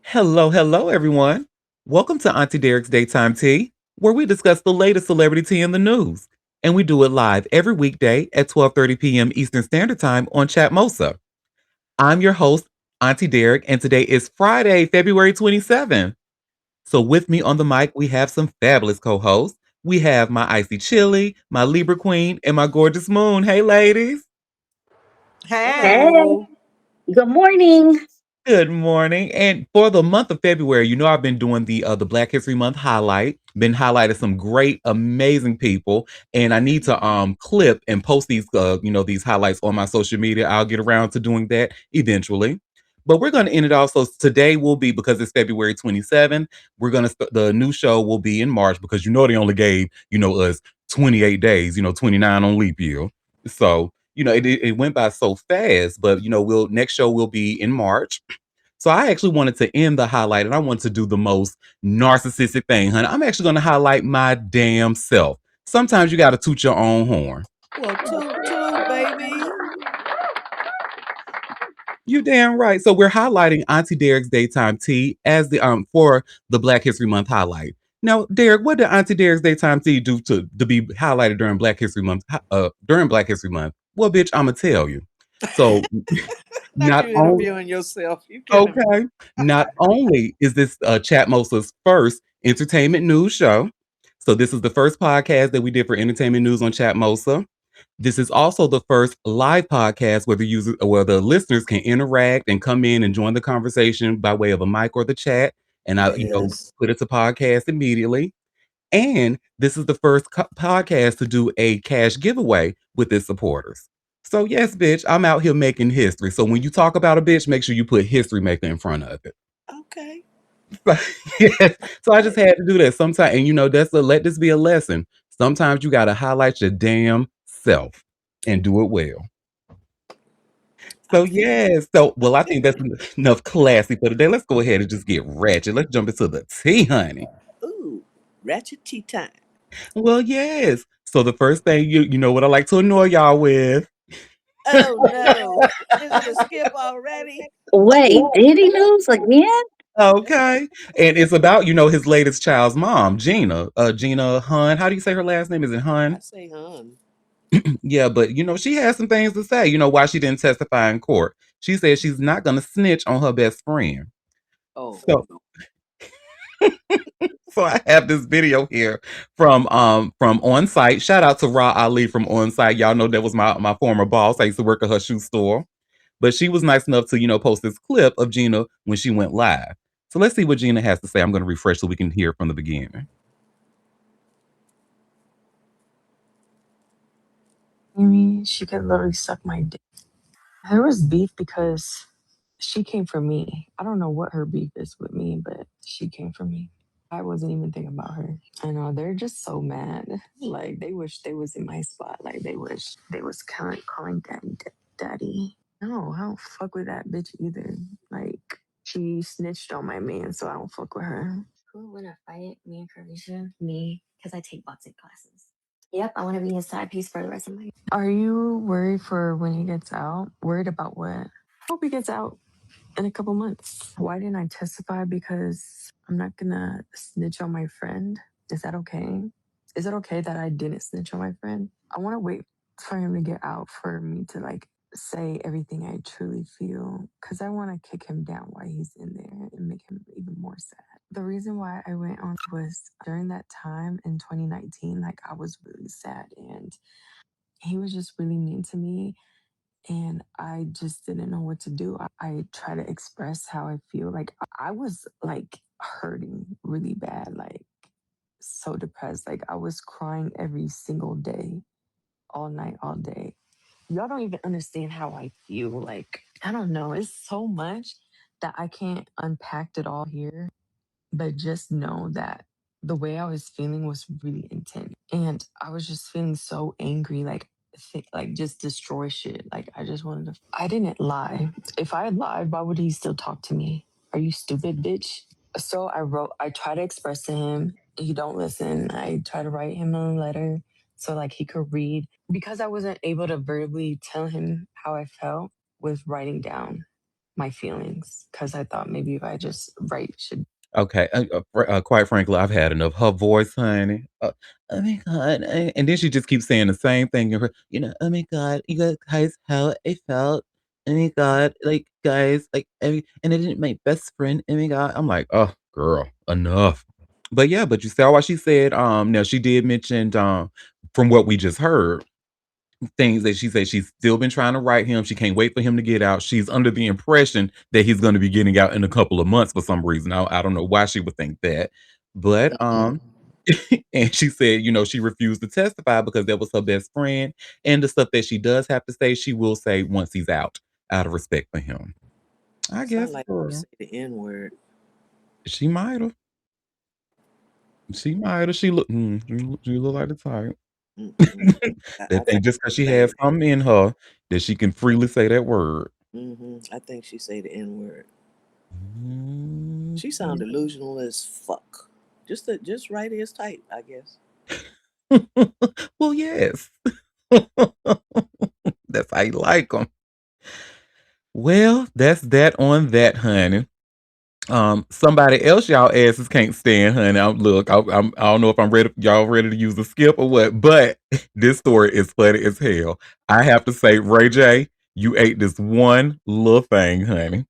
Hello, hello, everyone. Welcome to Auntie Derek's Daytime Tea, where we discuss the latest celebrity tea in the news. And we do it live every weekday at 12:30 p.m. Eastern Standard Time on Chatmosa. I'm your host, Auntie Derek, and today is Friday, February 27th. So with me on the mic, we have some fabulous co-hosts. We have my Icy Chili, my Libra Queen, and my gorgeous Moon. Hey, ladies. Hey, Hello. good morning. Good morning. And for the month of February, I've been doing the Black History Month highlight. Been highlighted some great, amazing people, and I need to clip and post these highlights on my social media. I'll get around to doing that eventually. But we're going to end it also today will be because it's February 27th. We're going to the new show will be in March because they only gave, us 28 days, 29 on leap year. So, it went by so fast, but we'll next show will be in March. So I actually wanted to end the highlight and I want to do the most narcissistic thing, honey. I'm actually going to highlight my damn self. Sometimes you got to toot your own horn. Well, toot toot, baby. You damn right. So we're highlighting Auntie Derek's daytime tea as the for the Black History Month highlight. Now, Derek, what did Auntie Derek's daytime tea do to be highlighted during Black History Month? During Black History Month. Well, bitch, I'ma tell you. So Not not you only interviewing yourself. You killing me. Okay. Not only is this Chatmosa's first entertainment news show, so this is the first podcast that we did for entertainment news on Chatmosa. This is also the first live podcast where the listeners can interact and come in and join the conversation by way of a mic or the chat, and I Yes. put it to podcast immediately. And this is the first podcast to do a cash giveaway with its supporters. So, yes, bitch, I'm out here making history. So, when you talk about a bitch, make sure you put history maker in front of it. Okay. So, yes. So, I just Okay. had to do that sometimes. And, let this be a lesson. Sometimes you got to highlight your damn self and do it well. So, I feel you. yes. So, I well, I think feel that's you. enough classy for today. Let's go ahead and just get ratchet. Let's jump into the tea, honey. Ooh, ratchet tea time. Well, yes. So the first thing you know what I like to annoy y'all with. Oh no. Is it a skip already? Wait, did he lose again? Okay. And it's about, his latest child's mom, Gina. Gina Hun. How do you say her last name? Is it I Hun? say hun. Yeah, but she has some things to say, why she didn't testify in court. She said she's not gonna snitch on her best friend. Oh So no. so I have this video here from On Site. Shout out to Ra Ali from On Site. Y'all know that was my former boss. I used to work at her shoe store. But she was nice enough to, post this clip of Gina when she went live. So let's see what Gina has to say. I'm going to refresh so we can hear from the beginning. Me, she could literally suck my dick. There was beef because she came for me. I don't know what her beef is with me, but she came for me. I wasn't even thinking about her. I know they're just so mad. Like they wish they was in my spot. Like they wish they was calling daddy daddy. No, I don't fuck with that bitch either. Like she snitched on my man, so I don't fuck with her. Who would wanna fight? Me and Carlisha? Me, because I take boxing classes. Yep, I want to be his side piece for the rest of my life. Are you worried for when he gets out? Worried about what? Hope he gets out in a couple months. Why didn't I testify? Because I'm not gonna snitch on my friend. Is that okay? Is it okay that I didn't snitch on my friend? I want to wait for him to get out for me to like say everything I truly feel because I want to kick him down while he's in there and make him even more sad. The reason why I went on was during that time in 2019, like I was really sad and he was just really mean to me and I just didn't know what to do. I try to express how I feel. Like I was like hurting really bad, like so depressed. Like I was crying every single day, all night, all day. Y'all don't even understand how I feel. Like I don't know. It's so much that I can't unpack it all here. But just know that the way I was feeling was really intense. And I was just feeling so angry, like like just destroy shit. Like I just wanted to I didn't lie. If I had lied, why would he still talk to me? Are you stupid, bitch? So I try to express to him, he don't listen. I try to write him a letter so like he could read. Because I wasn't able to verbally tell him how I felt with writing down. my feelings because I thought maybe if I just write should. Okay, quite frankly, I've had enough. Her voice, honey. Oh my god, and then she just keeps saying the same thing. Oh my god, you guys, how I felt. Oh my god, like guys, like and it didn't my best friend. Oh my god, I'm like, oh girl, enough. But yeah, but you saw what she said. Now she did mention from what we just heard things that she said she's still been trying to write him. She can't wait for him to get out. She's under the impression that he's going to be getting out in a couple of months for some reason. I don't know why she would think that. But and she said, she refused to testify because that was her best friend. And the stuff that she does have to say, she will say once he's out of respect for him. I Sound guess like you girl, say the N word. she might have. She might have. She look like the type. Mm-mm. I That think thing just because she she say has something in her that she can freely say that word. I think she say the N word. Mhm. She sound delusional as fuck. Just right as tight, I guess. Well, yes. That's how you like them. Well, that's that on that, honey. Somebody else y'all asses can't stand, honey. Look, I don't know if I'm ready. Y'all ready to use the skip or what? But this story is funny as hell. I have to say, Ray J, you ate this one little thing, honey.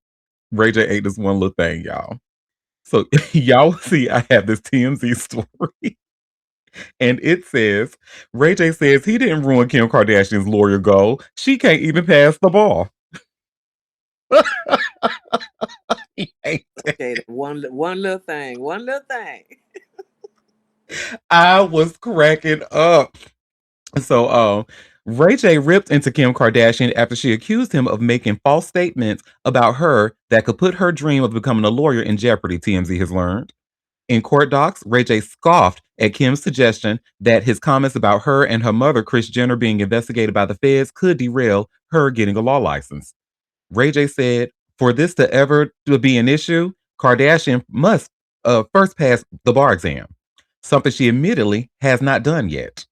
Ray J ate this one little thing, y'all. So y'all see, I have this TMZ story. And it says Ray J says he didn't ruin Kim Kardashian's lawyer goal. She can't even pass the ball. He hates it. Okay, that one little thing, one little thing. I was cracking up. So Ray J ripped into Kim Kardashian after she accused him of making false statements about her that could put her dream of becoming a lawyer in jeopardy, TMZ has learned. In court docs, Ray J scoffed at Kim's suggestion that his comments about her and her mother, Kris Jenner, being investigated by the feds could derail her getting a law license. Ray J said, for this to ever to be an issue, Kardashian must first pass the bar exam, something she admittedly has not done yet.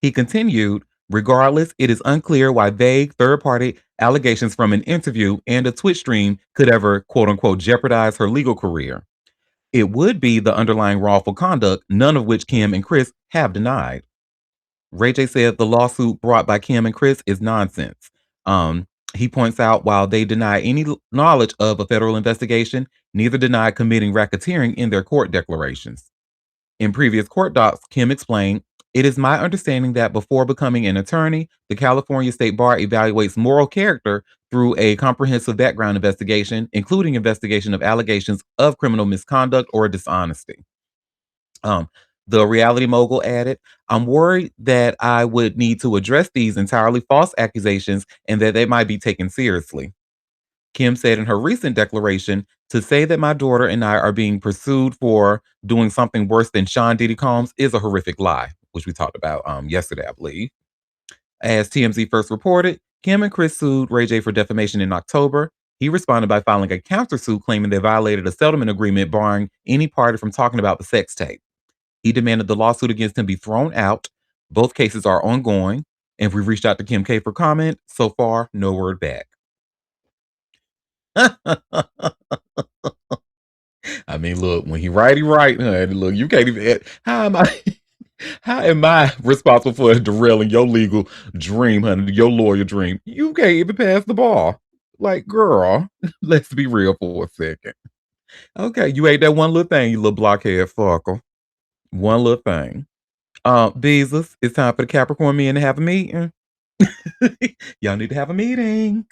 He continued, regardless, it is unclear why vague third party allegations from an interview and a Twitch stream could ever, quote unquote, jeopardize her legal career. It would be the underlying wrongful conduct, none of which Kim and Kris have denied. Ray J said the lawsuit brought by Kim and Kris is nonsense. He points out while they deny any knowledge of a federal investigation, neither deny committing racketeering in their court declarations. In previous court docs, Kim explained, it is my understanding that before becoming an attorney, the California State Bar evaluates moral character through a comprehensive background investigation, including investigation of allegations of criminal misconduct or dishonesty. Um, the reality mogul added, I'm worried that I would need to address these entirely false accusations and that they might be taken seriously. Kim said in her recent declaration, to say that my daughter and I are being pursued for doing something worse than Sean Diddy Combs is a horrific lie, which we talked about yesterday, I believe. As TMZ first reported, Kim and Kris sued Ray J for defamation in October. He responded by filing a countersuit claiming they violated a settlement agreement barring any party from talking about the sex tape. He demanded the lawsuit against him be thrown out. Both cases are ongoing, and we reached out to Kim K for comment. So far, no word back. I mean, look, when he right, honey. Look, you can't even. How am I? How am I responsible for derailing your legal dream, honey? Your lawyer dream? You can't even pass the bar. Like, girl, let's be real for a second. Okay, you ate that one little thing, you little blockhead fucker. One little thing. Beezus, it's time for the Capricorn men to have a meeting. Y'all need to have a meeting.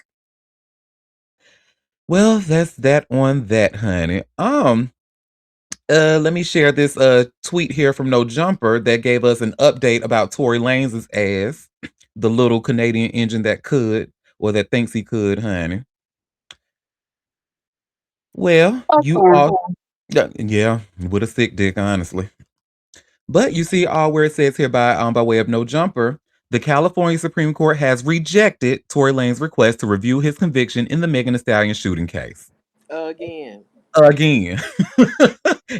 Well, that's that on that, honey. Let me share this tweet here from No Jumper that gave us an update about Tory Lanez's ass, the little Canadian engine that could or that thinks he could, honey. Well, you Okay. all, yeah, with a sick dick, honestly. But you see, all where it says here by way of No Jumper, the California Supreme Court has rejected Tory Lane's request to review his conviction in the Megan Thee Stallion shooting case. Again. Again.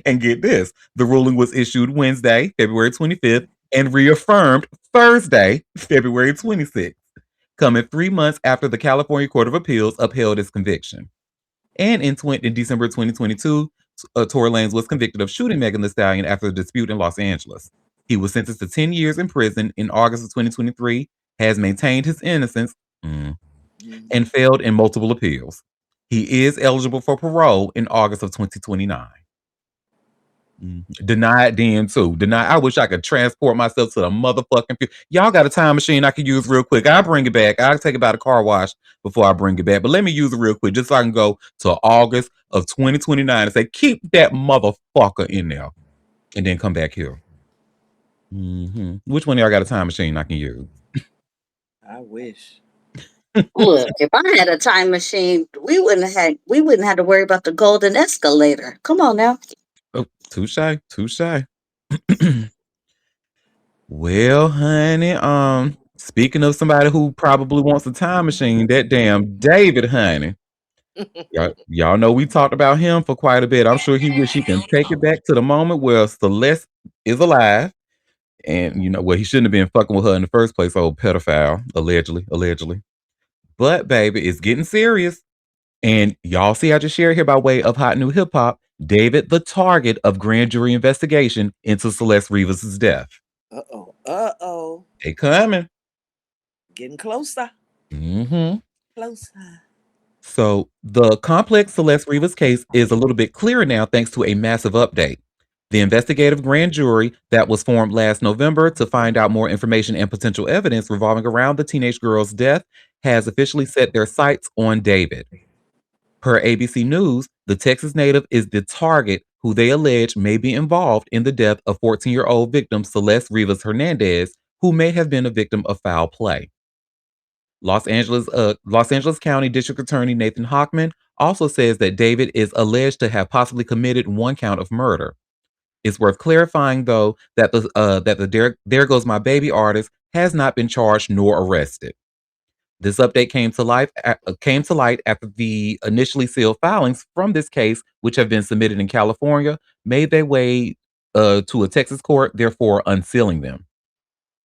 And get this, the ruling was issued Wednesday, February 25th, and reaffirmed Thursday, February 26th, coming 3 months after the California Court of Appeals upheld his conviction. And in December 2022, Tory Lanez was convicted of shooting Megan Thee Stallion after a dispute in Los Angeles. He was sentenced to 10 years in prison in August of 2023, has maintained his innocence, and failed in multiple appeals. He is eligible for parole in August of 2029. Denied then too. Denied. I wish I could transport myself to the motherfucking Y'all got a time machine I can use real quick. I'll bring it back. I'll take it by the car wash before I bring it back. But let me use it real quick just so I can go to August of 2029 and say, keep that motherfucker in there. And then come back here. Which one of y'all got a time machine I can use? I wish. Look, if I had a time machine, we wouldn't have to worry about the golden escalator. Come on now. Oh, too shy. Well, honey, speaking of somebody who probably wants a time machine, that damn David, honey. Y'all know we talked about him for quite a bit. I'm sure he wish he can take it back to the moment where Celeste is alive. And he shouldn't have been fucking with her in the first place, old pedophile, allegedly. But baby, it's getting serious. And y'all see I just shared here by way of hot new hip hop, David the target of grand jury investigation into Celeste Rivas' death. Uh-oh. They coming. Getting closer. Closer. So the complex Celeste Rivas case is a little bit clearer now thanks to a massive update. The investigative grand jury that was formed last November to find out more information and potential evidence revolving around the teenage girl's death has officially set their sights on David. Per ABC News, the Texas native is the target who they allege may be involved in the death of 14-year-old victim Celeste Rivas Hernandez, who may have been a victim of foul play. Los Angeles County District Attorney Nathan Hochman also says that David is alleged to have possibly committed one count of murder. It's worth clarifying, though, that the There Goes My Baby artist has not been charged nor arrested. This update came to light after the initially sealed filings from this case, which have been submitted in California, made their way to a Texas court, therefore unsealing them.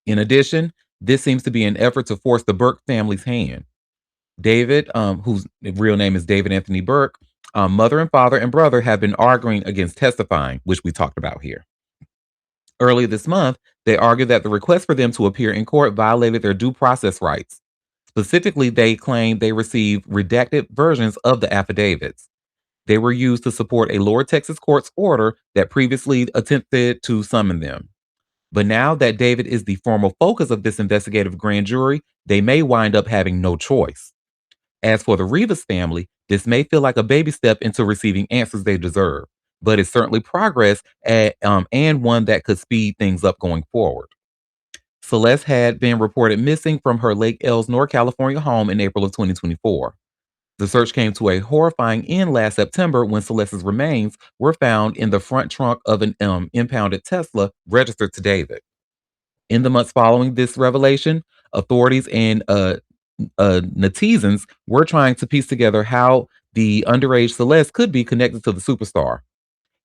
In addition, this seems to be an effort to force the Burke family's hand. David, whose real name is David Anthony Burke, mother and father and brother have been arguing against testifying, which we talked about here. Earlier this month, they argued that the request for them to appear in court violated their due process rights. Specifically, they claimed they received redacted versions of the affidavits. They were used to support a lower Texas court's order that previously attempted to summon them. But now that David is the formal focus of this investigative grand jury, they may wind up having no choice. As for the Rivas family, this may feel like a baby step into receiving answers they deserve, but it's certainly progress and one that could speed things up going forward. Celeste had been reported missing from her Lake Elsinore, California home in April of 2024. The search came to a horrifying end last September when Celeste's remains were found in the front trunk of an impounded Tesla registered to David. In the months following this revelation, authorities and netizens were trying to piece together how the underage Celeste could be connected to the superstar.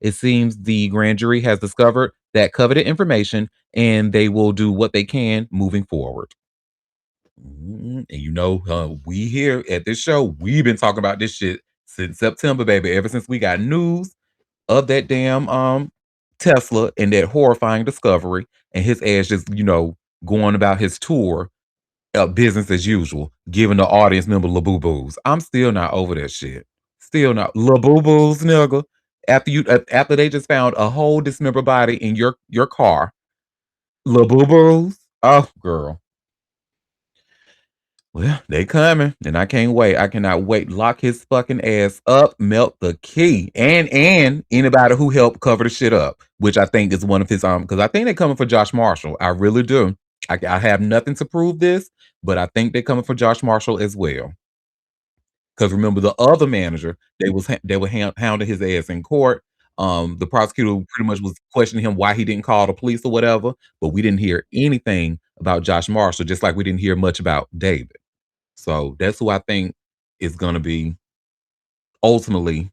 It seems the grand jury has discovered that coveted information and they will do what they can moving forward. And we here at this show, we've been talking about this shit since September, baby. Ever since we got news of that damn Tesla and that horrifying discovery, and his ass just going about his tour, business as usual, giving the audience member laboo-boos. I'm still not over that shit. Still not laboo-boos, nigga. After they just found a whole dismembered body in your car, laboo-boos. Oh, girl. Well, they coming, and I can't wait. I cannot wait. Lock his fucking ass up, melt the key, and anybody who helped cover the shit up, which I think is one of his because I think they're coming for Josh Marshall. I really do. I have nothing to prove this, but I think they're coming for Josh Marshall as well. Because remember, the other manager, they were hounding his ass in court. The prosecutor pretty much was questioning him why he didn't call the police or whatever, but we didn't hear anything about Josh Marshall, just like we didn't hear much about David. So that's who I think is going to be ultimately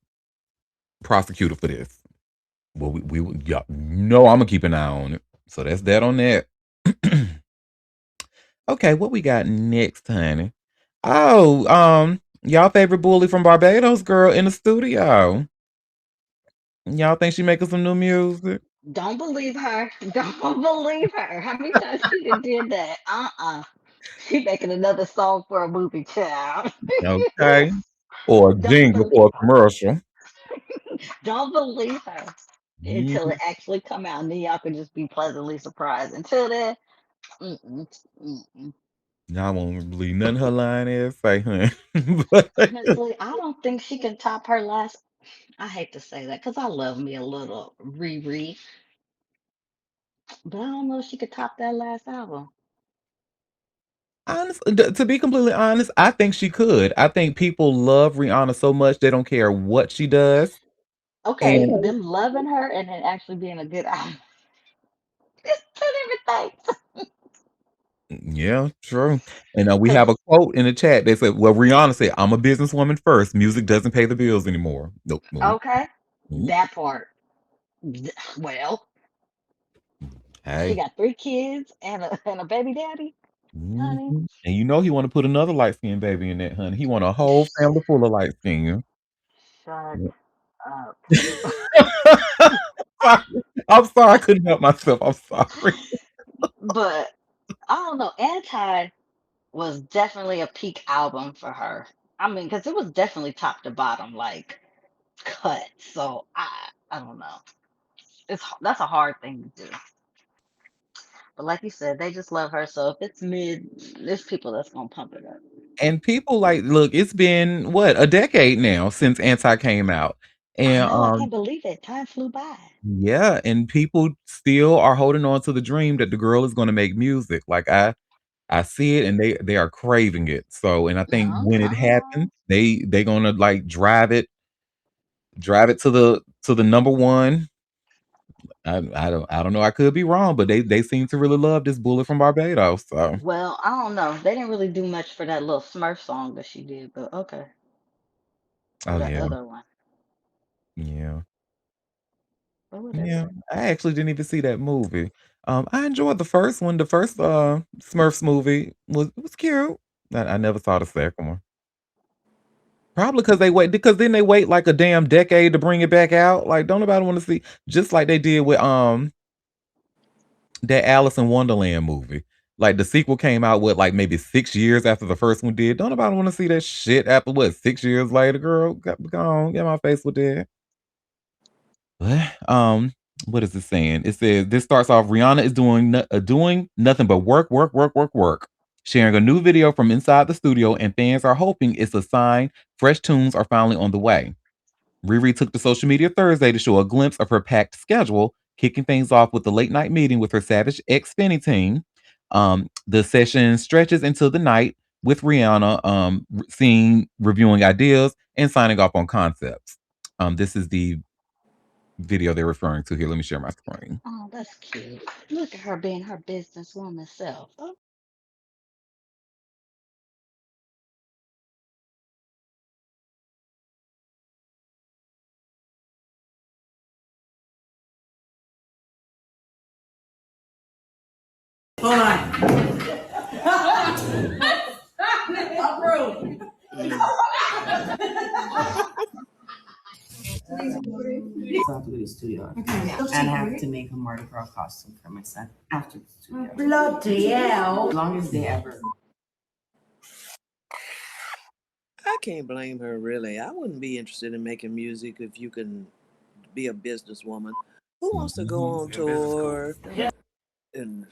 prosecuted for this. Well, I'm gonna keep an eye on it. So that's that on that. Okay, what we got next, honey? Oh, Y'all favorite bully from Barbados girl in the studio. Y'all think she making some new music? Don't believe her. Don't believe her. How many times she did that? She making another song for a movie, child. Okay. Or a Don't jingle believe. for a commercial. Don't believe her until it Mhm. actually come out, and then y'all can just be pleasantly surprised. Until then, mm-mm, mm-mm. Y'all won't believe nothing her lying ass say, honey. But Honestly, I don't think she can top her last. I hate to say that because I love me a little Riri, but I don't know if she could top that last album. to be completely honest, I think she could. I think people love Rihanna so much they don't care what she does. Okay, And them loving her and then actually being a good album. It's two different things. yeah, true. And we have Cause a quote in the chat. They said, "Well, Rihanna said, I'm a businesswoman first. Music doesn't pay the bills anymore." Nope, nope, okay, nope. that part. Well, she Hey. got three kids and a baby daddy, honey. Mhm. And you know he want to put another light skinned baby in that, honey. He want a whole family full of light skin. Shut up. Sorry. I'm sorry. I couldn't help myself. I'm sorry. But I don't know. Anti was definitely a peak album for her. I mean, because it was definitely top to bottom, like cut. So I don't know. That's a hard thing to do. But like you said, they just love her. So if it's mid, there's people that's gonna pump it up. And people like, look, it's been what, a decade now since Anti came out. I And know. I can't believe it. Time flew by. yeah, and people still are holding on to the dream that the girl is gonna make music. Like I see it and they are craving it. So and I think No, when it no. happens, they gonna like drive it to the number one. I don't know. I could be wrong, but they seem to really love this bullet from Barbados. So Well, I don't know. They didn't really do much for that little Smurf song that she did, but okay. Or oh that yeah, other one. yeah, But yeah. whatever. I actually didn't even see that movie. I enjoyed the first one. The first Smurfs movie was cute. I never saw the second one. Probably because then they wait like a damn decade to bring it back out. Like, don't nobody want to see just like they did with that Alice in Wonderland movie. Like the sequel came out what like maybe 6 years after the first one did. Don't nobody want to see that shit after what 6 years later, girl. Go on, get my face with that. What? What is it saying? It says this starts off. Rihanna is doing nothing but work, work, work, work, work. Sharing a new video from inside the studio, and fans are hoping it's a sign fresh tunes are finally on the way. Riri took to social media Thursday to show a glimpse of her packed schedule, kicking things off with a late night meeting with her Savage X Fenty team. The session stretches into the night with Rihanna seeing, reviewing ideas, and signing off on concepts. This is the video they're referring to here. Let me share my screen. Oh, that's cute. Look at her being her businesswoman self. Oh, Hold on. Approved. Mm. So I have to go to the studio. And I have to make a Mardi Gras costume for my son after the studio. Bloody hell. As long as they ever. I can't blame her, really. I wouldn't be interested in making music if you can be a businesswoman. Who wants to go Mhm. on tour? And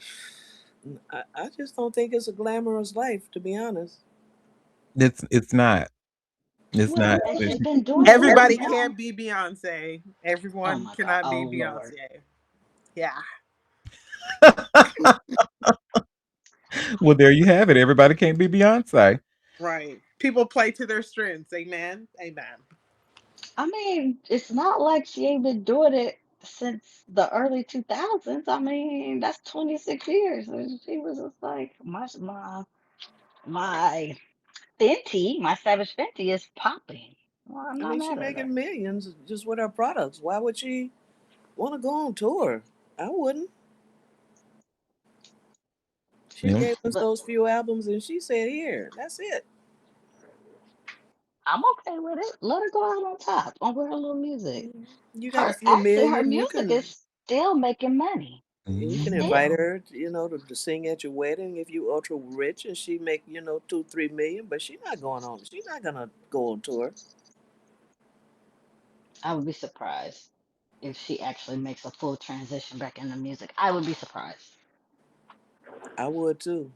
I just don't think it's a glamorous life, to be honest. It's not. It's not. well, and she's been doing it for Everybody long. can't be Beyonce. Oh Everyone my God. cannot Oh be Lord. Beyonce. Yeah. Well, there you have it. Everybody can't be Beyonce. Right. People play to their strengths. Amen. Amen. I mean, it's not like she ain't been doing it since the early 2000s. I mean, that's 26 years. And she was just like, my Fenty, my Savage Fenty is popping. Well, I'm I not mean, she mad at her. making millions just with her products. Why would she want to go on tour? I wouldn't. She Yeah. gave us But those few albums and she said, here, that's it. I'm okay with it. Let her go out on top on with her little music. You got a Her few actually her million. music is still making money. You can Mhm. invite Still. her, to sing at your wedding if you ultra rich, and she make 2-3 million. But she's not going on. She's not gonna go on tour. I would be surprised if she actually makes a full transition back into music. I would be surprised. I would too.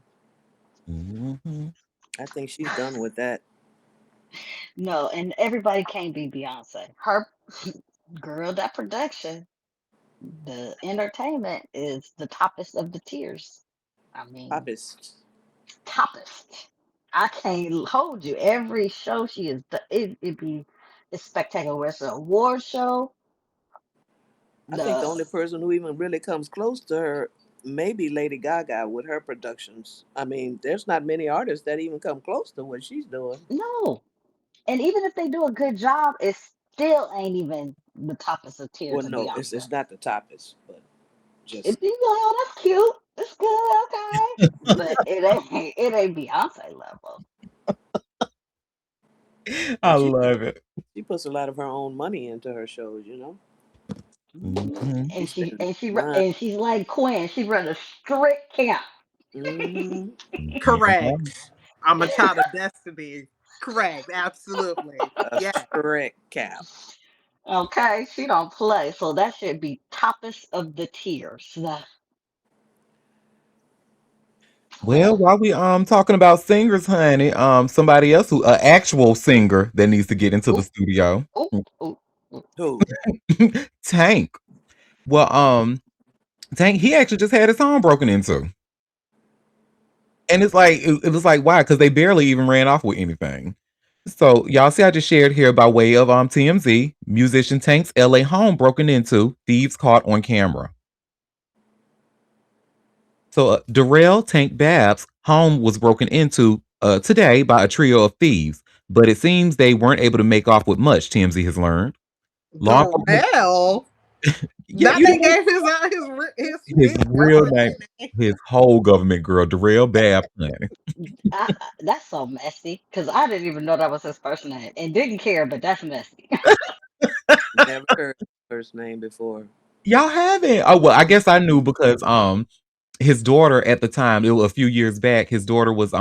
Mhm. I think she's done with that. No, and everybody can't be Beyonce. Her girl, that production, the entertainment is the toppest of the tiers. I mean, Poppiest. toppest. I can't hold you. Every show she is, it be it's spectacular. It's an award show. I think the The only person who even really comes close to her, maybe Lady Gaga with her productions. I mean, there's not many artists that even come close to what she's doing. no, and even if they do a good job, it still ain't even the toppest of tier Well, to no, it's Beyonce. not the toppest, but just It be like, oh, that's cute. It's good, okay. But it ain't Beyonce level. I and love it. she puts a lot of her own money into her shows. Mhm. Mhm. She And she spends and she ru- money. and she's like Quinn. She run a strict camp. Hmm. Yeah. Correct. I'm a child of destiny. Correct. Absolutely. A Yes. strict cap. Okay, she don't play, so that should be toppest of the tiers. Well, while we talking about singers, honey, somebody else who actual singer that needs to get into the Ooh, studio. ooh, ooh, ooh. Who? Tank. Well, Tank, he actually just had his home broken into. And it's like it was like why? Because they barely even ran off with anything. So y'all see, I just shared here by way of TMZ. Musician Tank's LA home broken into, thieves caught on camera. So Darrell Tank Babb's home was broken into today by a trio of thieves, but it seems they weren't able to make off with much. TMZ has learned. Law enforcement, Darrell. yeah, That you they know gave his his real government name, name. his whole government girl, Darrell Babb. Honey. That's so messy because I didn't even know that was his first name and didn't care, but that's messy. Never heard his first name before. Y'all haven't? Oh well, I guess I knew because his daughter at the time, it was a few years back, his daughter was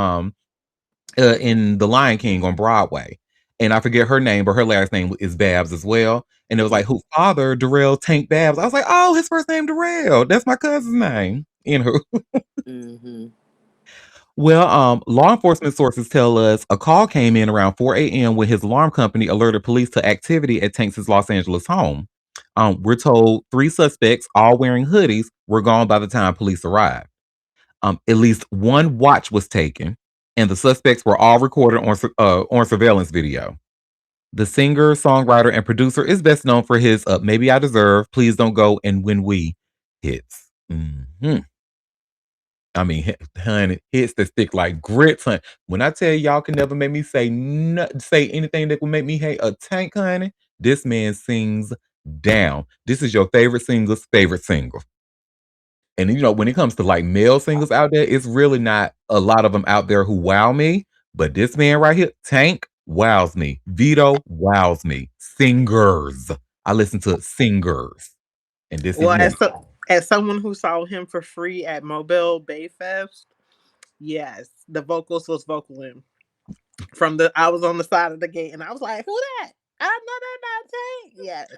in The Lion King on Broadway. And I forget her name, but her last name is Babs as well. And it was like, whose father, Darrell Tank Babs. I was like, oh, his first name Darrell. That's my cousin's name. Mm-hmm. Well, law enforcement sources tell us a call came in around 4 a.m. when his alarm company alerted police to activity at Tanks' Los Angeles home. We're told three suspects, all wearing hoodies, were gone by the time police arrived. At least one watch was taken, and the suspects were all recorded on surveillance video. The singer, songwriter, and producer is best known for his "Maybe I Deserve," "Please Don't Go," and "When We" hits. I mean, honey, hits that stick like grits, honey. When I tell y'all can never make me say anything that would make me hate a Tank, honey, this man sings down. This is your favorite singer's favorite single. And when it comes to like male singles out there, it's really not a lot of them out there who wow me. But this man right here, Tank, wows me. Vito wows me. Singers. I listen to singers. And this is Well, one. as someone who saw him for free at Mobile Bay Fest, yes, the vocals was vocaling I was on the side of the gate and I was like, who that? I know that not Tank. Yes.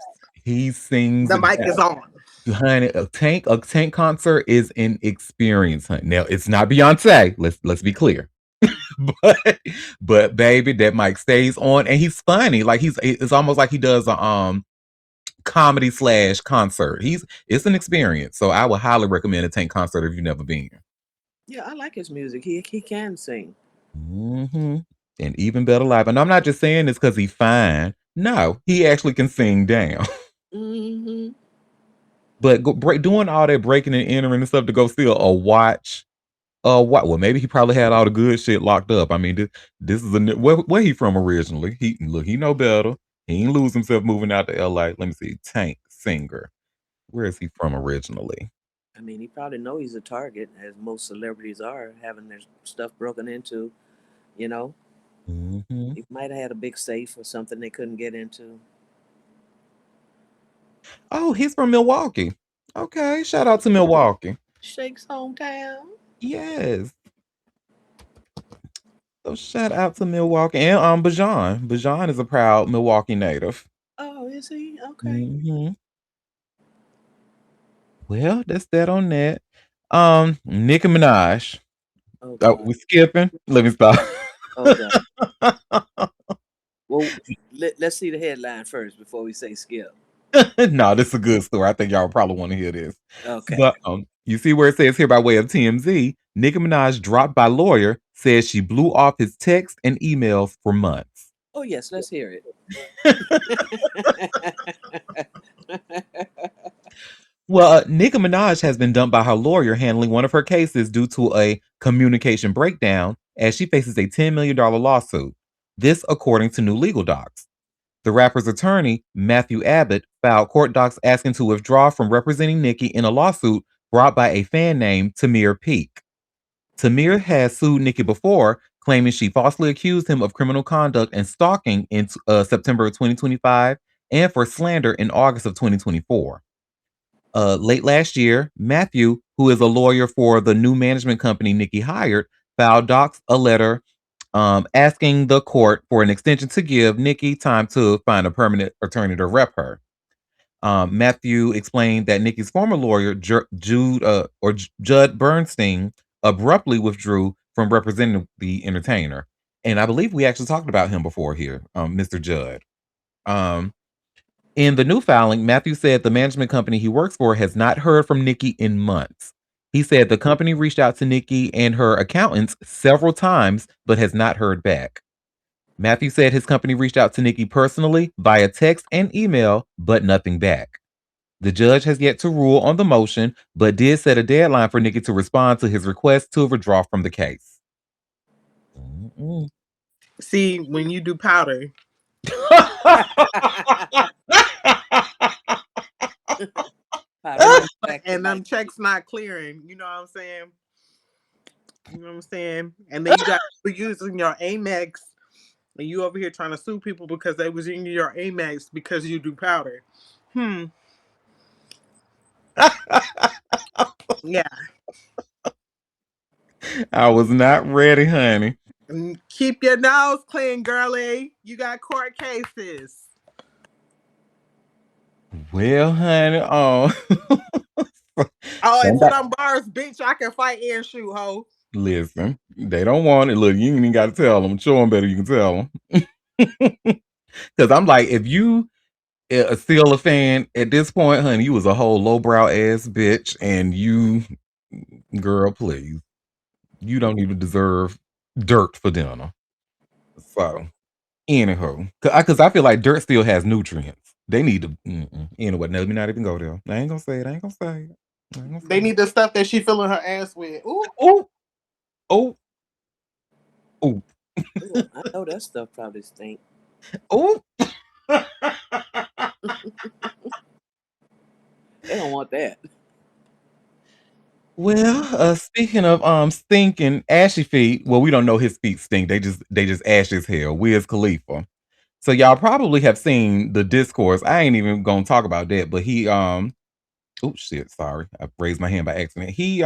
He sings The mic is down. on. Honey, a Tank concert is an experience, honey. Now it's not Beyonce. Let's be clear. but but baby, that mic stays on and he's funny. Like it's almost like he does a comedy slash concert. It's an experience. So I would highly recommend a Tank concert if you've never been. Yeah, I like his music. He can sing. Hmm. And even better live. And I'm not just saying this because he's fine. No, he actually can sing down. Mm-hmm. But doing all that breaking and entering and stuff to go steal a watch. What? Well, maybe he probably had all the good shit locked up. I mean, this is where he from originally. He know better. He ain't lose himself moving out to LA. Let me see. Tank singer. Where is he from originally? I mean, he probably know he's a target, as most celebrities are, having their stuff broken into. You know. Mhm. He might have had a big safe or something they couldn't get into. Oh, he's from Milwaukee. Okay, shout out to Milwaukee. Shake's hometown. Yes. So shout out to Milwaukee and Bajan. Bajan is a proud Milwaukee native. Oh, is he? Okay. Mhm. Well, that's that on that. Nicki Minaj. Oh Oh, God. we skipping? Let me stop. Oh God. Well, let's see the headline first before we say skip. No, this is a good story. I think y'all probably want to hear this. Okay. But you see where it says here by way of TMZ, Nicki Minaj dropped by lawyer says she blew off his texts and emails for months. Oh yes, let's hear it. Well, Nicki Minaj has been dumped by her lawyer handling one of her cases due to a communication breakdown as she faces a $10 million lawsuit. This, according to new legal docs. The rapper's attorney, Matthew Abbott, filed court docs asking to withdraw from representing Nicki in a lawsuit brought by a fan named Tamir Peak. Tamir has sued Nicki before, claiming she falsely accused him of criminal conduct and stalking in September of 2025 and for slander in August of 2024. Late last year, Matthew, who is a lawyer for the new management company Nicki hired, filed docs a letter asking the court for an extension to give Nicki time to find a permanent attorney to rep her. Matthew explained that Nicki's former lawyer, Judd Bernstein, abruptly withdrew from representing the entertainer. And I believe we actually talked about him before here, Mr. Judd. Um, in the new filing, Matthew said the management company he works for has not heard from Nicki in months. He said the company reached out to Nicki and her accountants several times, but has not heard back. Matthew said his company reached out to Nicki personally via text and email, but nothing back. The judge has yet to rule on the motion, but did set a deadline for Nicki to respond to his request to withdraw from the case. Mm-mm. See, when you do powder, Powder comes back to and them bite. checks not clearing, you know what I'm saying? You know what I'm saying? And then you got people using your Amex, and you over here trying to sue people because they was using your Amex because you do powder. Yeah. I was not ready, honey. And keep your nose clean, girlie. You got court cases. Well, honey, Oh, and to somebody them bars, bitch, I can fight and shoot, ho. listen. They don't want it. Look, you ain't even got to tell them. Show them better. You can tell them. Because I'm like, if you still a fan at this point, honey, you was a whole lowbrow ass bitch, and you, girl, please, you don't even deserve dirt for dinner. So, anyhow, because I feel like dirt still has nutrients. They need to. Anyway, let me not even go there. I ain't gonna say it. I ain't gonna say it. I ain't gonna They say it. need the stuff that she filling her ass with. Ooh. Oh, oh, oh, Ooh, I know that stuff probably stink. oh. They don't want that. Well, speaking of stinking ashy feet, well, we don't know his feet stink. They just ash as hell. Wiz Khalifa. So y'all probably have seen the discourse. I ain't even gonna talk about that, but he oh shit, sorry. I raised my hand by accident. He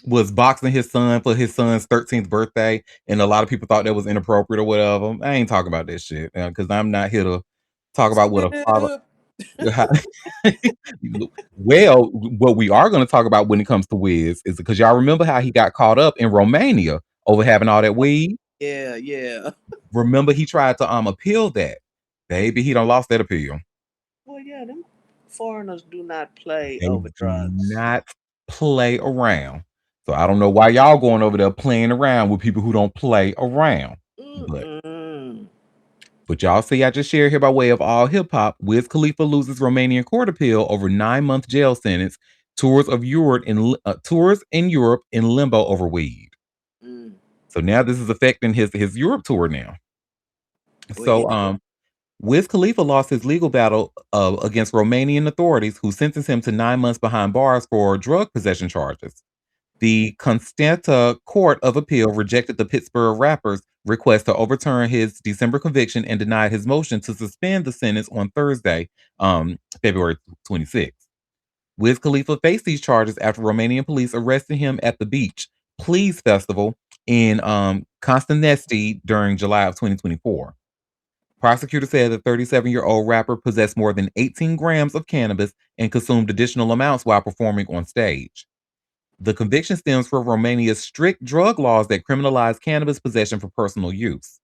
was boxing his son for his son's 13th birthday, and a lot of people thought that was inappropriate or whatever. I ain't talking about that shit because I'm not here to talk about what a father. Skip. Well, what we are going to talk about when it comes to Wiz is because y'all remember how he got caught up in Romania over having all that weed. Yeah, yeah. Remember he tried to appeal that. Baby, he don't lost that appeal. Well, yeah, them foreigners do not play They over do drugs. not play around. So I don't know why y'all going over there playing around with people who don't play around. But Mm-mm. But y'all see, I just shared here by way of all hip hop. Wiz Khalifa loses Romanian court appeal over 9-month jail sentence. Tours in Europe in limbo over weed. Mm. So now this is affecting his Europe tour now. Well, yeah. So Wiz Khalifa lost his legal battle against Romanian authorities, who sentenced him to 9 months behind bars for drug possession charges. The Constanta Court of Appeal rejected the Pittsburgh rapper's request to overturn his December conviction and denied his motion to suspend the sentence on Thursday, February 26th. Wiz Khalifa faced these charges after Romanian police arrested him at the Beach Please Festival in Constanesti during July of 2024. Prosecutors said the 37-year-old rapper possessed more than 18 grams of cannabis and consumed additional amounts while performing on stage. The conviction stems from Romania's strict drug laws that criminalize cannabis possession for personal use.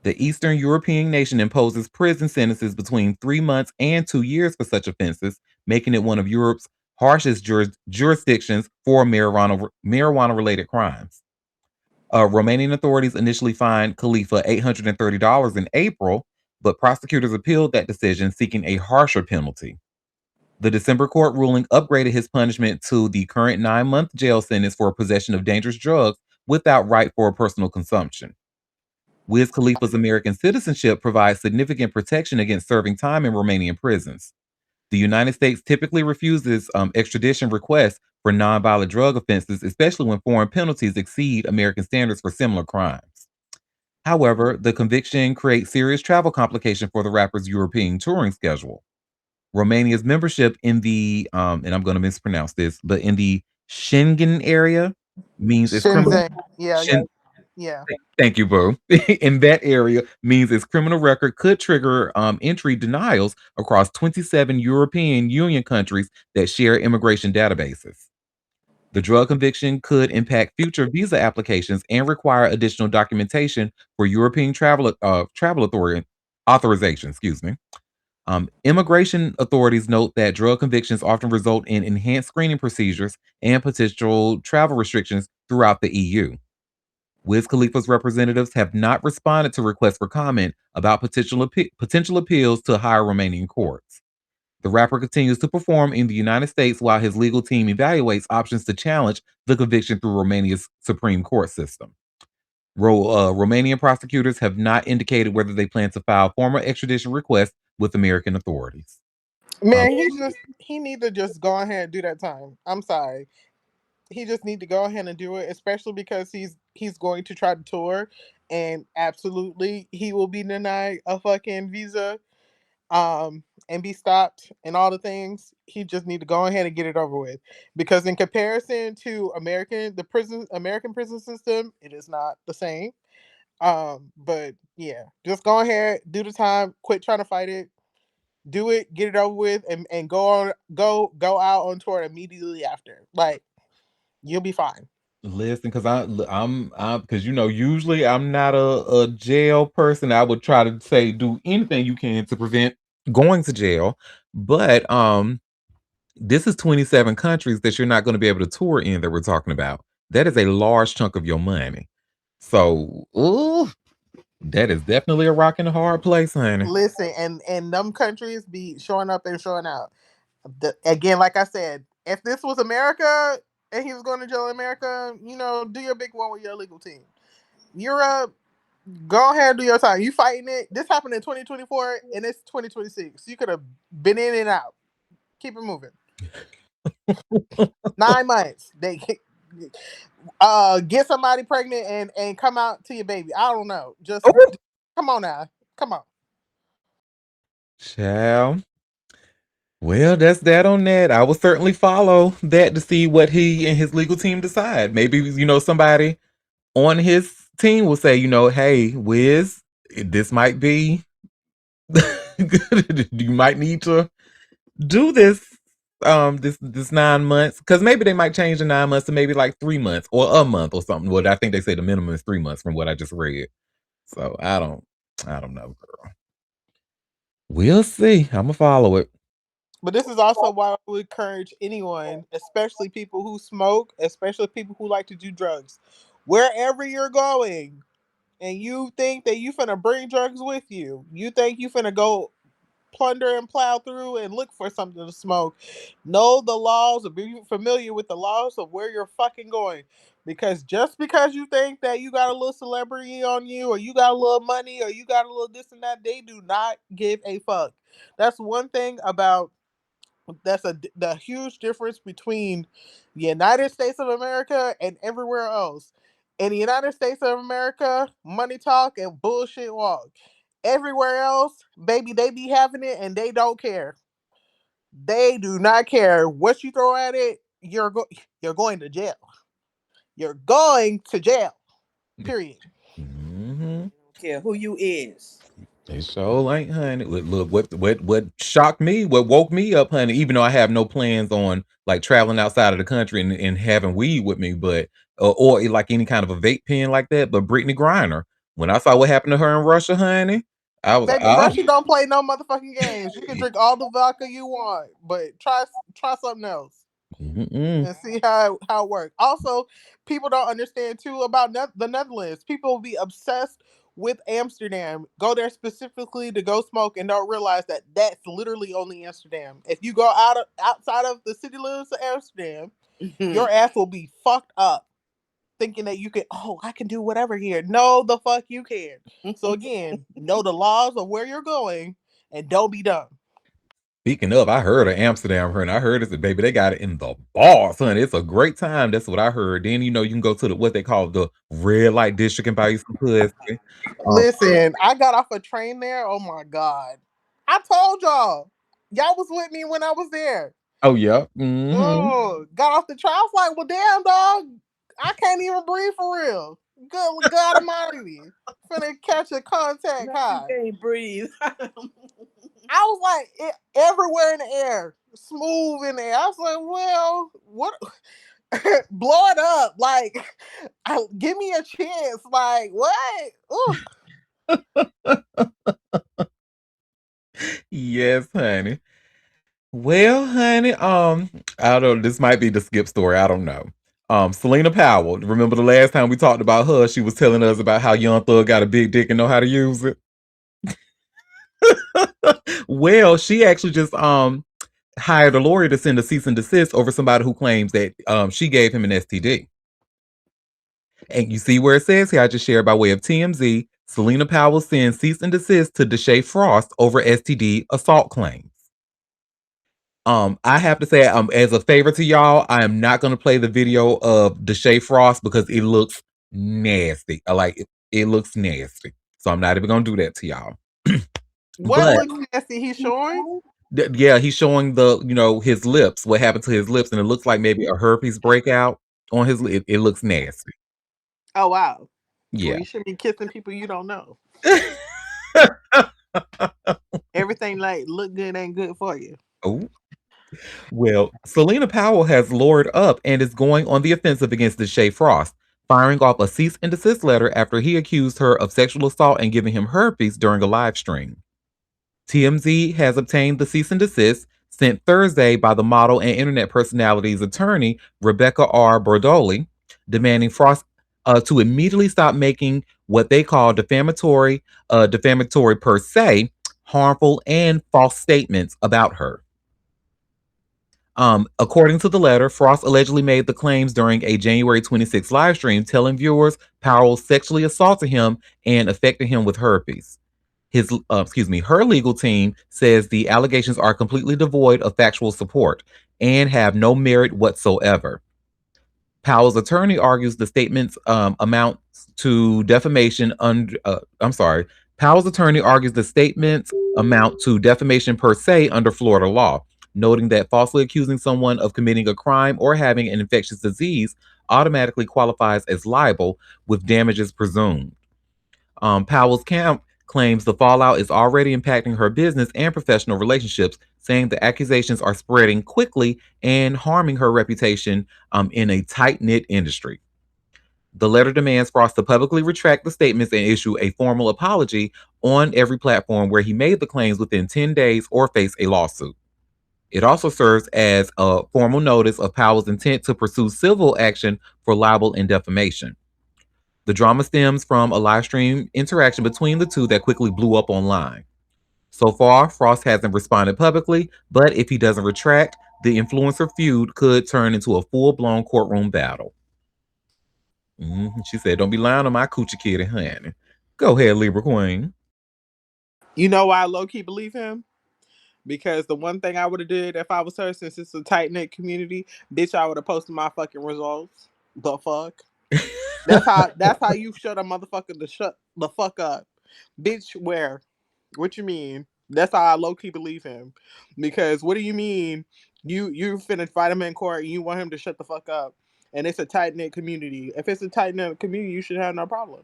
The Eastern European nation imposes prison sentences between 3 months and 2 years for such offenses, making it one of Europe's harshest jurisdictions for marijuana-related crimes. Romanian authorities initially fined Khalifa $830 in April, but prosecutors appealed that decision, seeking a harsher penalty. The December court ruling upgraded his punishment to the current 9-month jail sentence for possession of dangerous drugs without right for personal consumption. Wiz Khalifa's American citizenship provides significant protection against serving time in Romanian prisons. The United States typically refuses extradition requests for nonviolent drug offenses, especially when foreign penalties exceed American standards for similar crimes. However, the conviction creates serious travel complications for the rapper's European touring schedule. Romania's membership in the, and I'm going to mispronounce this, but in the Schengen area means it's criminal. Shenzhen. Yeah, yeah. Thank you, Boo. In that area means its criminal record could trigger entry denials across 27 European Union countries that share immigration databases. The drug conviction could impact future visa applications and require additional documentation for European travel authority authorization. Excuse me. Immigration authorities note that drug convictions often result in enhanced screening procedures and potential travel restrictions throughout the EU. Wiz Khalifa's representatives have not responded to requests for comment about potential appeals to higher Romanian courts. The rapper continues to perform in the United States while his legal team evaluates options to challenge the conviction through Romania's Supreme Court system. Romanian prosecutors have not indicated whether they plan to file formal extradition requests with American authorities. Um, Man, he need to just go ahead and do that time. I'm sorry. He just need to go ahead and do it, especially because he's going to try to tour, and absolutely he will be denied a fucking visa, and be stopped and all the things. He just need to go ahead and get it over with, because in comparison to American prison system, it is not the same. But yeah, just go ahead, do the time, quit trying to fight it, do it, get it over with, and go out on tour immediately after. Like, you'll be fine. Listen, because because usually I'm not a jail person. I would try to say do anything you can to prevent going to jail, but this is 27 countries that you're not going to be able to tour in that we're talking about. That is a large chunk of your money. So, ooh, that is definitely a rock and a hard place, honey. Listen, and them countries be showing up and showing out. Again, like I said, if this was America and he was going to jail in America, do your big one with your legal team. Europe, go ahead and do your time. You fighting it. This happened in 2024 and it's 2026. You could have been in and out. Keep it moving. 9 months. They get somebody pregnant and come out to your baby. I don't know. Just Oh, come on now. Come on. child. Well, that's that on that. I will certainly follow that to see what he and his legal team decide. Maybe, somebody on his team will say, hey, Wiz, this might be, you might need to do this 9 months, because maybe they might change the 9 months to maybe like 3 months or a month or something. Well, I think they say the minimum is 3 months from what I just read. So I don't know, girl. We'll see. I'm gonna follow it. But this is also why I would encourage anyone, especially people who smoke, especially people who like to do drugs, wherever you're going, and you think that you finna bring drugs with you, you think you finna go plunder and plow through and look for something to smoke. Know the laws, or be familiar with the laws of where you're fucking going. Because just because you think that you got a little celebrity on you, or you got a little money, or you got a little this and that, they do not give a fuck. That's one thing about the huge difference between the United States of America and everywhere else. In the United States of America, money talk and bullshit walk. Everywhere else, baby, they be having it and they don't care. They do not care what you throw at it. You're going to jail. You're going to jail. Period. Hmm. Don't care who you is. They sure ain't, honey. Look, what shocked me, what woke me up, honey. Even though I have no plans on like traveling outside of the country and having weed with me, but or like any kind of a vape pen like that. But Brittany Griner, when I saw what happened to her in Russia, honey, I was like, Baby, Russia don't play no motherfucking games. You can drink all the vodka you want, but try something else mm-mm. and see how it works. Also, people don't understand too about the Netherlands. People will be obsessed with Amsterdam. Go there specifically to go smoke and don't realize that that's literally only Amsterdam. If you go outside of the city limits of Amsterdam, your ass will be fucked up thinking that you can, oh, I can do whatever here. No, the fuck you can. So again, know the laws of where you're going and don't be dumb. Speaking of, I heard of Amsterdam, honey. I heard it's a baby. They got it in the bars, honey. It's a great time. That's what I heard. Then you can go to the what they call the red light district and buy you some pussy. Um, Listen, I got off a train there. Oh my God. I told y'all was with me when I was there. oh yeah. Hmm. Oh, got off the train. I was like, well, damn, dog. I can't even breathe for real. Good God Almighty. Finna catch a contact Now you high. can't breathe. I was like, everywhere in the air, smooth in there. I was like, well, what? Blow it up. Like, give me a chance. Like, what? Ooh. Yes, honey. Well, honey, I don't know. This might be the skip story. I don't know. Selena Powell. Remember the last time we talked about her? She was telling us about how Young Thug got a big dick and know how to use it. Well, she actually just hired a lawyer to send a cease and desist over somebody who claims that she gave him an STD. And you see where it says here, I just shared by way of TMZ, Selena Powell sends cease and desist to Deshae Frost over STD assault claims. I have to say, as a favor to y'all, I am not going to play the video of Deshae Frost because it looks nasty. It looks nasty, so I'm not even going to do that to y'all. What But looks nasty he's showing? yeah, he's showing his lips, what happened to his lips, and it looks like maybe a herpes breakout on his lip. It looks nasty. Oh, wow. Well, Yeah. you shouldn't be kissing people you don't know. Everything like look good ain't good for you. Oh. Well, Selena Powell has lured up and is going on the offensive against Deshae Frost, firing off a cease and desist letter after he accused her of sexual assault and giving him herpes during a live stream. TMZ has obtained the cease and desist sent Thursday by the model and internet personality's attorney, Rebecca R. Bordoli, demanding Frost to immediately stop making what they call defamatory per se, harmful and false statements about her. According to the letter, Frost allegedly made the claims during a January 26th live stream, telling viewers Powell sexually assaulted him and affected him with herpes. Her legal team says the allegations are completely devoid of factual support and have no merit whatsoever. Powell's attorney argues the statements amount to defamation under. I'm sorry. Powell's attorney argues the statements amount to defamation per se under Florida law, noting that falsely accusing someone of committing a crime or having an infectious disease automatically qualifies as libel, with damages presumed. Powell's camp claims the fallout is already impacting her business and professional relationships, saying the accusations are spreading quickly and harming her reputation in a tight knit industry. The letter demands Frost to publicly retract the statements and issue a formal apology on every platform where he made the claims within 10 days or face a lawsuit. It also serves as a formal notice of Powell's intent to pursue civil action for libel and defamation. The drama stems from a live stream interaction between the two that quickly blew up online. So far, Frost hasn't responded publicly, but if he doesn't retract, the influencer feud could turn into a full-blown courtroom battle. She said, "Don't be lying on my coochie kitty, honey." Go ahead, Libra Queen. You know why I low key believe him? Because the one thing I would have did if I was her, since it's a tight knit community, bitch, I would have posted my fucking results. The fuck? That's how you shut a motherfucker to shut the fuck up. Bitch, where? What you mean? That's how I low key believe him. Because what do you mean you finna fight him in court and you want him to shut the fuck up? And it's a tight knit community. If it's a tight knit community, you should have no problem.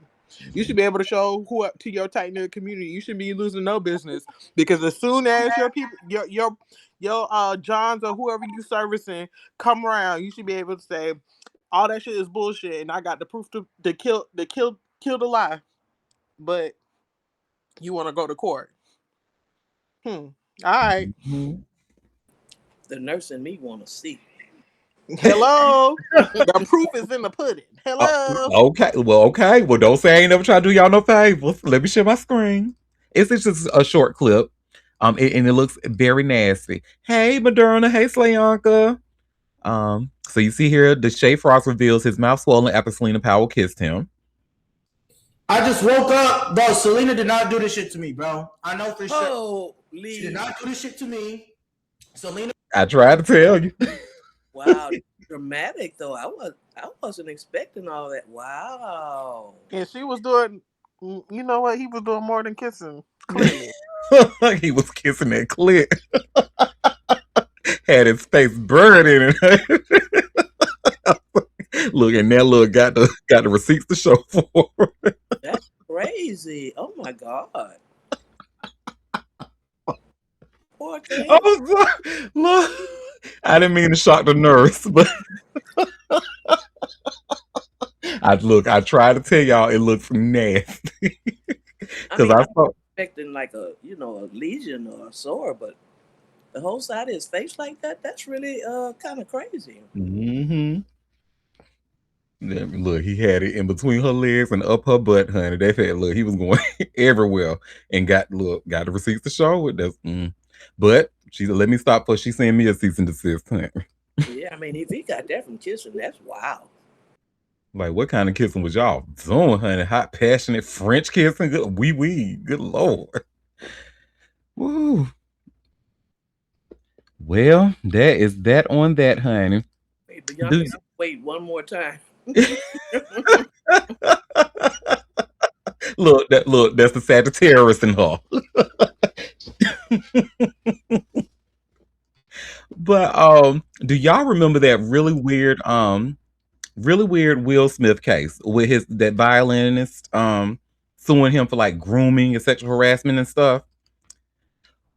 You should be able to show who up to your tight knit community. You shouldn't be losing no business because as soon as your people, your Johns or whoever you servicing come around, you should be able to say all that shit is bullshit, and I got the proof to kill the lie. But you want to go to court? All right. Mhm. The nurse and me want to see. Hello. The proof is in the pudding. Oh, Hello. okay. Well, okay. Well, don't say I ain't never try to do y'all no favors. Let me share my screen. It's just a short clip. And it looks very nasty. Hey, Moderna. Hey, Slayonka. So you see here, the Shay Frost reveals his mouth swollen after Selena Powell kissed him. I just woke up, bro. Selena did not do this shit to me, bro. I know for sure. She did not do this shit to me. Selena. I tried to tell you. Wow, dramatic though. I wasn't expecting all that. Wow. And she was doing. You know what? He was doing more than kissing. Clearly. He was kissing that clit. Had his face burned in it. Look, and that look got the receipts to show for it. That's crazy. Oh my God. Poor thing. Oh, look, I didn't mean to shock the nurse, but I tried to tell y'all it looks nasty. Because I saw expecting like a lesion or a sore, but the whole side of his face like that's really kind of crazy. Mm-hmm. Look, he had it in between her legs and up her butt, honey. They said, look, he was going everywhere and got the receipts to show it. But she said, let me stop for she sent me a cease and desist, honey. Yeah, I mean, if he got that from kissing, that's wow. Like, what kind of kissing was y'all doing, honey? Hot, passionate French kissing? Good wee. Good Lord. Woo. Well, that is that on that, honey. Wait, but y'all can wait one more time. Look, that's the Sagittarius in her. But do y'all remember that really weird Will Smith case with that violinist suing him for like grooming and sexual harassment and stuff?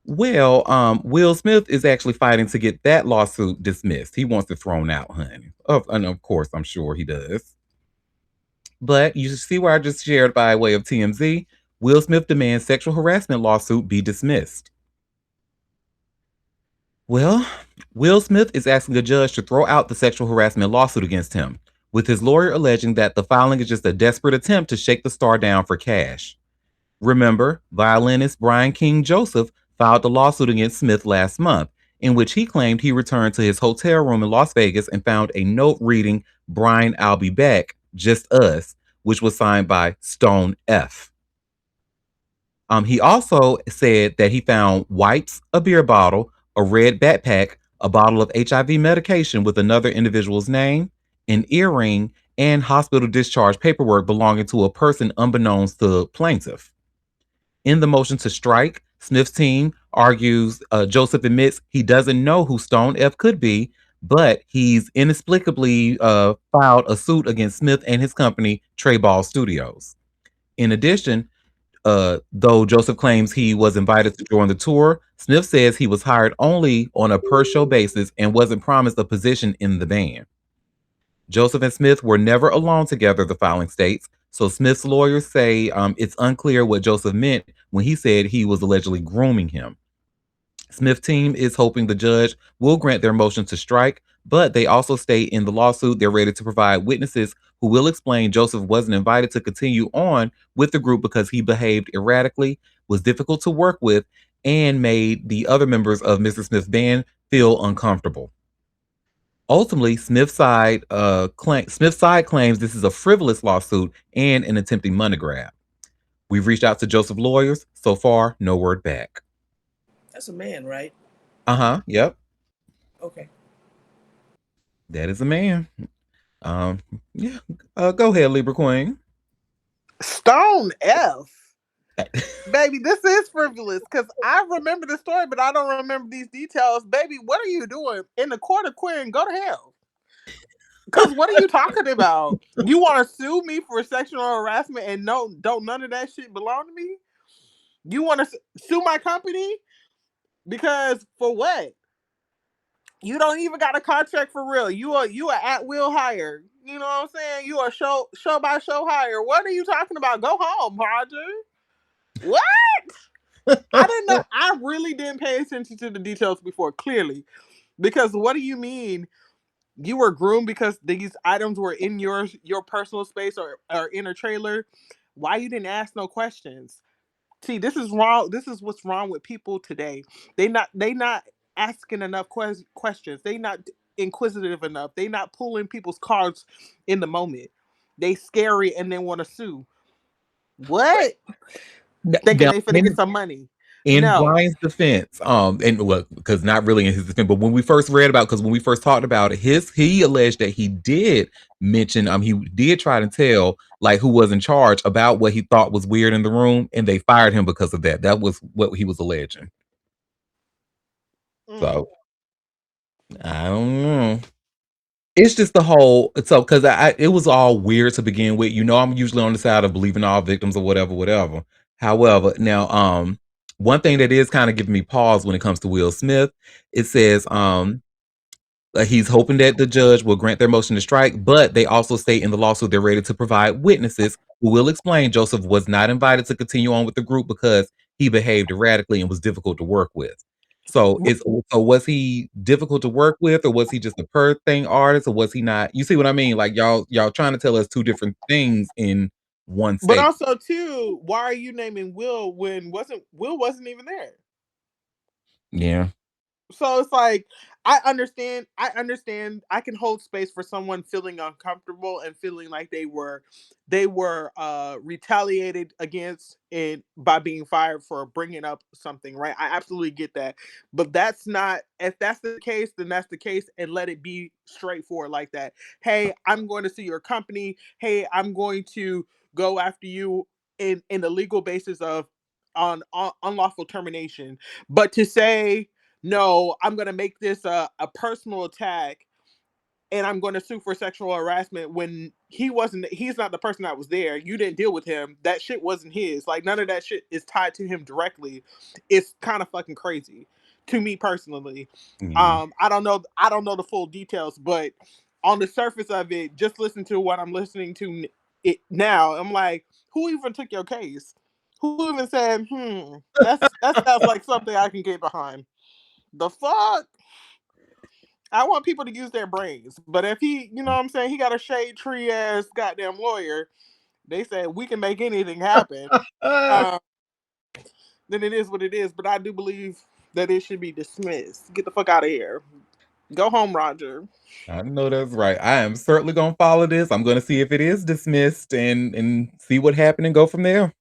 Well, Will Smith is actually fighting to get that lawsuit dismissed. He wants it thrown out, honey. And of course, I'm sure he does. But you see where I just shared by way of TMZ, Will Smith demands sexual harassment lawsuit be dismissed. Well, Will Smith is asking a judge to throw out the sexual harassment lawsuit against him, with his lawyer alleging that the filing is just a desperate attempt to shake the star down for cash. Remember, violinist Brian King Joseph filed a lawsuit against Smith last month, in which he claimed he returned to his hotel room in Las Vegas and found a note reading, "Brian, I'll be back, just us," which was signed by Stone F. He also said that he found wipes, a beer bottle, a red backpack, a bottle of HIV medication with another individual's name, an earring, and hospital discharge paperwork belonging to a person unbeknownst to plaintiff. In the motion to strike, Smith's team argues Joseph admits he doesn't know who Stone F could be, but he's inexplicably filed a suit against Smith and his company, Trey Ball Studios. In addition, though Joseph claims he was invited to join the tour, Smith says he was hired only on a per-show basis and wasn't promised a position in the band. Joseph and Smith were never alone together, the filing states, so Smith's lawyers say it's unclear what Joseph meant when he said he was allegedly grooming him. Smith's team is hoping the judge will grant their motion to strike, but they also state in the lawsuit they're ready to provide witnesses who will explain Joseph wasn't invited to continue on with the group because he behaved erratically, was difficult to work with, and made the other members of Mr. Smith's band feel uncomfortable. Ultimately, Smith's side claims this is a frivolous lawsuit and an attempted money grab. We've reached out to Joseph's lawyers. So far, no word back. That's a man, right? Yep. Okay. That is a man. Um, yeah. Go ahead, Libra Queen. Stone F. Baby, this is frivolous because I remember the story, but I don't remember these details. Baby, what are you doing in the court of Quinn? Go to hell. Because what are you talking about? You want to sue me for sexual harassment and no, don't none of that shit belong to me? You want to sue my company because for what? You don't even got a contract for real. You are at will hire. You know what I'm saying? You are show by show hire. What are you talking about? Go home, Roger. What? I didn't know. I really didn't pay attention to the details before. Clearly, because what do you mean? You were groomed because these items were in your personal space or in a trailer. Why you didn't ask no questions? See, this is wrong. This is what's wrong with people today. They not asking enough questions. They not inquisitive enough. They not pulling people's cards in the moment. They scary and they want to sue. What? Thinking Now, they finna get some money. in No. Brian's defense, and well, because not really in his defense, but when we first read about, because when we first talked about it, he alleged that he did mention, he did try to tell like who was in charge about what he thought was weird in the room, and they fired him because of that. That was what he was alleging. Mm. So I don't know. It's just the whole so because it was all weird to begin with. I'm usually on the side of believing all victims or whatever, whatever. However, now one thing that is kind of giving me pause when it comes to Will Smith, it says he's hoping that the judge will grant their motion to strike, but they also state in the lawsuit they're ready to provide witnesses who will explain Joseph was not invited to continue on with the group because he behaved erratically and was difficult to work with. So was he difficult to work with, or was he just a per thing artist, or was he not? You see what I mean? Like y'all trying to tell us two different things in one But statement. also too, why are you naming Will when Will wasn't even there? Yeah. So it's like I understand I can hold space for someone feeling uncomfortable and feeling like they were retaliated against and by being fired for bringing up something, right? I absolutely get that. But that's not, if that's the case, then that's the case, and let it be straightforward like that. Hey, I'm going to sue your company. Hey, I'm going to go after you in the legal basis of on unlawful termination. But to say no, I'm going to make this a personal attack and I'm going to sue for sexual harassment when he's not the person that was there. You didn't deal with him. That shit wasn't his. Like none of that shit is tied to him directly. It's kind of fucking crazy to me personally. Yeah. I don't know the full details, but on the surface of it, just listen to what I'm listening to it now. I'm like, who even took your case? Who even said, that sounds like something I can get behind? The fuck? I want people to use their brains. But if he, you know what I'm saying, he got a shade tree ass goddamn lawyer, they said we can make anything happen. Um, then it is what it is. But I do believe that it should be dismissed. Get the fuck out of here. Go home, Roger. I know that's right. I am certainly gonna follow this. I'm gonna see if it is dismissed and see what happened and go from there.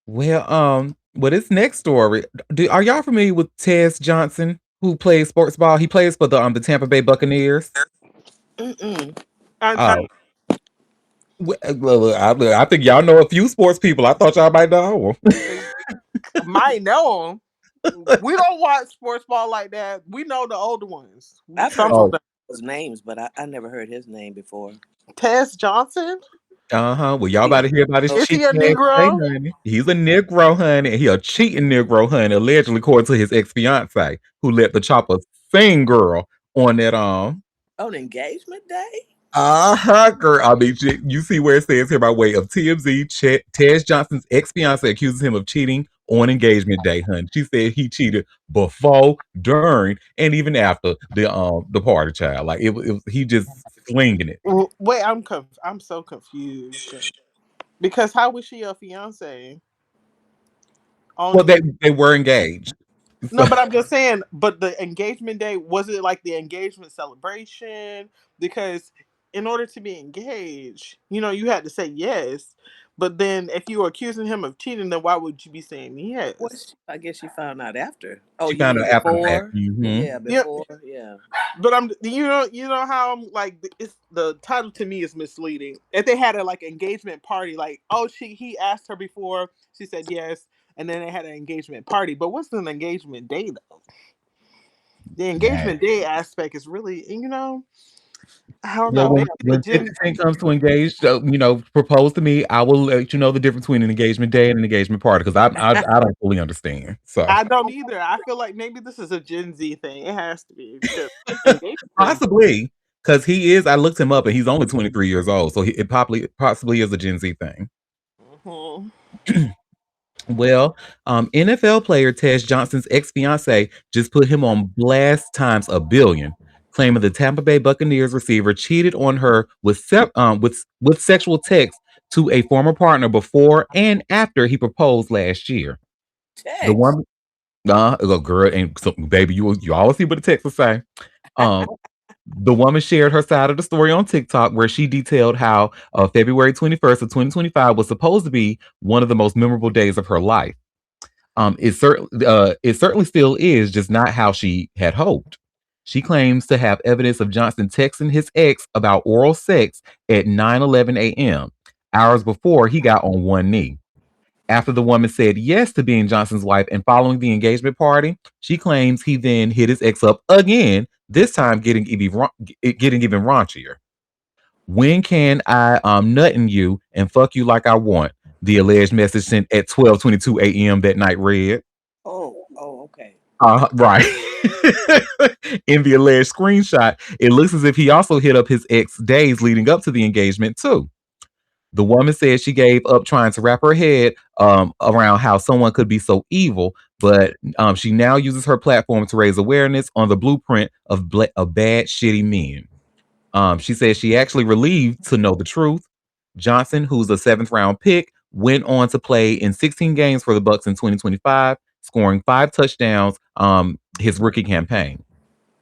Well, this next story, are y'all familiar with Tez Johnson, who plays sports ball? He plays for the Tampa Bay Buccaneers. Mm-mm. I, Oh, well, I think y'all know a few sports people. I thought y'all might know. I might know him. We don't watch sports ball like that. We know the older ones. I've heard Some of Oh, them. those names, but I never heard his name before. Tess Johnson. well, y'all about Yeah. to hear about his Oh, Is he a cheating ass today, Negro? honey. He's a Negro, honey. He a cheating Negro, honey, allegedly according to his ex-fiance, who let the chopper sing girl on that on engagement day? girl. I mean, you see where it says here by way of TMZ, Tez Johnson's ex-fiance accuses him of cheating on engagement day, honey. She said he cheated before, during, and even after the party child. Like he just slinging it. Wait, I'm so confused. Because how was she a fiance on Well, engagement? they were engaged. So, No, but I'm just saying. But the engagement day, was it like the engagement celebration? Because in order to be engaged, you had to say yes. But then if you were accusing him of cheating, then why would you be saying Well, yes? I guess she found out after. Oh, She you found mean out after the fact. before? Hmm. Yeah, Yeah, before. Yeah. but you know how I'm like, it's the title to me is misleading. If they had a like engagement party, like, oh, he asked her before, she said yes, and then they had an engagement party. But what's an engagement day though? The engagement day aspect is really, I don't Well, know. They have when 50 legit. Cent comes to engage, so, propose to me, I will let you know the difference between an engagement day and an engagement party because I don't fully understand. So I don't either. I feel like maybe this is a Gen Z thing. It has to be because engagement. possibly because he is. I looked him up and he's only 23 years old, so it possibly is a Gen Z thing. Mhm. Well, NFL player Tej Johnson's ex fiance just put him on blast times a billion, claiming the Tampa Bay Buccaneers receiver cheated on her with sexual texts to a former partner before and after he proposed last year. The Text. woman, look, girl, and so, baby, you always see what the text will say. Um, the woman shared her side of the story on TikTok, where she detailed how February 21st of 2025 was supposed to be one of the most memorable days of her life. It certainly still is, just not how she had hoped. She claims to have evidence of Johnson texting his ex about oral sex at 9:11 a.m., hours before he got on one knee. After the woman said yes to being Johnson's wife and following the engagement party, she claims he then hit his ex up again, this time getting even raunchier. When can I nut in you and fuck you like I want? The alleged message sent at 12:22 a.m. that night read. Oh, okay. Right. In the alleged screenshot, it looks as if he also hit up his ex days leading up to the engagement too. The woman said she gave up trying to wrap her head around how someone could be so evil, but she now uses her platform to raise awareness on the blueprint of bad, shitty men. She says she actually relieved to know the truth. Johnson, who's a seventh round pick, went on to play in 16 games for the Bucks in 2025, scoring 5 touchdowns his rookie campaign.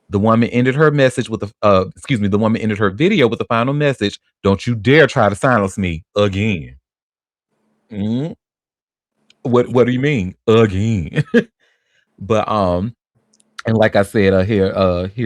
The woman ended her message with the woman ended her video with the final message: "Don't you dare try to silence me again." Mhm. What do you mean again? But and like I said, here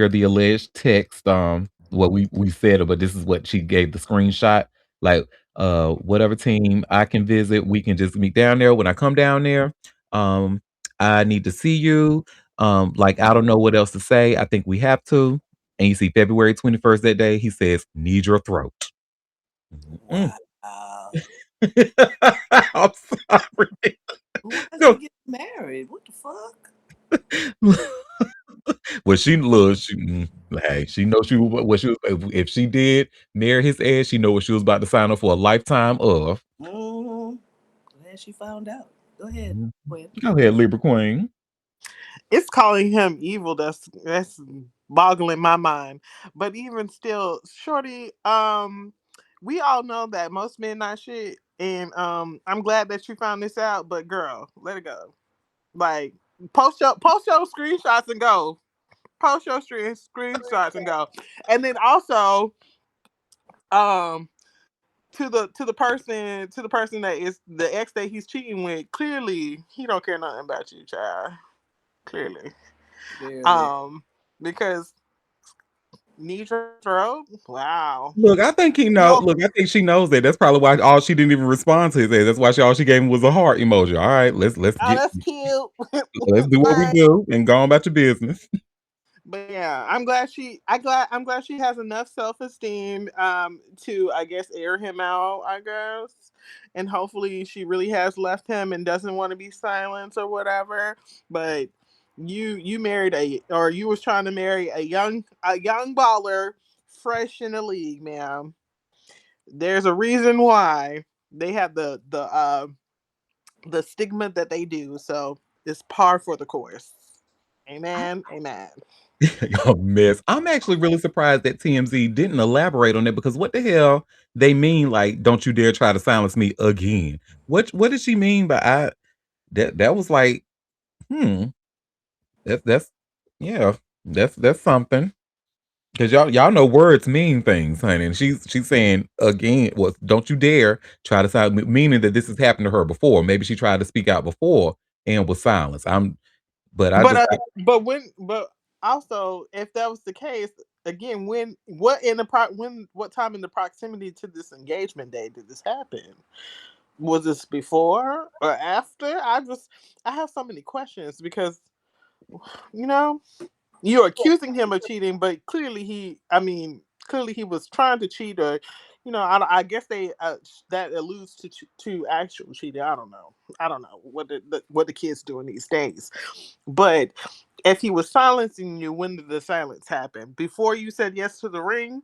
the alleged text. What we said, but this is what she gave the screenshot. Like, whatever team I can visit, we can just meet down there. When I come down there, um, I need to see you. Like I don't know what else to say. I think we have to. And you see, February 21st that day, he says, "Need your throat." Mm. Wow. I'm sorry. Why is he No. getting married? What the fuck? Well, she look, hey, she knows what she was if she did marry his ass, she know what she was about to sign up for a lifetime of. Mm-hmm. Glad she found out. Go ahead, Mhm. Quinn. Go ahead, Libra Queen. It's calling him evil. That's boggling my mind. But even still, Shorty, we all know that most men not shit, and I'm glad that you found this out. But girl, let it go. Like post your screenshots and go. Post your screenshots and go. And then also, um, to the person that is the ex that he's cheating with, clearly he don't care nothing about you, child. Clearly. Clearly. Um, because need your throat? Wow. Look, I think he know. No, Look, I think she knows that. That's probably why all she didn't even respond to his ass. That's why all she gave him was a heart emoji. All right, oh, that's cute. let's do what we But do and go on about your business. but yeah, I'm glad she has enough self esteem to, I guess, air him out, I guess. And hopefully she really has left him and doesn't want to be silenced or whatever. But you married or you was trying to marry a young baller fresh in the league, ma'am. There's a reason why they have the stigma that they do. So it's par for the course. Amen. Amen. A mess. I'm actually really surprised that TMZ didn't elaborate on it because what the hell they mean? Like, don't you dare try to silence me again. What did she mean by that was like, hmm, that's yeah, that's something. Because y'all know words mean things, honey. And she's saying again, well, don't you dare try to sound meaning that this has happened to her before. Maybe she tried to speak out before and was silenced. But I But just but also if that was the case, again, what time in the proximity to this engagement day did this happen? Was this before or after? I have so many questions because you know you're accusing him of cheating, but clearly he was trying to cheat, or I guess that alludes to actual cheating. I don't know what the kids doing these days, but if he was silencing you, when did the silence happen? Before you said yes to the ring,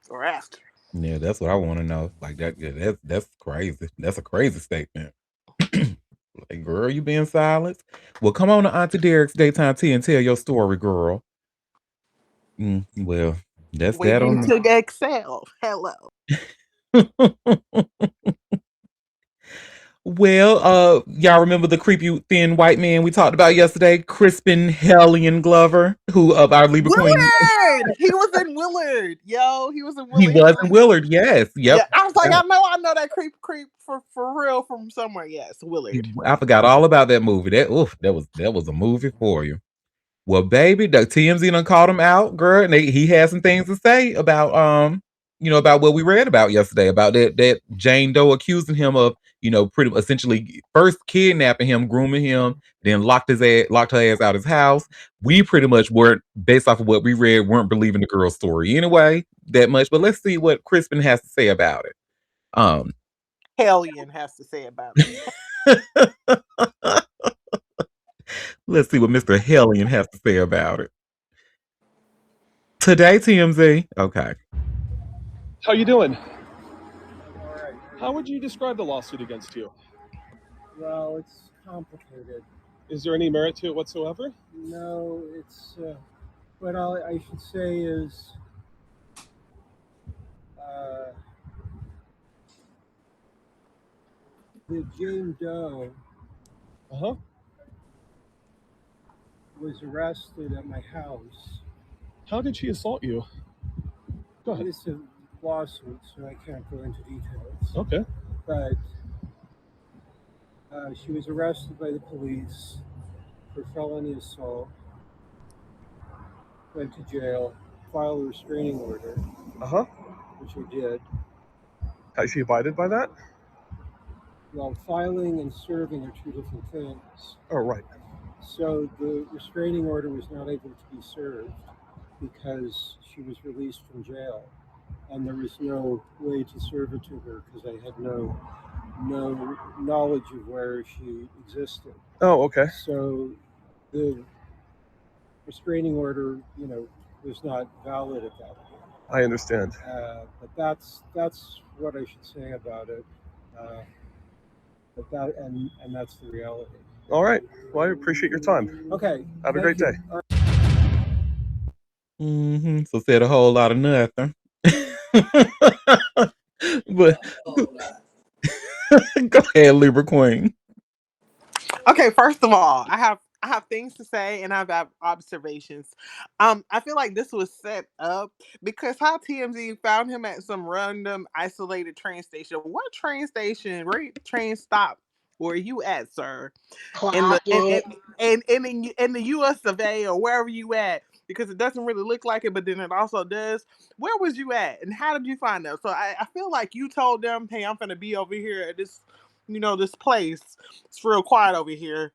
or after? yeah, that's what I want to know. Like that, yeah, that's crazy. That's a crazy statement. Like, girl, you being silenced? Well, come on to Auntie Derek's daytime tea and tell your story, girl. Well, that's that Waiting on. to excel. Hello. Well, y'all remember the creepy thin white man we talked about yesterday, Crispin Hellion Glover, who of our Libra Queen. Willard! He was in Willard. Yo, he was in He Willard. He was was in in Willard. Yes, Yeah, yep. I was like, I know that creep for real from somewhere. Yes, Willard. I forgot all about that movie. That was a movie for you. Well, baby, the TMZ done called him out, girl, and he had some things to say about about what we read about yesterday, about that Jane Doe accusing him of, pretty essentially first kidnapping him, grooming him, then locked her ass out his house. We pretty much weren't, based off of what we read, weren't believing the girl's story anyway, that much. But let's see what Crispin has to say about it. Um Hellion has to say about it. let's see what Mr. Hellion has to say about it. Today, TMZ. Okay. How you doing? All right. How would you describe the lawsuit against you? Well, it's complicated. Is there any merit to it whatsoever? No, it's what I should say is the Jane Doe was arrested at my house. How did she assault you? Go ahead. It's a lawsuit, so I can't go into details. Okay. But she was arrested by the police for felony assault, went to jail, filed a restraining order, which I did. Has she abided by that? Well, filing and serving are two different things. Oh, right. So the restraining order was not able to be served because she was released from jail, and there was no way to serve it to her because I had no knowledge of where she existed. Oh, okay. So the restraining order, was not valid at that point. I understand. But that's what I should say about it. But that's the reality. All right. Well, I appreciate your time. Okay. Have a great day. So said a whole lot of nothing. But go ahead, Libra Queen. Okay, first of all, I have things to say and I have observations. I feel like this was set up because how TMZ found him at some random isolated train station. What train station? Where train stop? Where you at, sir? Clock it. In the US of A or wherever you at, because it doesn't really look like it, but then it also does. Where was you at and how did you find them? So I feel like you told them, hey, I'm gonna be over here at this, this place. It's real quiet over here.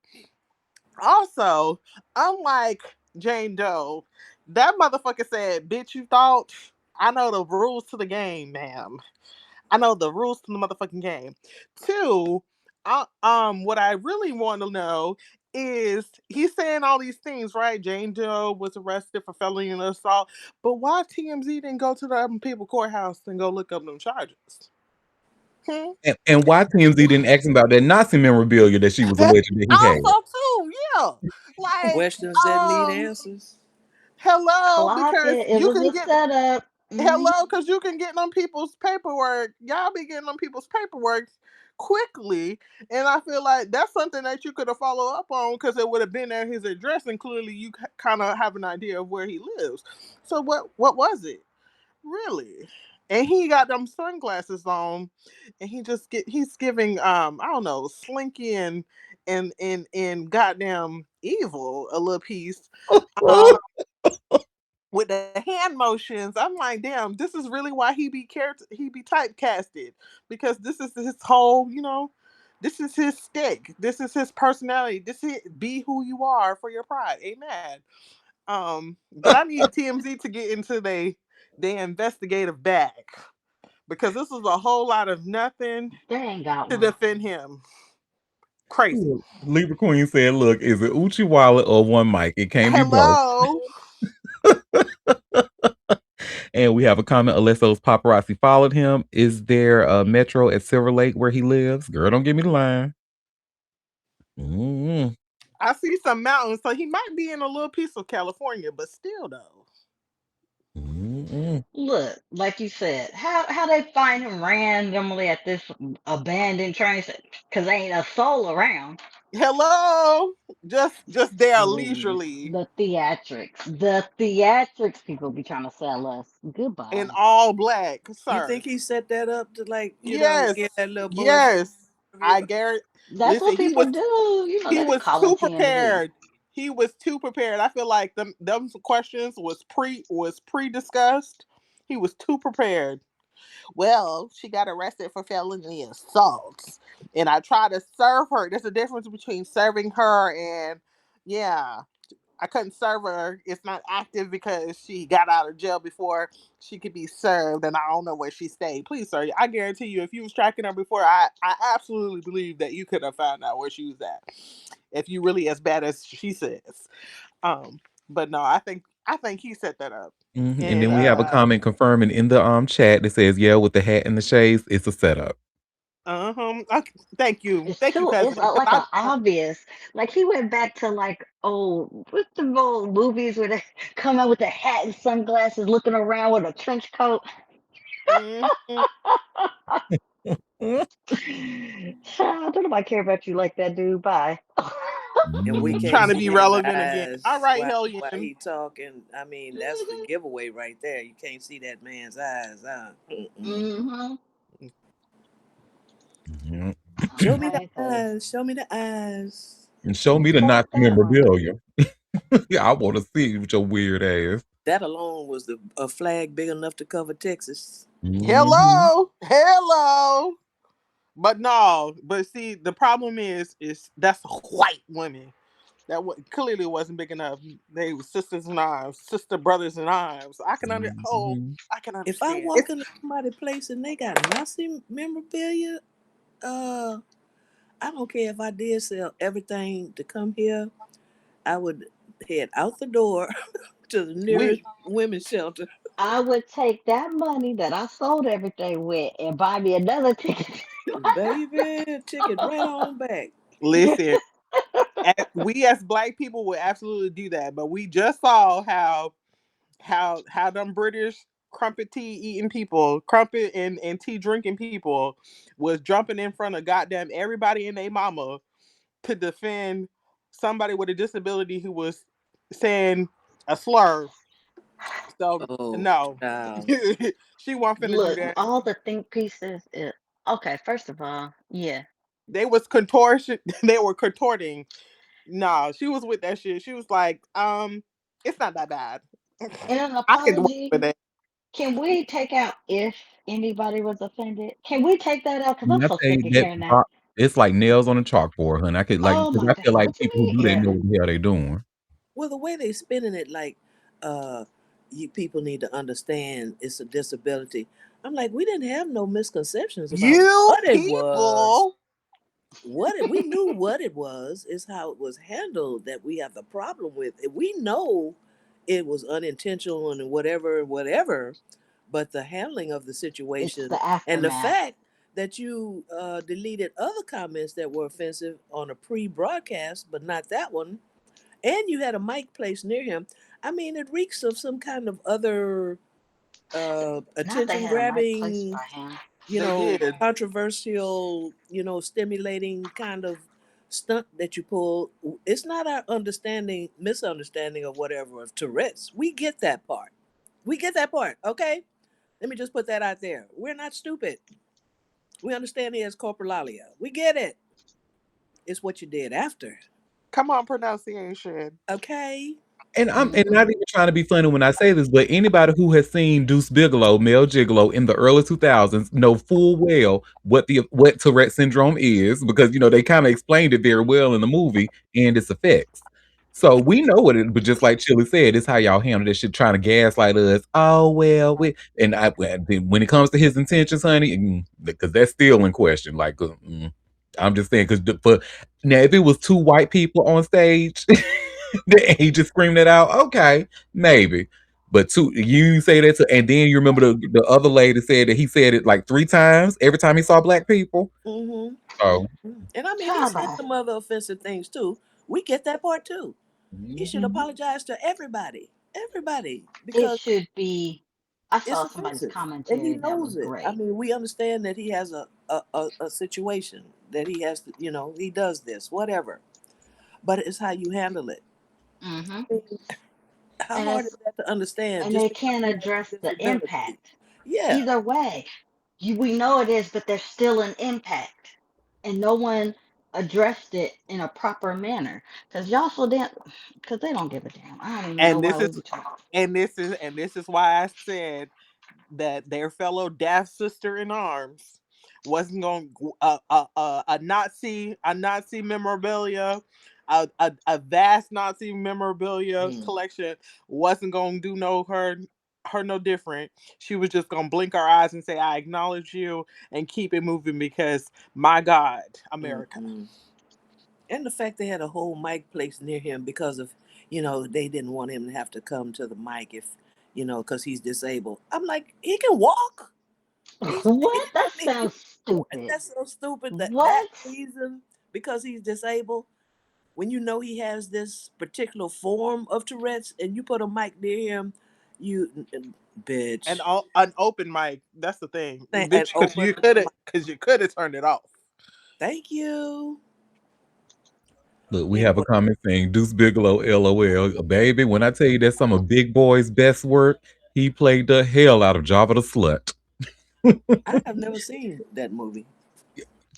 Also, unlike Jane Doe, that motherfucker said, bitch, you thought I know the rules to the game, ma'am. I know the rules to the motherfucking game. Two, what I really want to know is he's saying all these things, right? Jane Doe was arrested for felony assault, but why TMZ didn't go to the people courthouse and go look up them charges? And why TMZ didn't ask him about that Nazi memorabilia that she was alleged that he had? Also, too, yeah, like Questions that need answers. hello, Clock because it. It you was can a get setup. hello, because you can get on people's paperwork. Y'all be getting on people's paperwork quickly, and I feel like that's something that you could have followed up on because it would have been at his address, and clearly you kind of have an idea of where he lives. So what was it really? And he got them sunglasses on, and he's giving I don't know, Slinky and goddamn Evil a little piece. Um, with the hand motions, I'm like, damn, this is really why he be typecasted, because this is his whole, this is his stick, this is his personality, this is be who you are for your pride, amen. But I need TMZ to get into they investigative bag, because this is a whole lot of nothing They ain't got to one. defend him. Crazy. Libra Queen said, "Look, is it Uchi Wallet or one mic? It can't be both." Hello. And we have a comment. Alesso's paparazzi followed him. Is there a metro at Silver Lake where he lives? Girl, don't give me the line. Mm-hmm. I see some mountains, so he might be in a little piece of California, but still though. Mm-hmm. Look, like you said, how they find him randomly at this abandoned train station? Because ain't a soul around. Hello. Just there Please, leisurely the theatrics people be trying to sell us. in Goodbye. all black, You sir. think he set that up to, like, Yes. get that little buzz Yes. I guarantee. That's what Listen, people do. You know, he they be was calling too TMZ. prepared. He was too prepared. I feel like them questions was pre discussed. He was too prepared. Well, she got arrested for felony assault, and I tried to serve her. There's a difference between serving her and, yeah, I couldn't serve her. It's not active because she got out of jail before she could be served, and I don't know where she stayed. Please, sir, I guarantee you, if you was tracking her before, I absolutely believe that you could have found out where she was at, if you really as bad as she says. Um, but no, I think he set that up, Mm-hmm. And and then we have a comment confirming in the chat that says, "Yeah, with the hat and the shades, it's a setup." okay, thank you, It's cousin. 'Cause like a obvious. Like he went back to like what's the old movies where they come out with a hat and sunglasses, looking around with a trench coat. Mhm. Child, don't nobody care about you like that, dude. Bye. and we Mhm. can't Trying to see be his relevant again. All eyes right, while Hellion. he talking. I mean, that's the giveaway right there. You can't see that man's eyes. Mm-mm. Mm-hmm. Mhm. Show me the Okay, because eyes. Show me the eyes. And show me who the bought Nazi that one? memorabilia. Yeah, I want to see with your weird ass. That alone was a flag big enough to cover Texas. Mhm. Hello. But no, but see, the problem is that's white women. Clearly wasn't big enough. They were sisters in arms, sister brothers in arms. Mhm. I can If I understand. walk into somebody's place and they got Nazi memorabilia, uh, I don't care if I did sell everything to come here. I would head out the door to the nearest We women's shelter. I would take that money that I sold everything with and buy me another ticket. Baby, ticket right on back. listen. We as black people would absolutely do that, but we just saw how them British crumpet tea eating people, crumpet and tea drinking people, was jumping in front of goddamn everybody and their mama to defend somebody with a disability who was saying a slur. So Oh, no, child. she wasn't finna do Look, that. all the think pieces. Okay, first of all, yeah. They was contortion. They were contorting. No, she was with that shit. She was like, it's not that bad. In an I can work with apology, it. can we take out if anybody was offended? Can we take that out? Because I'm And I so tell you sick of that hearing that. it's like nails on a chalkboard, honey. I could like Oh because my I feel God. like What you people who mean? do that Yeah. know what the hell they doing. Well, the way they spinning it, like, uh, you people need to understand it's a disability. I'm like, we didn't have no misconceptions about You what it was. people. We knew what it was. Is how it was handled that we have the problem with. We know it was unintentional and whatever, whatever, but the handling of the It's situation the and the aftermath. fact that you deleted other comments that were offensive on a pre-broadcast, but not that one, and you had a mic placed near him. I mean, it reeks of some kind of other Not they attention had a mic placed grabbing by him. They did. controversial, stimulating kind of stunt that you pull. It's not our misunderstanding of whatever of Tourette's. We get that part. We get that part. Okay. Let me just put that out there. We're not stupid. We understand he has corporalia. We get it. It's what you did after. Come on, pronunciation. Okay. And not even trying to be funny when I say this, but anybody who has seen Deuce Bigelow, Mel Gigolo in the early 2000s know full well what Tourette syndrome is because they kind of explained it very well in the movie and its effects. So we know what it, but just like Chili said, it's how y'all handle this shit, trying to gaslight us. Oh well, when it comes to his intentions, honey, because that's still in question. Like, I'm just saying, because for now, if it was two white people on stage. He just screamed it out. Okay, maybe. But you say that and then you remember the other lady said that he said it like 3 times every time he saw black people. Mm-hmm. Oh. And I mean, he Child, said some other offensive things too. We get that part too. He should Mhm. apologize to everybody, it because should be. I it's saw somebody's offensive, and he commentary that was knows it. I great. mean, we understand that he has a situation that he has to, he does this, whatever. But it's how you handle it. Hmm. I mean, how And hard is it's that to understand? and Just they because can't he has address a the disability. impact. Yeah. Either way, we know it is, but there's still an impact, and no one addressed it in a proper manner. Cause y'all so damn, cause they don't give a damn. I don't even know And why this we is be talking. and this is why I said that their fellow daft sister in arms wasn't going a Nazi memorabilia, a vast Nazi memorabilia Mm. collection wasn't going to do her no different. She was just going to blink her eyes and say, I acknowledge you, and keep it moving because my God, America. Mm-mm. And the fact they had a whole mic placed near him because of, they didn't want him to have to come to the mic if, because he's disabled. I'm like, he can walk. He's, What? I That mean, sounds what? stupid. That's so stupid that What? reason, because he's disabled, when you know he has this particular form of Tourette's and you put a mic near him, And bitch, an open mic, that's the thing, and bitch, because open you the could have mic. because you could have turned it off. Thank you. Look, we And have a comment saying Deuce Bigelow, LOL, baby. When I tell you that's some of Big Boy's best work, he played the hell out of Java the Slut. I have never seen that movie.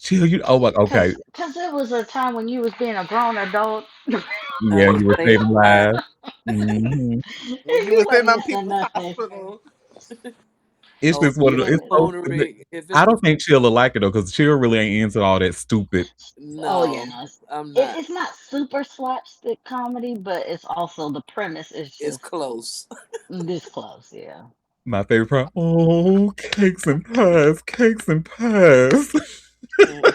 Chill, oh my, okay, Cause it was a time when you was being a grown adult, and yeah, I was you were saving saving lives. lives. hmm When you you was in wasn't them missing people's nothing. hospital. It's Oh, just one You of the. if it's It's wasn't. so. foolery, if it's I don't think Chill will like it though, because Chill really ain't into all that stupid. Oh yeah, no, no, I'm not. it's not super slapstick comedy, but it's also the premise is It's just close. this close. Yeah. My favorite part. Oh, cakes and pies, cakes and pies.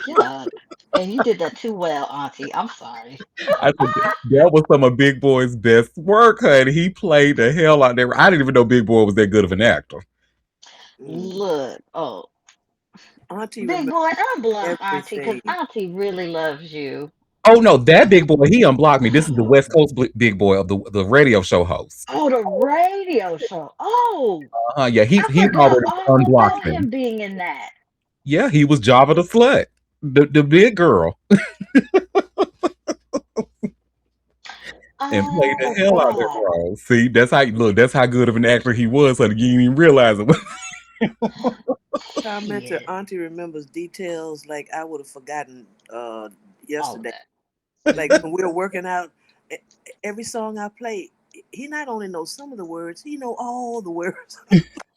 Yuck. And you did that too well, Auntie. I'm sorry. I said that was some of Big Boy's best work, honey. He played the hell out there. I didn't even know Big Boy was that good of an actor. Mm. Look, oh, Auntie big remembers boy, unblock Auntie, because everything. Auntie really loves you. Oh no, that Big Boy, he unblocked me. This is the West Coast Big Boy of the radio show host. Oh, the radio show. Oh, Yeah, I he's forgot already all unblocked about me. him being in that. Yeah, he was Java the slut, the big girl, and played the Oh hell out of that God. role. See, that's how look. That's how good of an actor he was. So you didn't even realize it. Comment to Shit. Auntie remembers details like I would have forgotten All of yesterday. that. Like when we were working out, e- every song I play, he not only knows some of the words, he know all the words.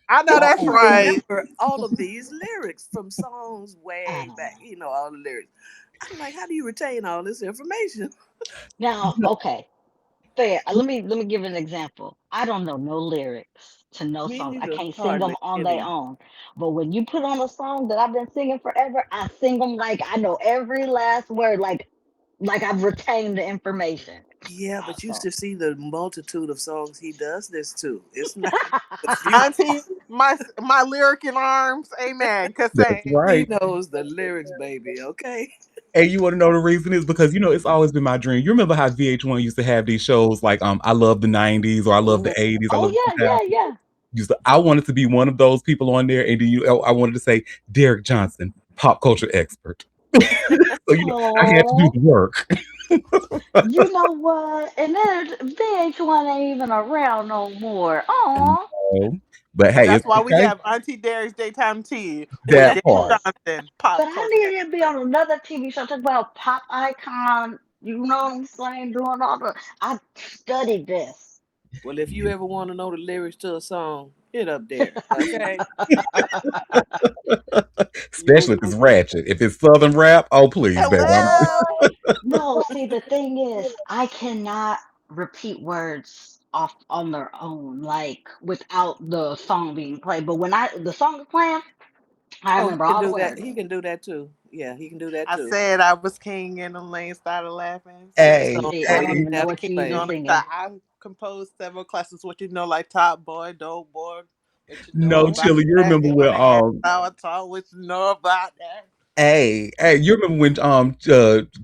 I know Well, that's He right. remember all of these lyrics from songs I way don't back. know. He know all the lyrics. I'm like, how do you retain all this information? Now, okay, fair. Let me give an example. I don't know no lyrics to no Me songs. I neither, can't sing them hardly on their any. own. But when you put on a song that I've been singing forever, I sing them like I know every last word, like I've retained the information. Yeah, but you So should see the multitude of songs he does this to. It's not a few. Auntie, my lyric in arms, amen. Cause That's say He right. knows the lyrics, baby. Okay. And you want to know the reason is because it's always been my dream. You remember how VH1 used to have these shows like I love the '90s or I love the Mhm. '80s, I oh love the yeah, 2000s. yeah, yeah. I wanted to be one of those people on there, and I wanted to say Derek Johnson, pop culture expert. So I had to do Oh, the work. you know what? And then VH1 ain't even around no more. Oh, No. But hey, That's it's why we okay. have Auntie Derek's daytime tea with That Derek part. Johnson, pop but I culture needed to be expert. on another TV show talking about pop icon. You know what I'm saying? Doing all the. I studied this. Well, if you ever want to know the lyrics to a song, hit up there. Okay. Especially if it's ratchet. If it's southern rap, oh please, baby. Hello. No, see, the thing is, I cannot repeat words off on their own, like without the song being played. But when the song is playing, I Oh, he remember can all the do that. words. He can do that too. Yeah, he can do that I too. said I was king and the lane started laughing. If the Hey, song See, I play, don't he hey. even know have to what you King even play. on the singing. side. I composed several classics. What you know, like Top Boy, Dope Boy. What you know No, Uh-huh. about Chili, you that? remember You when wanna ask how I talk? What you know about that? hey, you remember when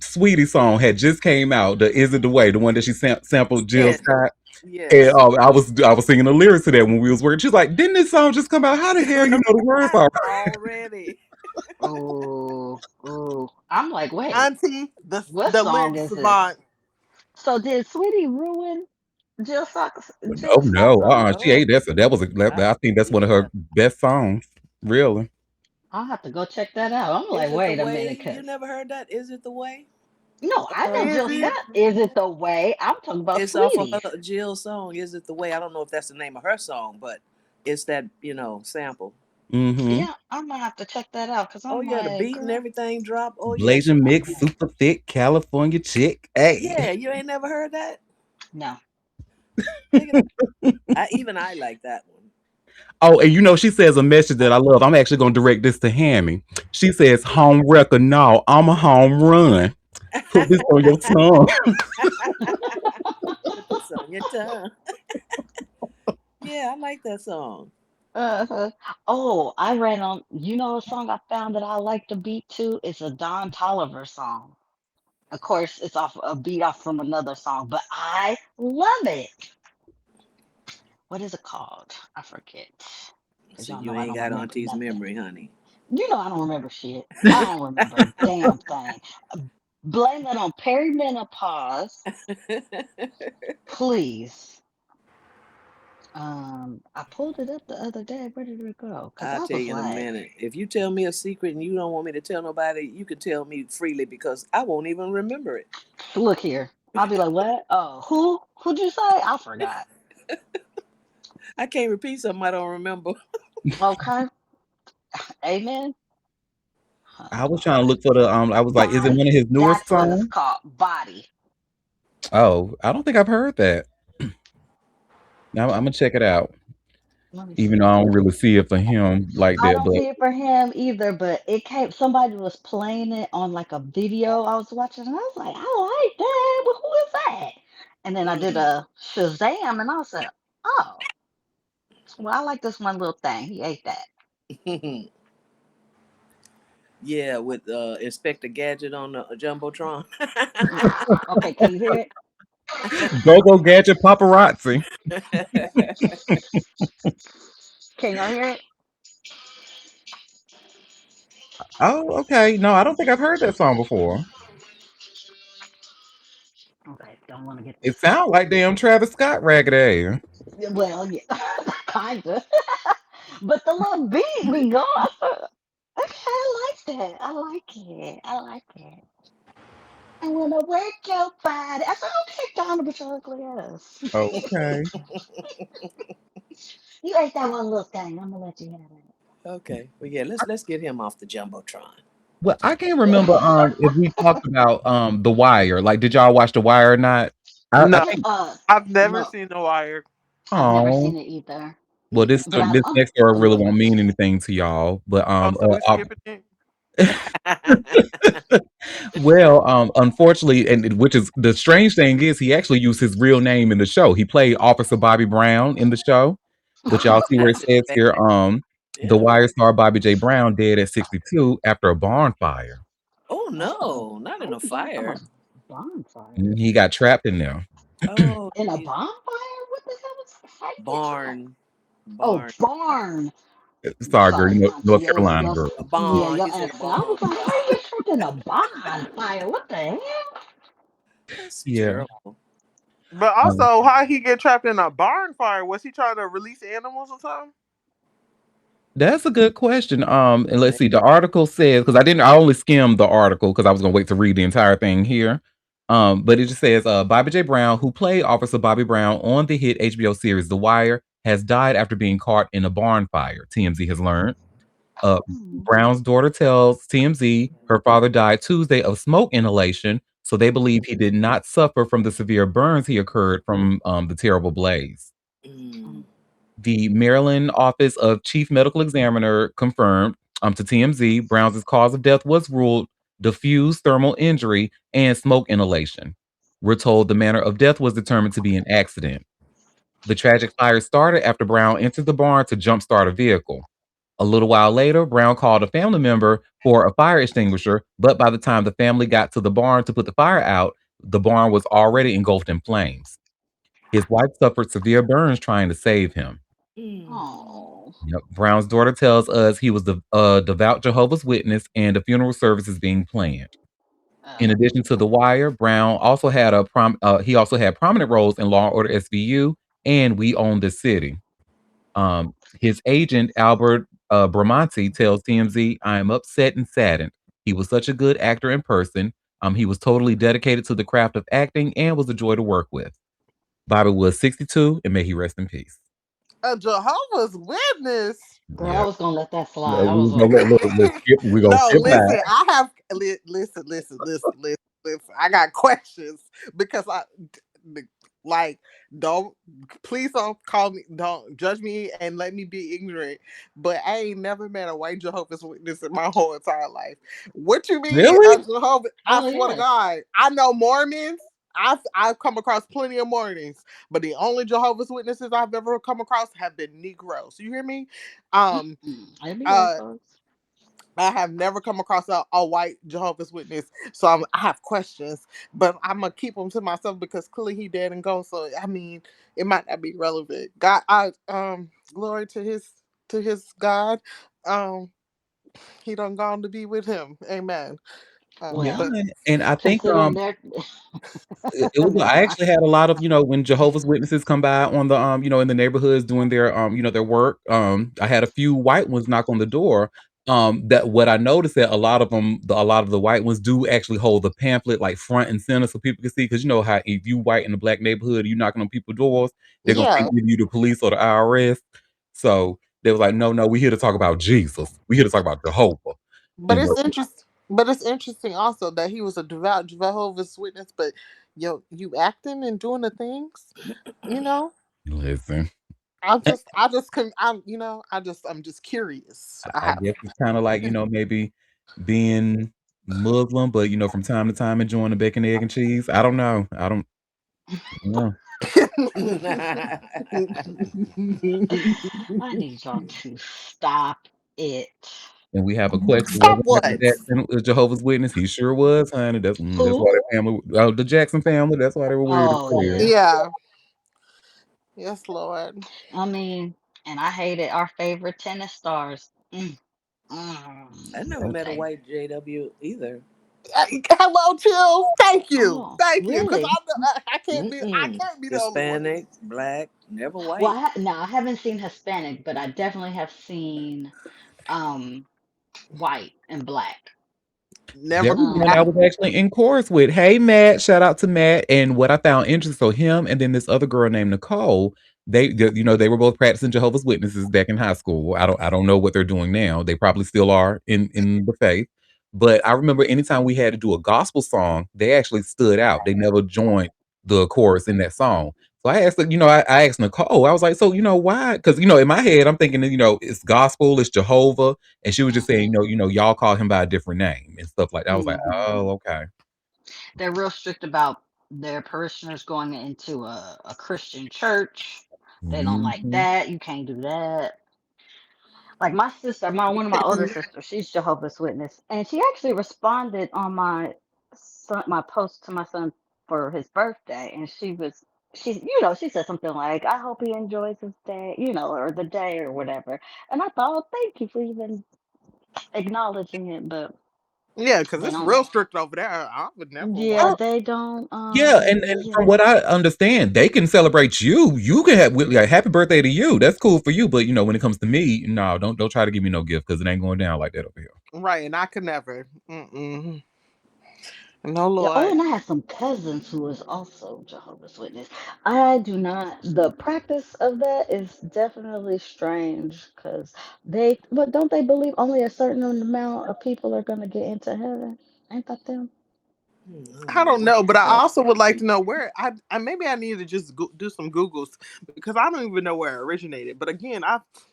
Sweetie song had just came out, the Is It the Way, the one that she sampled Jill Yes, Scott? And yes. I was singing the lyrics to that when we was working. She's like, didn't this song just come out? How the hell you know the words are? Already. Ooh, ooh. I'm like, wait, Auntie, the what the song lyric is this? savant. So did Sweetie ruin Oh Jill Scott no, song? she No, ate that. So that was I I think that's one of yeah. her best songs. Really. I'll have to go check that out. I'm Is like, it the wait a minute, way? You cause never heard that? Is it the way? no, I know Is Jill it? Scott. Is it the way? I'm talking about It's off of Sweetie. her Jill song. Is it the way? I don't know if that's the name of her song, but it's that sample. Mm-hmm. Yeah, I'm gonna have to check that out because Oh I'm yeah, the like, beat and girl, everything drop. Oh yeah, she Blazing did mix, that. super thick California chick. Hey. Yeah, you ain't never heard that? no. Look at that. I like that one. Oh, and she says a message that I love. I'm actually gonna direct this to Hammy. She says, home record, no, I'm a home run. Put this on your tongue. Put this on your tongue. Yeah, I like that song. Uh-huh. Oh, I ran on. You know a song I found that I like the beat to? It's a Don Tolliver song. Of course, it's off a beat off from another song, but I love it. What is it called? I forget. Because See, y'all you know I ain't don't got remember Auntie's nothing. memory, honey. You know I don't remember shit. I don't remember a damn thing. Blame that on perimenopause, please. I pulled it up the other day. Where did it go? Because I'll I tell was you in a like, minute. If you tell me a secret and you don't want me to tell nobody, you can tell me freely because I won't even remember it. look here. I'll be like, what? Oh, who'd you say? I forgot. I can't repeat something I don't remember. Okay. Amen. I was Uh, trying to look for the I was like, is it one body. of his newer That's what it's songs? called. Body. Oh, I don't think I've heard that. Now I'm gonna check it out. Let me Even though see. I don't really see it for him like I that, don't but see it for him either, but it came. Somebody was playing it on like a video I was watching, and I was like, I like that, but who is that? And then I did Mm. a Shazam, and I said, oh, well, I like this one little thing. He ate that. Yeah, with Inspector Gadget on the Jumbotron. Okay, can you hear it? go go gadget paparazzi. Can y'all hear it? Oh, okay. No, I don't think I've heard that song before. Okay, don't want to get. It sounds like damn Travis Scott ragged ass. Well, yeah, kinda. But the little beat be going. I said, okay, I like that. I like it. I like it. I wanna work your body. I said, okay, Donna, but your ugly ass. Okay. You ate that one little thing. I'm gonna let you have Okay, well yeah, let's get him off the Jumbotron. Well, I can't remember it. if we talked about The Wire. Like, did y'all watch The Wire or not? I No, Yeah, think. I've never no, seen The Wire. I've never Oh, seen it either. well, this But this next story I'm really looking. won't mean anything to y'all. But Oh, so we're skipping it. well, unfortunately, and which is the strange thing is, he actually used his real name in the show. He played Officer Bobby Brown in the show, but y'all see where it That's says his here, bad. the Yeah. Wire star Bobby J. Brown dead at 62 after a barn fire. Oh Oh, no, not how in you a die from a fire. bonfire? He got trapped in there. Oh, In a geez. bonfire? What the hell was how you get trapped? Barn. Oh, Barn. barn. Sorry, girl. Sorry, Auntie. North Carolina girl. A Yeah, barn. your He said a accent. I was barn. like, how you expecting a bonfire? What the hell? That's Yeah. terrible. But Um, also, how he get trapped in a barn fire? Was he trying to release animals or something? That's a good question. And let's Maybe. see. The article says because I only skimmed the article because I was gonna wait to read the entire thing here. But it just says Bobby J. Brown, who played Officer Bobby Brown on the hit HBO series The Wire, has died after being caught in a barn fire. TMZ has learned. Uh, Hmm. Brown's daughter tells TMZ her father died Tuesday of smoke inhalation, so they believe he did not suffer from the severe burns he occurred from the terrible blaze. Mm. The Maryland Office of Chief Medical Examiner confirmed to TMZ Brown's cause of death was ruled diffuse thermal injury and smoke inhalation. We're told the manner of death was determined to be an accident. The tragic fire started after Brown entered the barn to jumpstart a vehicle. A little while later, Brown called a family member for a fire extinguisher, but by the time the family got to the barn to put the fire out, the barn was already engulfed in flames. His wife suffered severe burns trying to save him. Mm. Oh. Yep. Brown's daughter tells us he was the devout Jehovah's Witness, and a funeral service is being planned. In Oh. addition to The Wire, Brown also had he also had prominent roles in Law and Order SVU and We Own This City. His agent Albert Bramanti tells TMZ, "I am upset and saddened. He was such a good actor in person. He was totally dedicated to the craft of acting and was a joy to work with. Bobby was 62, and may he rest in peace." A Jehovah's Witness. Girl, I Yeah. was gonna let that No, slide. I we was was gonna like, let look, we're gonna No, skip listen. that. I have listen. I got questions because like don't please don't call me, don't judge me and let me be ignorant. But I ain't never met a white Jehovah's Witness in my whole entire life. What you mean a Really? Jehovah? I oh swear to yes. God, I know Mormons. I've come across plenty of Mormons, but the only Jehovah's Witnesses I've ever come across have been Negroes. You hear me? Um, It'd be white uh, folks. I have never come across a white Jehovah's Witness, so I have questions, but I'm gonna keep them to myself because clearly he dead and gone. So I mean, it might not be relevant. God, glory to his God. Um, he done gone to be with him. Amen. Yeah, But Well, and I think considering their it was never I mind. actually had a lot of, when Jehovah's Witnesses come by on the, in the neighborhoods doing their, their work, I had a few white ones knock on the door, that what I noticed that a lot of the white ones do actually hold the pamphlet, like, front and center so people can see, because you know how if you white in a black neighborhood, you knocking on people's doors, they're gonna yeah, think either you the police or the IRS. So, they was like, "No, no, we here to talk about Jesus. We here to talk about Jehovah." but And it's what interesting. But it's interesting also that he was a devout Jehovah's Witness. But you acting and doing the things, you know. listen. I just can, I'm just curious. I I have. guess it's kinda like, maybe being Muslim, but, from time to time enjoying the bacon, egg, and cheese. I don't know. I don't know. I need y'all to stop it. And we have a question, was Stop Michael what? Jackson a Jehovah's Witness? He sure was, honey. That's why Who? that family the Jackson family, that's why they were weird as Oh hell. yeah. Yeah. Yes, Lord. I mean, and I hated our favorite tennis stars. I never Yep. met a Like, white JW either. Hello, Chills. oh, Thank you, because really? I Mm-mm. can't be the only one. Hispanic, black, never Well, white. no, I haven't seen Hispanic, but I definitely have seen um white and black. There Never. was one I Um, was actually in chorus with. Hey, Matt. Shout out to Matt. And what I found interesting, so him and then this other girl named Nicole, they were both practicing Jehovah's Witnesses back in high school. I don't know what they're doing now. They probably still are in the faith. But I remember anytime we had to do a gospel song, they actually stood out. They never joined the chorus in that song. So I asked, I asked Nicole, I was like, so, why? Because, in my head, I'm thinking, it's gospel, it's Jehovah. And she was just saying, mhm, y'all call him by a different name and stuff like that. I was like, mhm. "Oh, okay." They're real strict about their parishioners going into a Christian church. They don't like Mhm. that. You can't do that. Like my sister, my one of my older sisters, she's Jehovah's Witness, and she actually responded on my post to my son for his birthday, and she said something like, "I hope he enjoys his day," or the day or whatever. And I thought, oh, thank you for even acknowledging it, but Yeah, because they it's don't. real strict over there. I would never Yeah, want. Oh, they don't. yeah, and Yeah. from what I understand, they can celebrate you. You can have like happy birthday to you. That's cool for you. But when it comes to me, no, don't try to give me no gift because it ain't going down like that over here. Right, and I could never. Mm-mm. No, Yeah. Oh, Lord. and I have some cousins who is also Jehovah's Witness. I do not. The practice of that is definitely strange because but don't they believe only a certain amount of people are gonna get into heaven? Ain't that them? I I don't don't know. know, but I So also would like to know where I maybe I need to just do some Googles because I don't even know where it originated. But again,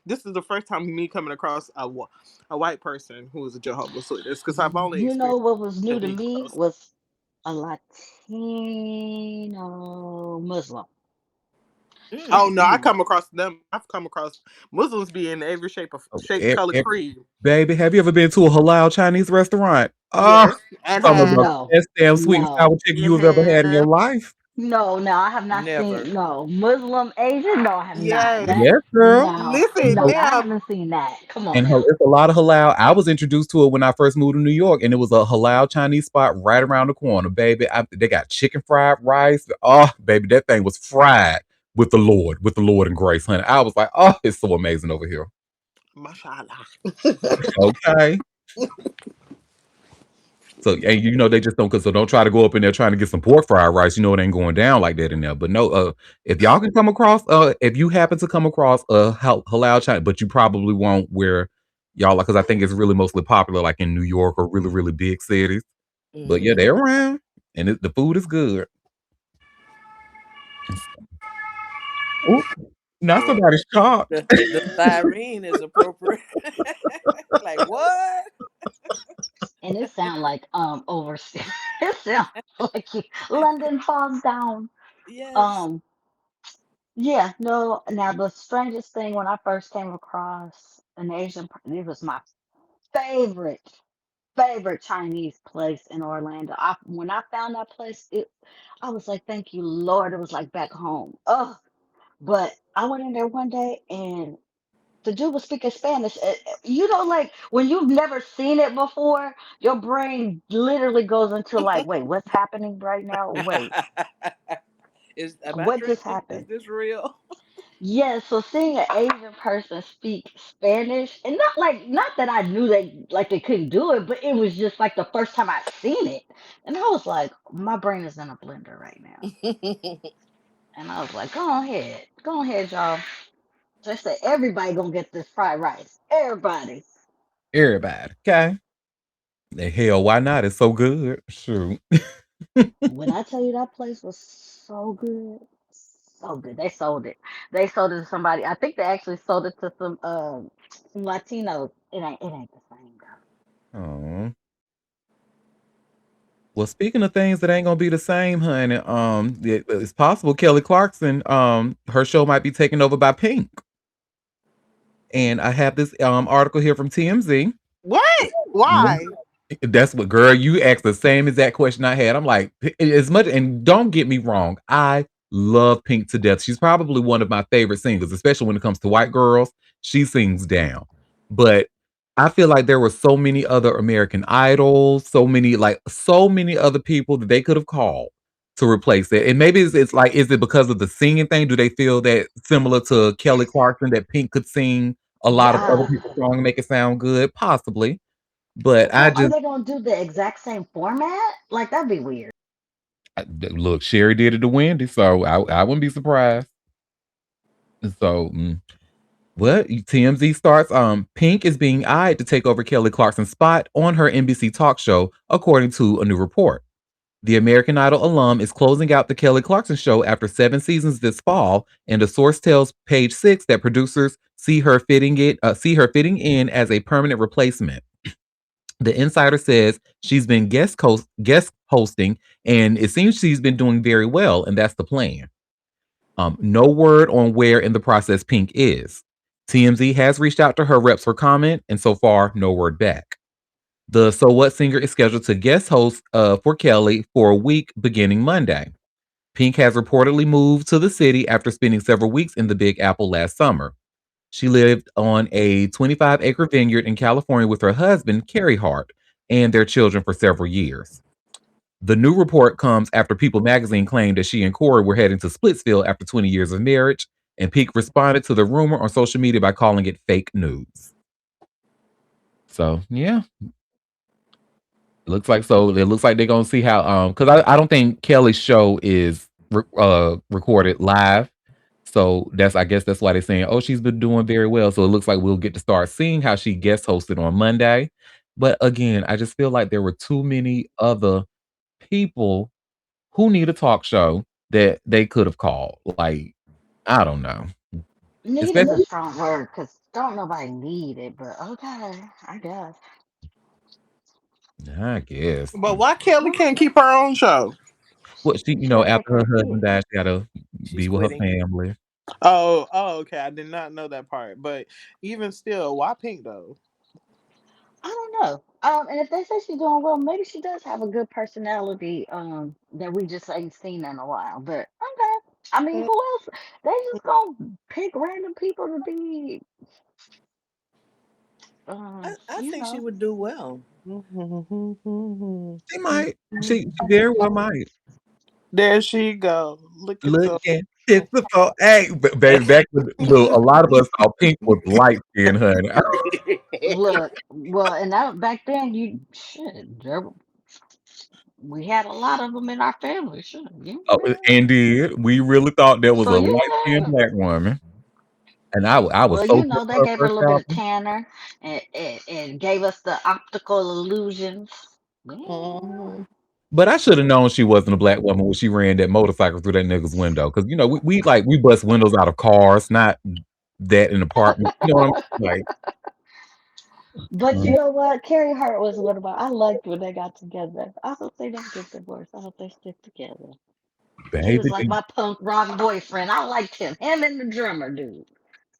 this is the first time me coming across a white person who is a Jehovah's Witness because I've only you know experienced what was the new to me Negroes. was a Latino Muslim. Oh Mm. no, I come across them. I've come across Muslims being every Oh, shape, color, creed. baby, have you ever been to a halal Chinese restaurant? Yes, and Some of have the No, best damn sweet and no. sour chicken you have ever had in mhm, your life. No, no, I have not Never. seen no Muslim Asian. No, I have not. yes. That Yes, girl. no, Listen no, So, I now, haven't seen that. Come on and now. it's a lot of halal. I was introduced to it when I first moved to New York, and it was a halal Chinese spot right around the corner, baby. They got chicken fried rice. Oh, baby, that thing was fried with the Lord and grace, honey. I was like, oh, it's so amazing over here. mashallah. Okay. So and they just don't so don't try to go up in there trying to get some pork fried rice. It ain't going down like that in there. But no, if y'all can come across, if you happen to come across a halal China, but you probably won't where y'all because I think it's really mostly popular like in New York or really really big cities. But yeah, Hmm. they're around and the food is good. Ooh, now Boy, somebody's shocked. the siren is appropriate. Like what? And it sound like overseas. It sound like London falls down. Yes. Um, yeah, no. Now the strangest thing when I first came across an it was my favorite favorite Chinese place in Orlando. When I found that place, I was like, "Thank you, Lord." It was like back home. Oh, but I went in there one day and the dude was speaking Spanish. Like when you've never seen it before, your brain literally goes into like, "Wait, what's happening right now? Wait, Am I what just dreaming? Is happened?" this real? Yeah, so seeing an Asian person speak Spanish, and not that I knew they couldn't do it, but it was just like the first time I seen it, and I was like, my brain is in a blender right now, and I was like, go ahead, y'all. Just say everybody gonna get this fried rice, everybody. Everybody, okay. The hell, why not? It's so good. Shoot. When I tell you that place was so good, so good, they sold it. They sold it to somebody. I think they actually sold it to some Latinos. It ain't the same though. Oh. Well, speaking of things that ain't gonna be the same, honey, it's possible Kelly Clarkson, her show might be taken over by Pink. And I have this article here from TMZ. What? Why? That's what, girl, you asked the same exact question I had. I'm like, as much, and don't get me wrong, I love Pink to death. She's probably one of my favorite singers, especially when it comes to white girls. She sings down. But I feel like there were so many other American idols, so many other people that they could have called to replace it. And maybe it's like, is it because of the singing thing? Do they feel that similar to Kelly Clarkson that Pink could sing a lot of other Yeah. people's songs and make it sound good? Possibly. But I Well, are just they gonna do the exact same format? Like that'd be weird. look, Sherry did it to Wendy, so I wouldn't be surprised. So, what TMZ starts? Pink is being eyed to take over Kelly Clarkson's spot on her NBC talk show, according to a new report. The American Idol alum is closing out the Kelly Clarkson show after 7 seasons this fall, and a source tells Page Six that producers see her fitting in as a permanent replacement. The insider says she's been guest hosting, and it seems she's been doing very well, and that's the plan. No word on where in the process Pink is. TMZ has reached out to her reps for comment, and so far, no word back. The So What singer is scheduled to guest host for Kelly for a week beginning Monday. Pink has reportedly moved to the city after spending several weeks in the Big Apple last summer. She lived on a 25-acre vineyard in California with her husband, Carrie Hart, and their children for several years. The new report comes after People magazine claimed that she and Corey were heading to Splitsville after 20 years of marriage, and Pink responded to the rumor on social media by calling it fake news. So, yeah. It looks like they're gonna see how because I don't think Kelly's show is recorded live. So I guess that's why they're saying, oh, she's been doing very well. So it looks like we'll get to start seeing how she guest hosted on Monday. But again, I just feel like there were too many other people who need a talk show that they could have called. Like, I don't know. Need is a Especially, strong word because don't nobody need it, but okay, I guess. I guess. But why Kelly can't keep her own show? Well, she, She gotta take after care her of husband kids. died, she gotta She's be with her quitting. family. Oh, okay. I did not know that part. But even still, why Pink though? I don't know. And if they say she's doing well, maybe she does have a good personality. That we just ain't seen in a while. But okay. I mean, Mm, who else? They just gonna pick random people to be, I you think she know. would do well. She might. She very well might. There she go. Look at Look the. at it's the phone. Hey, baby, back when look, a lot of us thought Pink was light skinned, honey. Look, well, and that back then, you shit. We had a lot of them in our family. Sure, Oh, and we really thought there was so a light skinned yeah. black woman, and I was Well, so you proud know, they of her gave her a first little bit of album. Tanner and gave us the optical illusions. Yeah. Mhm. But I should have known she wasn't a black woman when she ran that motorcycle through that nigga's window. Because we bust windows out of cars, not that in apartments. You know what I'm like? But you mm, know what? Carrie Hart was one of my. I liked when they got together. I hope they don't get divorced. I hope they stick together. He was Baby, like my punk rock boyfriend. I liked him. Him and the drummer dude.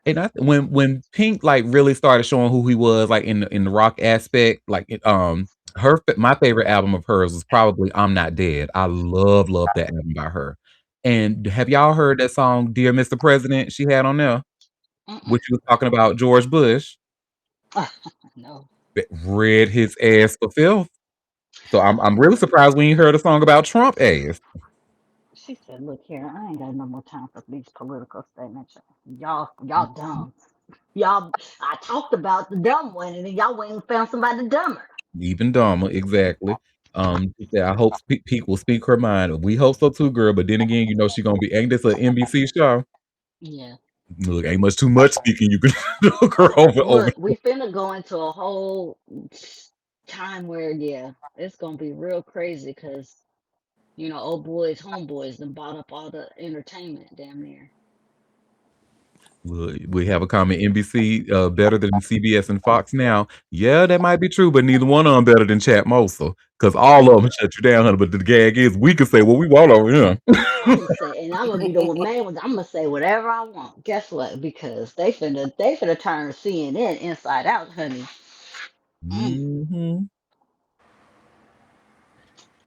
and when Pink like really started showing who he was like in the rock aspect, like my favorite album of hers was probably I'm Not Dead. I love that album by her. And have y'all heard that song Dear Mr. President she had on there? Mm-mm. Which was talking about George Bush No. that read his ass for filth. So I'm really surprised we ain't heard a song about Trump ass. She said, "Look here, I ain't got no more time for these political statements. Y'all dumb. Y'all, I talked about the dumb one, and then y'all went and found somebody dumber." Even dumber, exactly. She said, I hope Pete will speak her mind. We hope so too, girl. But then again, she gonna be ain't this an NBC show? Yeah. Look, ain't much too much speaking you can do, girl, over. Look, we finna go into a whole time where, yeah, it's gonna be real crazy because old boys, homeboys, done bought up all the entertainment damn near. Look, we have a comment. NBC better than CBS and Fox now. Yeah, that might be true, but neither one of them better than Chatmosa. Because all of them shut you down, honey. But the gag is we can say what we want over here. I'm gonna say, and I'm gonna be the man with. I'm gonna say whatever I want. Guess what? Because they finna turn CNN inside out, honey. Mm. hmm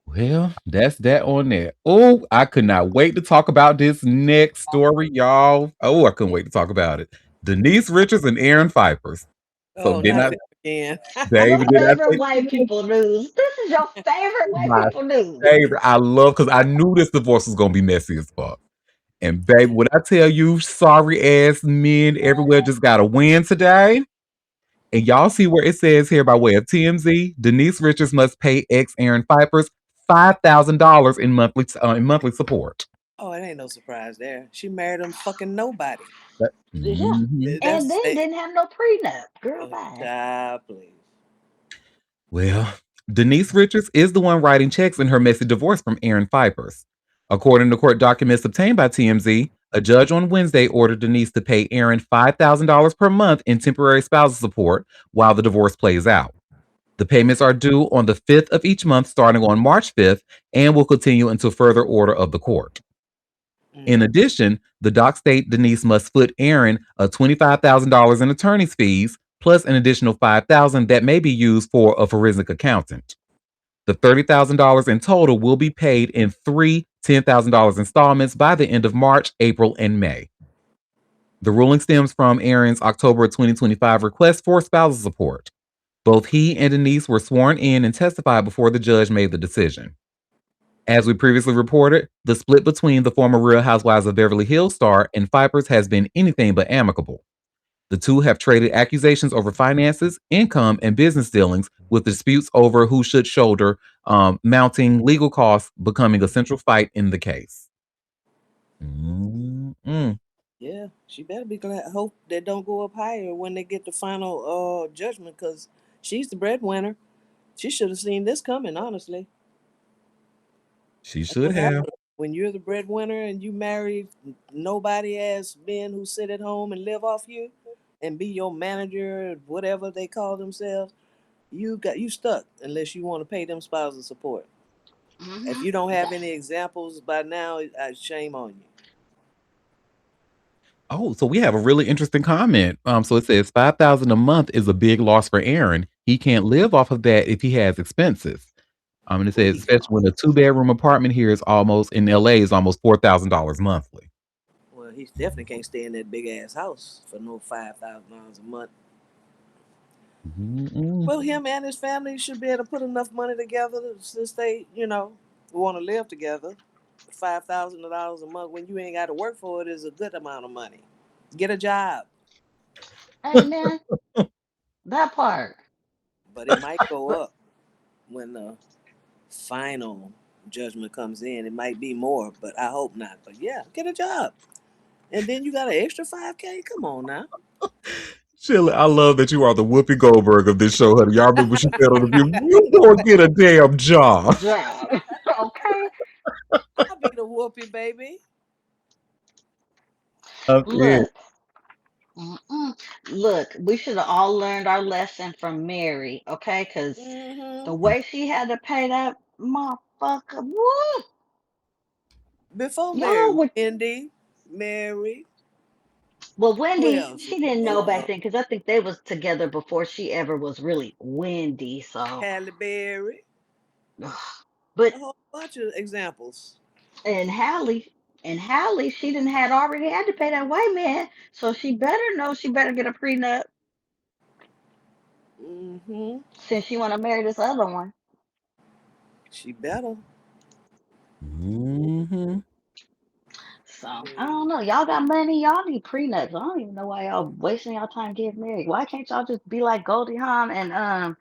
Well, that's that on that. Oh, I could not wait to talk about this next story, y'all. Oh, I couldn't wait to talk about it. Denise Richards and Aaron Pipers. So Oh, did not not, them again. baby, Your did I favorite say white people news. This is your favorite white my people news. favorite? I love because I knew this divorce was gonna be messy as fuck. And baby, when I tell you, sorry ass men everywhere just got a win today. And y'all see where it says here by way of TMZ, Denise Richards must pay ex Aaron Pipers $5,000 in monthly support. Oh, it ain't no surprise there. She married him fucking nobody. Yeah, and That's then didn't have no prenup. Girl, oh, bye. child, please. Well, Denise Richards is the one writing checks in her messy divorce from Aaron Pipers. According to court documents obtained by TMZ, a judge on Wednesday ordered Denise to pay Aaron $5,000 per month in temporary spousal support while the divorce plays out. The payments are due on the 5th of each month starting on March 5th and will continue until further order of the court. In addition, the doc state Denise must foot Aaron a $25,000 in attorney's fees plus an additional $5,000 that may be used for a forensic accountant. The $30,000 in total will be paid in 3 $10,000 installments by the end of March, April, and May. The ruling stems from Aaron's October 2025 request for spousal support. Both he and Denise were sworn in and testified before the judge made the decision. As we previously reported, the split between the former Real Housewives of Beverly Hills star and Pfeiffer's has been anything but amicable. The two have traded accusations over finances, income, and business dealings, with disputes over who should shoulder mounting legal costs becoming a central fight in the case. Mm-mm. Yeah, she better be glad. Hope they don't go up higher when they get the final judgment, because she's the breadwinner. She should have seen this coming, honestly. She That's should what have. happens when you're the breadwinner and you marry nobody ass men who sit at home and live off you and be your manager, whatever they call themselves. You stuck unless you want to pay them spousal support. If you don't have any examples by now, shame on you. Oh, so we have a really interesting comment. So it says 5,000 a month is a big loss for Aaron. He can't live off of that if he has expenses. And it says, Please especially don't. when a 2 bedroom apartment here is almost in LA is almost $4,000 monthly. Well, he definitely can't stay in that big ass house for no $5,000 a month. Mm-mm. Well, him and his family should be able to put enough money together since they, want to live together. $5,000 a month when you ain't got to work for it is a good amount of money. Get a job, Amen. That part. but it might go up when the final judgment comes in. It might be more, but I hope not. But yeah, get a job, and then you got an extra 5K. Come on now. Shirley, I love that you are the Whoopi Goldberg of this show, honey. Y'all remember what she said on the view? You go and get a damn job. Job. Okay. I'll be the whoopee baby. That's it. Look. Mm-mm. Look, we should have all learned our lesson from Mary, okay? Because the Hmm. way she had to pay that motherfucker, woo! Before Y'all Mary, would. Wendy, Mary, Well, who Wendy, else? she didn't know back then because I think they was together before she ever was really Wendy. So, Halle Berry, but a whole bunch of examples. and Hallie, she didn't had already had to pay that white man, so she better know she better get a prenup Hmm. since she want to marry this other one. She better. Mm-hmm. So I I mean, don't know. Y'all got money. Y'all need prenups. I don't even know why y'all wasting y'all time getting married. Why can't y'all just be like Goldie Hawn and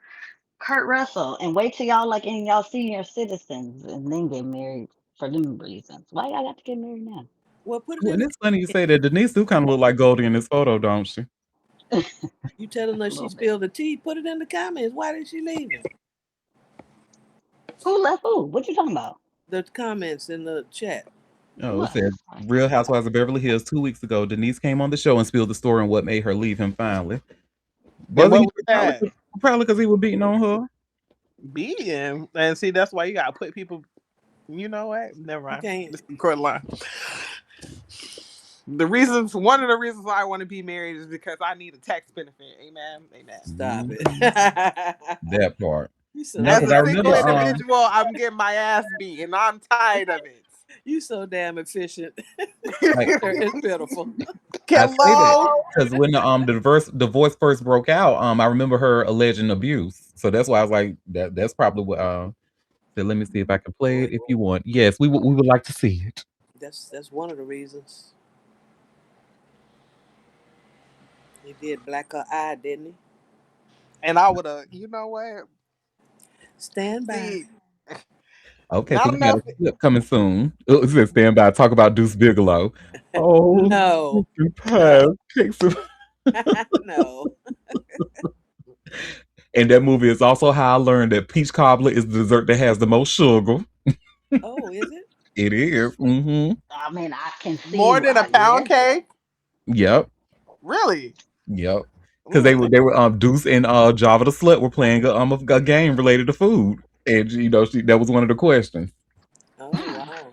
Kurt Russell and wait till y'all like in y'all senior citizens and then get married for them reasons? Why y'all got to get married now? well, put it Well, in and the it's funny you comments. say that. Denise do kind of look like Goldie in this photo, don't she? You telling her A she little bit. spilled the tea? Put it in the comments. Why did she leave him? Who left who? What you talking about? The comments in the chat. Oh, it What? said Real Housewives of Beverly Hills 2 weeks ago. Denise came on the show and spilled the story on what made her leave him finally. And Wasn't what he was that? probably because he was beating on her? Beating. And see, that's why you gotta put people. You know what? Never You mind. can't This is court line. One of the reasons why I want to be married is because I need a tax benefit. Amen. Amen. stop it. Mhm. That part. You so Now, As damn because a I single remember, efficient. individual, I'm getting my ass beat, and I'm tired of it. You so damn efficient. like, It's pitiful. I say that Hello. because when the divorce first broke out, I remember her alleging abuse. So that's why I was like, that's probably what. So let me see if I can play it if you want. Yes, we would like to see it. That's one of the reasons he did black her eye, didn't he? And I would have, you know what? Stand by. See, Okay, so not we got enough. a clip coming soon. It says stand by. Talk about Deuce Bigelow. Oh, No, pumpkin pie. no, Cakes of- no. And that movie is also how I learned that peach cobbler is the dessert that has the most sugar. Oh, is it? It is. Mm-hmm. I mean, I can see More than a why. pound Yes. cake? Yep. Really? Yep. Because they Mm. were Deuce and Java the Slut were playing a game related to food, and that was one of the questions. Oh Hmm. wow.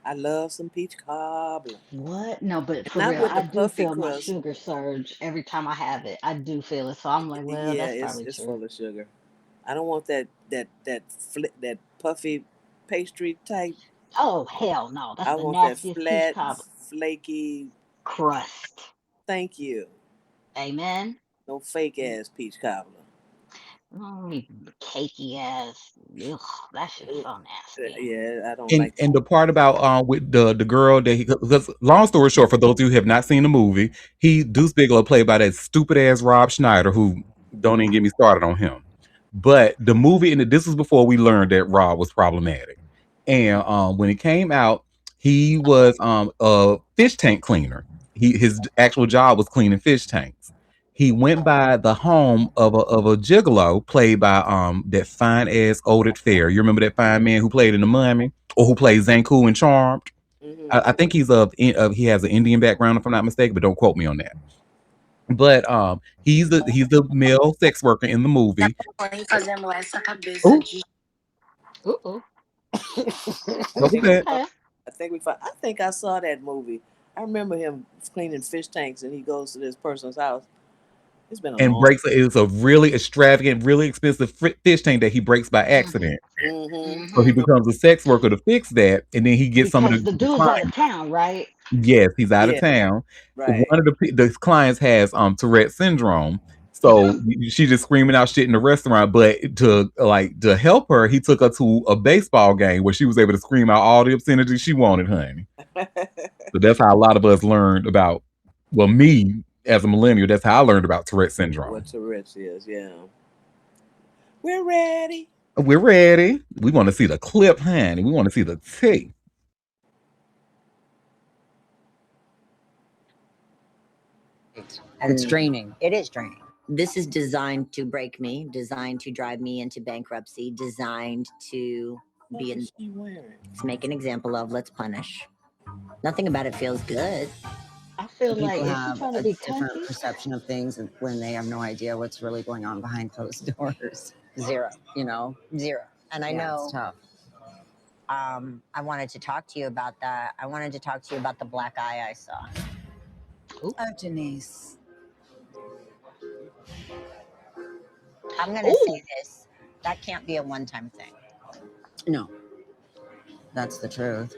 I love some peach cobbler. What? No, but And for not real, with I the do puffy feel my crust. sugar surge every time I have it. I do feel it. So I'm like, well, Yeah, that's it's probably it's true. full of sugar. I don't want that puffy. pastry type. Oh hell no, that's I the want that nastiest peach flat, cobbler. flaky. Crust. Thank you. Amen. No fake ass peach cobbler. Mm, cakey ass. Ugh, that shit's so nasty. Yeah, I don't And like. and the part about with the girl that he, because long story short, for those of you who have not seen the movie, he Deuce Bigelow played by that stupid ass Rob Schneider, who don't even get me started on him. But the movie, and this was before we learned that Rob was problematic. And when it came out, he was a fish tank cleaner. His actual job was cleaning fish tanks. He went by the home of a gigolo played by that fine ass Oded Fair. You remember that fine man who played in The Mummy or who played Zanku in Charmed? I think he's he has an Indian background if I'm not mistaken, but don't quote me on that. But he's the male sex worker in the movie. Ooh, Ooh. what was that? Okay. I think I saw that movie. I remember him cleaning fish tanks, and he goes to this person's house. It's been a And long. breaks it's a really extravagant, really expensive fish tank that he breaks by accident. So he becomes a sex worker to fix that, and then he gets some of Because the the dude's out of clients. town, right? Yes, he's out of Yeah, town. right. One of the clients has Tourette syndrome, so she just screaming out shit in the restaurant. But to help her, he took her to a baseball game where she was able to scream out all the obscenity she wanted, honey. So that's how a lot of us learned about. Well, me as a millennial, that's how I learned about Tourette syndrome. What Tourette's is, yeah. We're ready. We're ready. We want to see the clip, honey. We want to see the tea. It's draining. It is draining. This is designed to break me, designed to drive me into bankruptcy, designed to What is she wearing? let's make an example of, let's punish. Nothing about it feels good. I feel like People is she have trying to a be different cunty? perception of things when they have no idea what's really going on behind closed doors. Zero. You know, Zero. And I yeah, know it's tough. I wanted to talk to you about that. I wanted to talk to you about the black eye I saw. Oh, Denise. I'm going to say this. That can't be a one-time thing. No, that's the truth.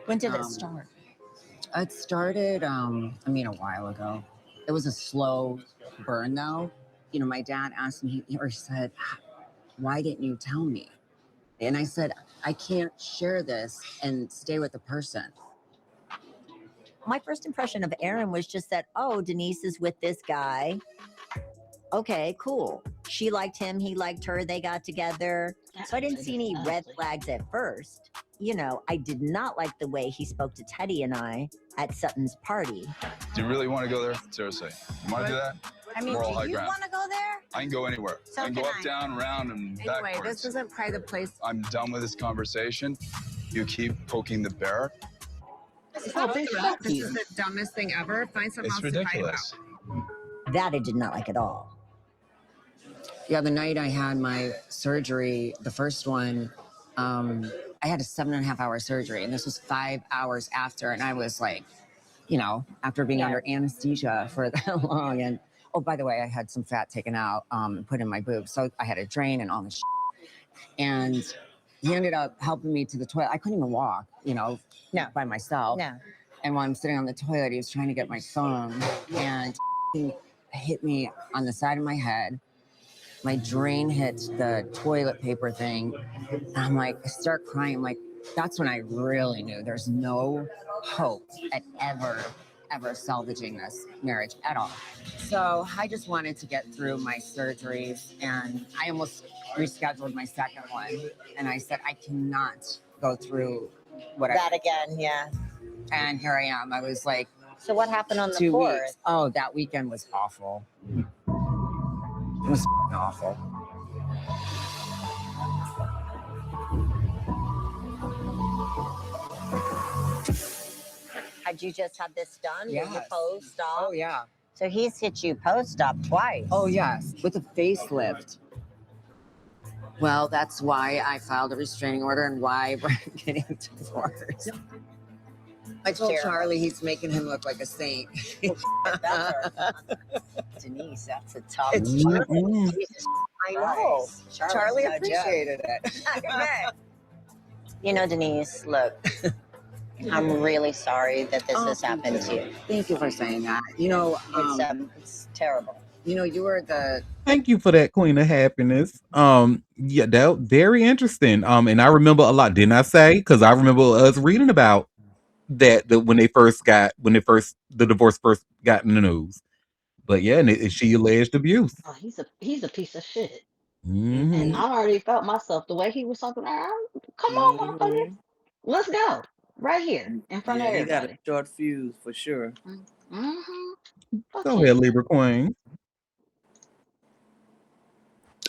When did it start? It started, a while ago. It was a slow burn, though. You know, my dad asked me, or said, why didn't you tell me? And I said, I can't share this and stay with the person. My first impression of Aaron was just that, oh, Denise is with this guy. Okay, cool. She liked him, he liked her, they got together. So I didn't see any red flags at first. You know, I did not like the way he spoke to Teddy and I at Sutton's party. Do you really want to go there? Seriously. You want to do that? I mean, Moral do high you ground. want to go there? I can go anywhere. So I can go can up, I. down, around, and Anyway, backwards. this isn't private place. I'm done with this conversation. You keep poking the bear. This is you. the dumbest thing ever. Find someone It's else to fight ridiculous. That I did not like at all. Yeah, the night I had my surgery, the first one, I had a 7.5 hour surgery, and this was 5 hours after, and I was like, you know, after being under anesthesia for that long. And oh, by the way, I had some fat taken out, put in my boobs, so I had a drain and all this. And he ended up helping me to the toilet. I couldn't even walk, by myself. No. And while I'm sitting on the toilet, he was trying to get my phone, and he hit me on the side of my head. My drain hit the toilet paper thing. And I'm like, I start crying. I'm like, that's when I really knew there's no hope at ever salvaging this marriage at all. So I just wanted to get through my surgeries, and I almost rescheduled my second one. And I said, I cannot go through That again, yeah. And here I am. I was like, So what happened on the 2 4th? weeks. Oh, that weekend was awful. It was awful. Had you just had this done? Yes. Were you post-op? Oh, yeah. So he's hit you post-op twice. Oh, yes, with a facelift. Well, that's why I filed a restraining order and why we're getting divorced. I told Terrible. Charlie he's making him look like a saint. Denise, that's a tough It's one. Mm-mm. Jesus I know. Christ. Charlie no joke. appreciated it. You know, Denise, look, I'm really sorry that this has happened to you. Thank you for saying that. It's terrible. You were the Thank you for that, Queen of Happiness. Yeah, that very interesting. And I remember a lot, didn't I say? Because I remember us reading about that when the divorce first got in the news. But yeah, and she alleged abuse. Oh, he's a piece of shit. And Hmm I already felt myself the way he was talking. Come on, motherfucker, Mm-hmm. let's go right here in front of Yeah, he got a everybody. short fuse for sure. Mm-hmm. Fuck Go ahead, him. Libra Queen.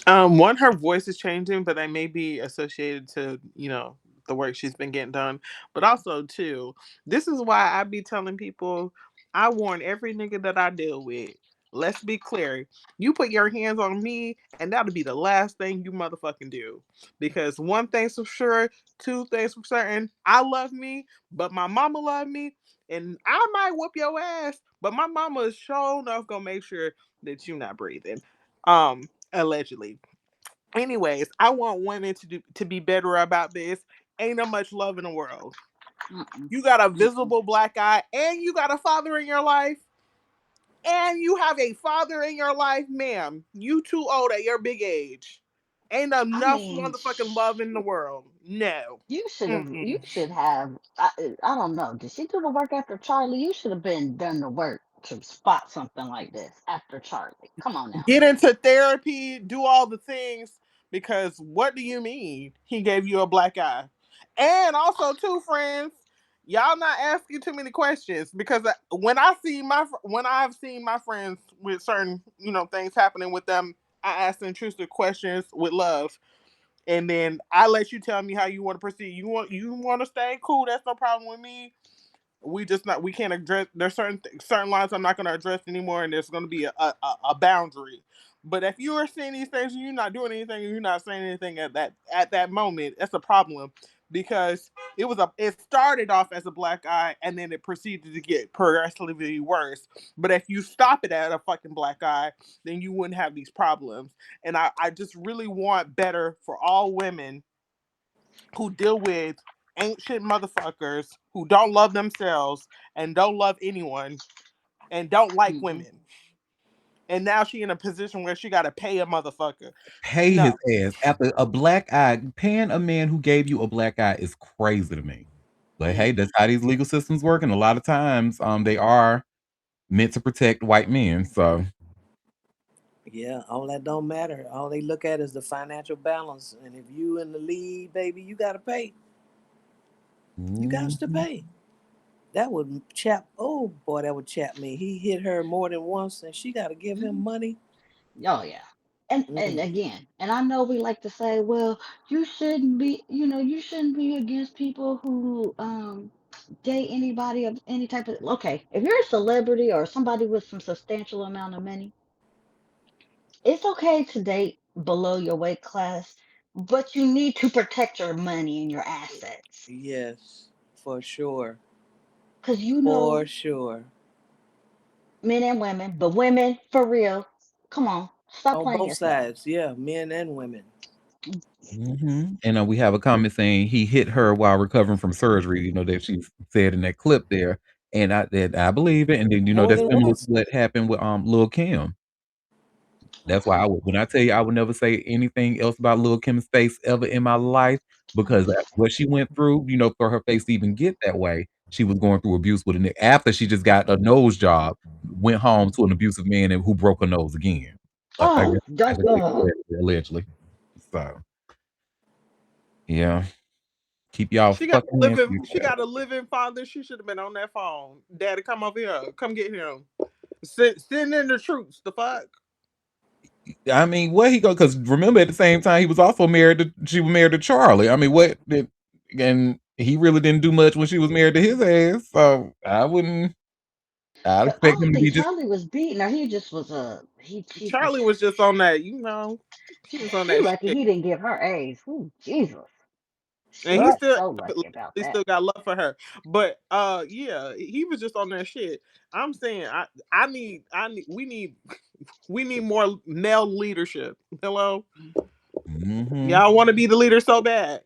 One, her voice is changing, but that may be associated to, the work she's been getting done. But also, too, this is why I be telling people, I warn every nigga that I deal with. Let's be clear. You put your hands on me, and that'll be the last thing you motherfucking do. Because one thing's for sure, two things for certain. I love me, but my mama love me, and I might whoop your ass, but my mama is sure enough gonna make sure that you're not breathing. Allegedly. Anyways, I want women to be better about this. Ain't no much love in the world. Mm-mm. You got a Mm-mm. visible black eye, and you got a father in your life, and you have a father in your life, ma'am. You too old at your big age. Ain't I enough mean, motherfucking love in the world. No. you Mm-mm. should have. I don't know. Did she do the work after Charlie? You should have been done the work to spot something like this after Charlie. Come on now. Get into therapy, do all the things, because what do you mean he gave you a black eye? And also, too, friends, y'all not asking too many questions, because when I've seen my friends with certain things happening with them, I ask intrusive questions with love, and then I let you tell me how you want to proceed. You want to stay cool? That's no problem with me. We can't address, there's certain lines I'm not going to address anymore, and there's going to be a boundary. But if you are seeing these things and you're not doing anything and you're not saying anything at that moment, that's a problem, because it started off as a black eye, and then it proceeded to get progressively worse. But if you stop it at a fucking black eye, then you wouldn't have these problems. And I just really want better for all women who deal with ancient motherfuckers who don't love themselves and don't love anyone and don't like Mm-hmm. women. And now she in a position where she got to pay a motherfucker. Pay his No. ass after a black eye. Paying a man who gave you a black eye is crazy to me. But hey, that's how these legal systems work, and a lot of times, they are meant to protect white men. So, Yeah, all that don't matter. All they look at is the financial balance. And if you in the lead, baby, you gotta pay. You got to mhm. pay. That would chap. Oh boy, that would chap me. He hit her more than once, and she got to give him money. Oh yeah. And Mm-mm. again, and I know we like to say, well, you shouldn't be against people who date anybody of any type of, okay, if you're a celebrity or somebody with some substantial amount of money, it's okay to date below your weight class, but you need to protect your money and your assets. Yes, for sure, Cause for sure. men and women, but women for real, come on, stop On playing both yourself. sides, yeah, men and women. Mhm, and, we have a comment saying he hit her while recovering from surgery, that she said in that clip there, and I believe it, and then, More that's than similar to once. what happened with, Lil' Kim. That's why Okay. when I tell you I would never say anything else about Lil' Kim's face ever in my life, because what she went through, for her face to even get that way, she was going through abuse with a ni after she just got a nose job, went home to an abusive man and who broke her nose again. I Oh, guess don't. allegedly. So, yeah. Keep y'all She got fucking a hands to living. She yourself. got a living father. She should have been on that phone. Daddy, come over here. Come get him. Send in the troops. The fuck. I mean, where he go? Because remember, at the same time, he was also married to. She was married to Charlie. I mean, what did? And he really didn't do much when she was married to his ass. So I wouldn't. I'd But I expect don't him to be think just. Charlie was beating her. He just was Charlie was just on that. He was on he that lucky shit, he didn't give her A's. Ooh, Jesus. and he still So lucky about he that. still got love for her. But yeah, he was just on that shit. I'm saying we need more male leadership. Hello, Hmm y'all want to be the leader so bad.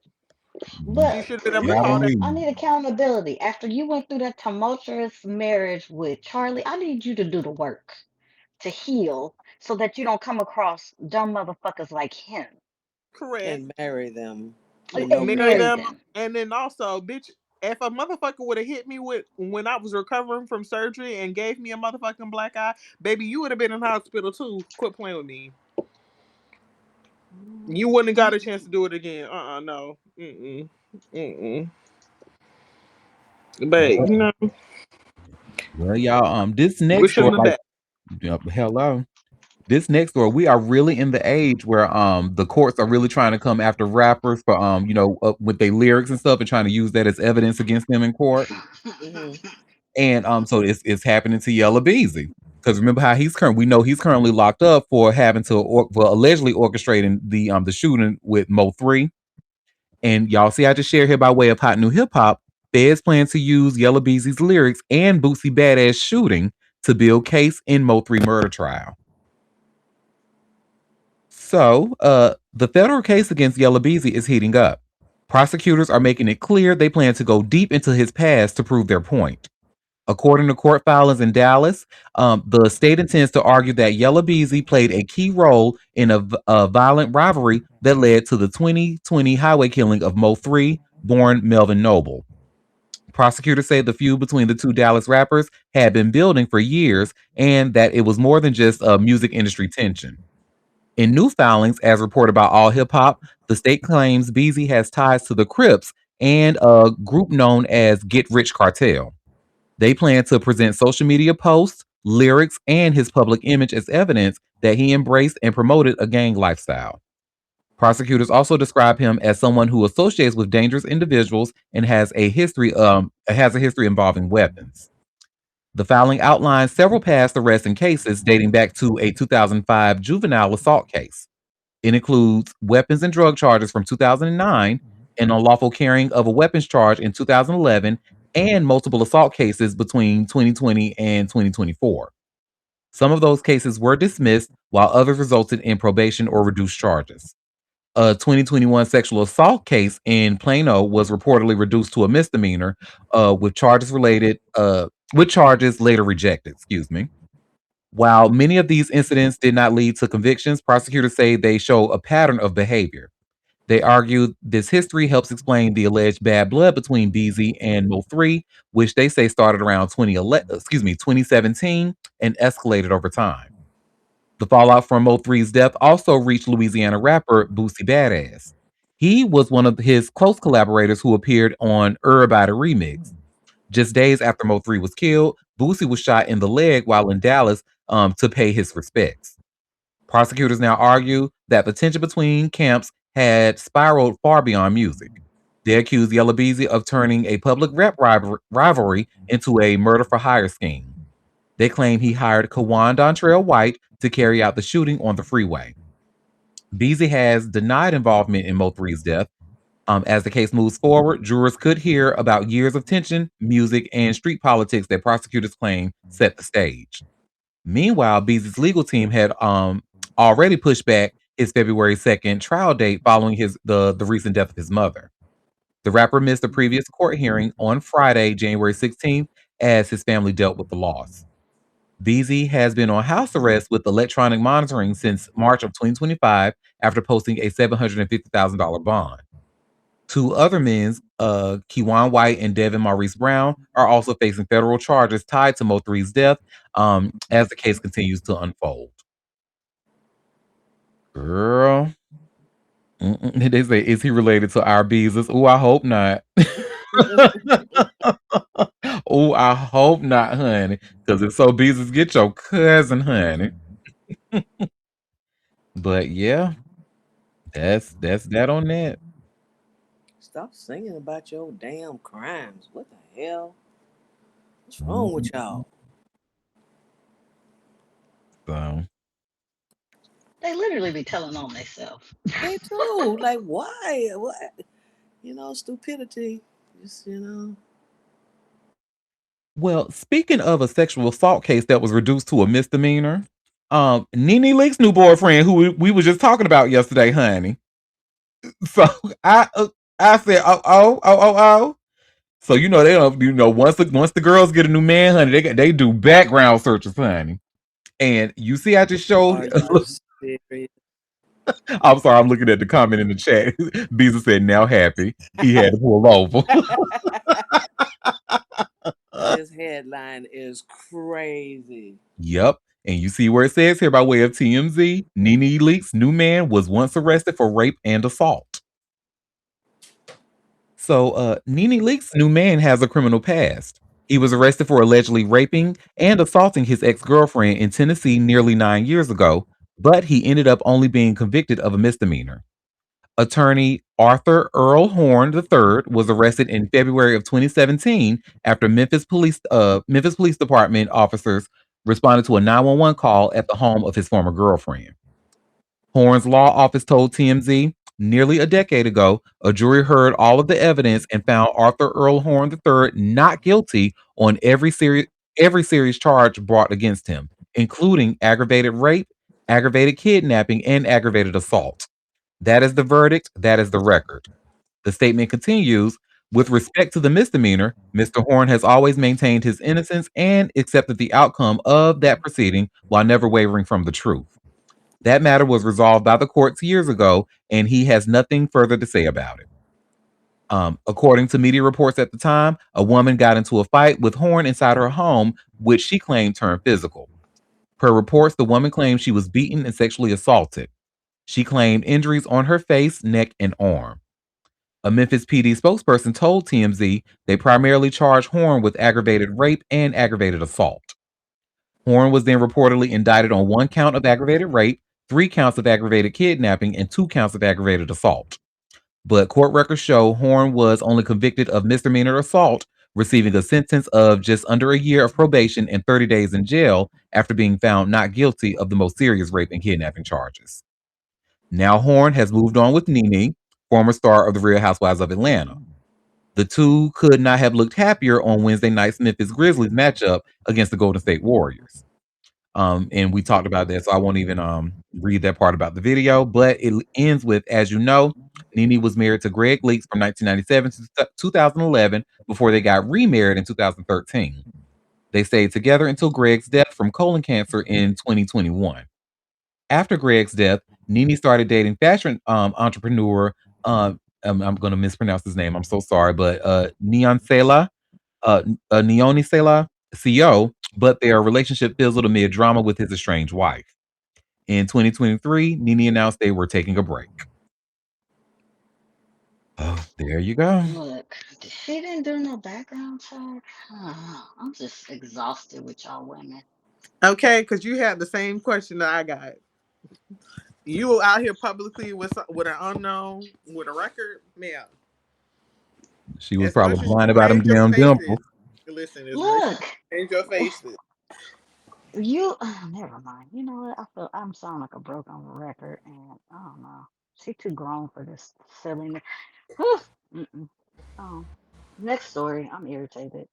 She But should have never Yeah, I called don't that. I need. need accountability. After you went through that tumultuous marriage with Charlie, I need you to do the work to heal so that you don't come across dumb motherfuckers like him. Correct. And marry them with no And Marry marry credit. them, them. and then also, bitch, if a motherfucker would have hit me with when I was recovering from surgery and gave me a motherfucking black eye, baby, you would have been in the hospital too. Quit playing with me. You wouldn't have got a chance to do it again. No. Mm-mm. But Well, y'all, this next wish him story, the like, best. hello. This next story, we are really in the age where the courts are really trying to come after rappers for with their lyrics and stuff and trying to use that as evidence against them in court. Hmm. And so it's happening to Yella Beezy. Because remember how we know he's currently locked up for having to for allegedly orchestrating the shooting with Mo3. And y'all see I just shared here by way of hot new hip hop. Feds plan to use Yella Beezy's lyrics and Boosie Badass shooting to build case in Mo3 murder trial. So, the federal case against Yella Beezy is heating up. Prosecutors are making it clear they plan to go deep into his past to prove their point. According to court filings in Dallas, the state intends to argue that Yella Beezy played a key role in a violent rivalry that led to the 2020 highway killing of Mo 3, born Melvin Noble. Prosecutors say the feud between the two Dallas rappers had been building for years and that it was more than just a music industry tension. In new filings, as reported by All Hip Hop, the state claims Beezy has ties to the Crips and a group known as Get Rich Cartel. They plan to present social media posts, lyrics, and his public image as evidence that he embraced and promoted a gang lifestyle. Prosecutors also describe him as someone who associates with dangerous individuals and has a history involving weapons. The filing outlines several past arrests and cases dating back to a 2005 juvenile assault case. It includes weapons and drug charges from 2009, an unlawful carrying of a weapons charge in 2011, and multiple assault cases between 2020 and 2024. Some of those cases were dismissed, while others resulted in probation or reduced charges. A 2021 sexual assault case in Plano was reportedly reduced to a misdemeanor, with charges later rejected. Excuse me. While many of these incidents did not lead to convictions, prosecutors say they show a pattern of behavior. They argue this history helps explain the alleged bad blood between BZ and Mo 3, which they say started around 2017 and escalated over time. The fallout from Mo 3's death also reached Louisiana rapper Boosie Badass. He was one of his close collaborators who appeared on Everybody Remix. Just days after Mo 3 was killed, Boosie was shot in the leg while in Dallas to pay his respects. Prosecutors now argue that the tension between camps had spiraled far beyond music. They accuse Yella Beezy of turning a public rap rivalry into a murder for hire scheme. They claim he hired Kawan Dontrell White to carry out the shooting on the freeway. Beezy has denied involvement in Mo 3's death. As the case moves forward, jurors could hear about years of tension, music, and street politics that prosecutors claim set the stage. Meanwhile, Beezy's legal team had already pushed back his February 2nd trial date following the recent death of his mother. The rapper missed the previous court hearing on Friday, January 16th, as his family dealt with the loss. Beezy has been on house arrest with electronic monitoring since March of 2025 after posting a $750,000 bond. Two other men, Kewan White and Devin Maurice Brown, are also facing federal charges tied to Mo3's death as the case continues to unfold. Girl, they say, is he related to our Beezus? Oh, I hope not. Oh, I hope not, honey. Because if so, Beezus, get your cousin, honey. But yeah, that's that on that. Stop singing about your damn crimes. What the hell? What's wrong with y'all? So They literally be telling on themselves. They do. Like, why? What? Stupidity. Just, well, speaking of a sexual assault case that was reduced to a misdemeanor, Nene Leak's new boyfriend, who we were just talking about yesterday, honey. So I said, oh. So you know they don't. You know once the girls get a new man, honey, they do background searches, honey. And you see, I just Are showed. you serious? I'm sorry, I'm looking at the comment in the chat. Beezer said, "Now happy he had to pull over." This headline is crazy. Yep. And you see where it says here by way of TMZ, Nene Leakes' new man was once arrested for rape and assault. So, Nene Leakes' new man has a criminal past. He was arrested for allegedly raping and assaulting his ex-girlfriend in Tennessee nearly 9 years ago, but he ended up only being convicted of a misdemeanor. Attorney Arthur Earl Horn III was arrested in February of 2017 after Memphis Police Department officers responded to a 911 call at the home of his former girlfriend. Horn's law office told TMZ nearly a decade ago, a jury heard all of the evidence and found Arthur Earl Horn III not guilty on every serious charge brought against him, including aggravated rape, aggravated kidnapping, and aggravated assault. That is the verdict. That is the record. The statement continues with respect to the misdemeanor, Mr. Horn has always maintained his innocence and accepted the outcome of that proceeding while never wavering from the truth. That matter was resolved by the courts years ago, and he has nothing further to say about it. According to media reports at the time, a woman got into a fight with Horn inside her home, which she claimed turned physical. Per reports, the woman claimed she was beaten and sexually assaulted. She claimed injuries on her face, neck, and arm. A Memphis PD spokesperson told TMZ they primarily charged Horn with aggravated rape and aggravated assault. Horn was then reportedly indicted on 1 count of aggravated rape, 3 counts of aggravated kidnapping, and 2 counts of aggravated assault. But court records show Horn was only convicted of misdemeanor assault, receiving a sentence of just under a year of probation and 30 days in jail after being found not guilty of the most serious rape and kidnapping charges. Now Horn has moved on with Nene, former star of the Real Housewives of Atlanta. The two could not have looked happier on Wednesday night's Memphis Grizzlies matchup against the Golden State Warriors. And we talked about that, so I won't even read that part about the video. But it ends with, as you know, Nene was married to Greg Leaks from 1997 to 2011 before they got remarried in 2013. They stayed together until Greg's death from colon cancer in 2021. After Greg's death, Nene started dating fashion entrepreneur. I'm going to mispronounce his name. I'm so sorry, but Neon Sela, Neoni Sela, CEO. But their relationship fizzled amid drama with his estranged wife. In 2023, Nene announced they were taking a break. Oh, there you go. Look, she didn't do no background check. I'm just exhausted with y'all women. Okay, because you had the same question that I got. You out here publicly with an unknown with a record, man. She was As probably much as blind you about them change your damn faces, dimples. listen. As much as Look, you change your faces, never mind. You know what? I feel I'm sounding like a broken record, and I don't know. She too grown for this silliness. Whew. Mm-mm. Oh, next story. I'm irritated.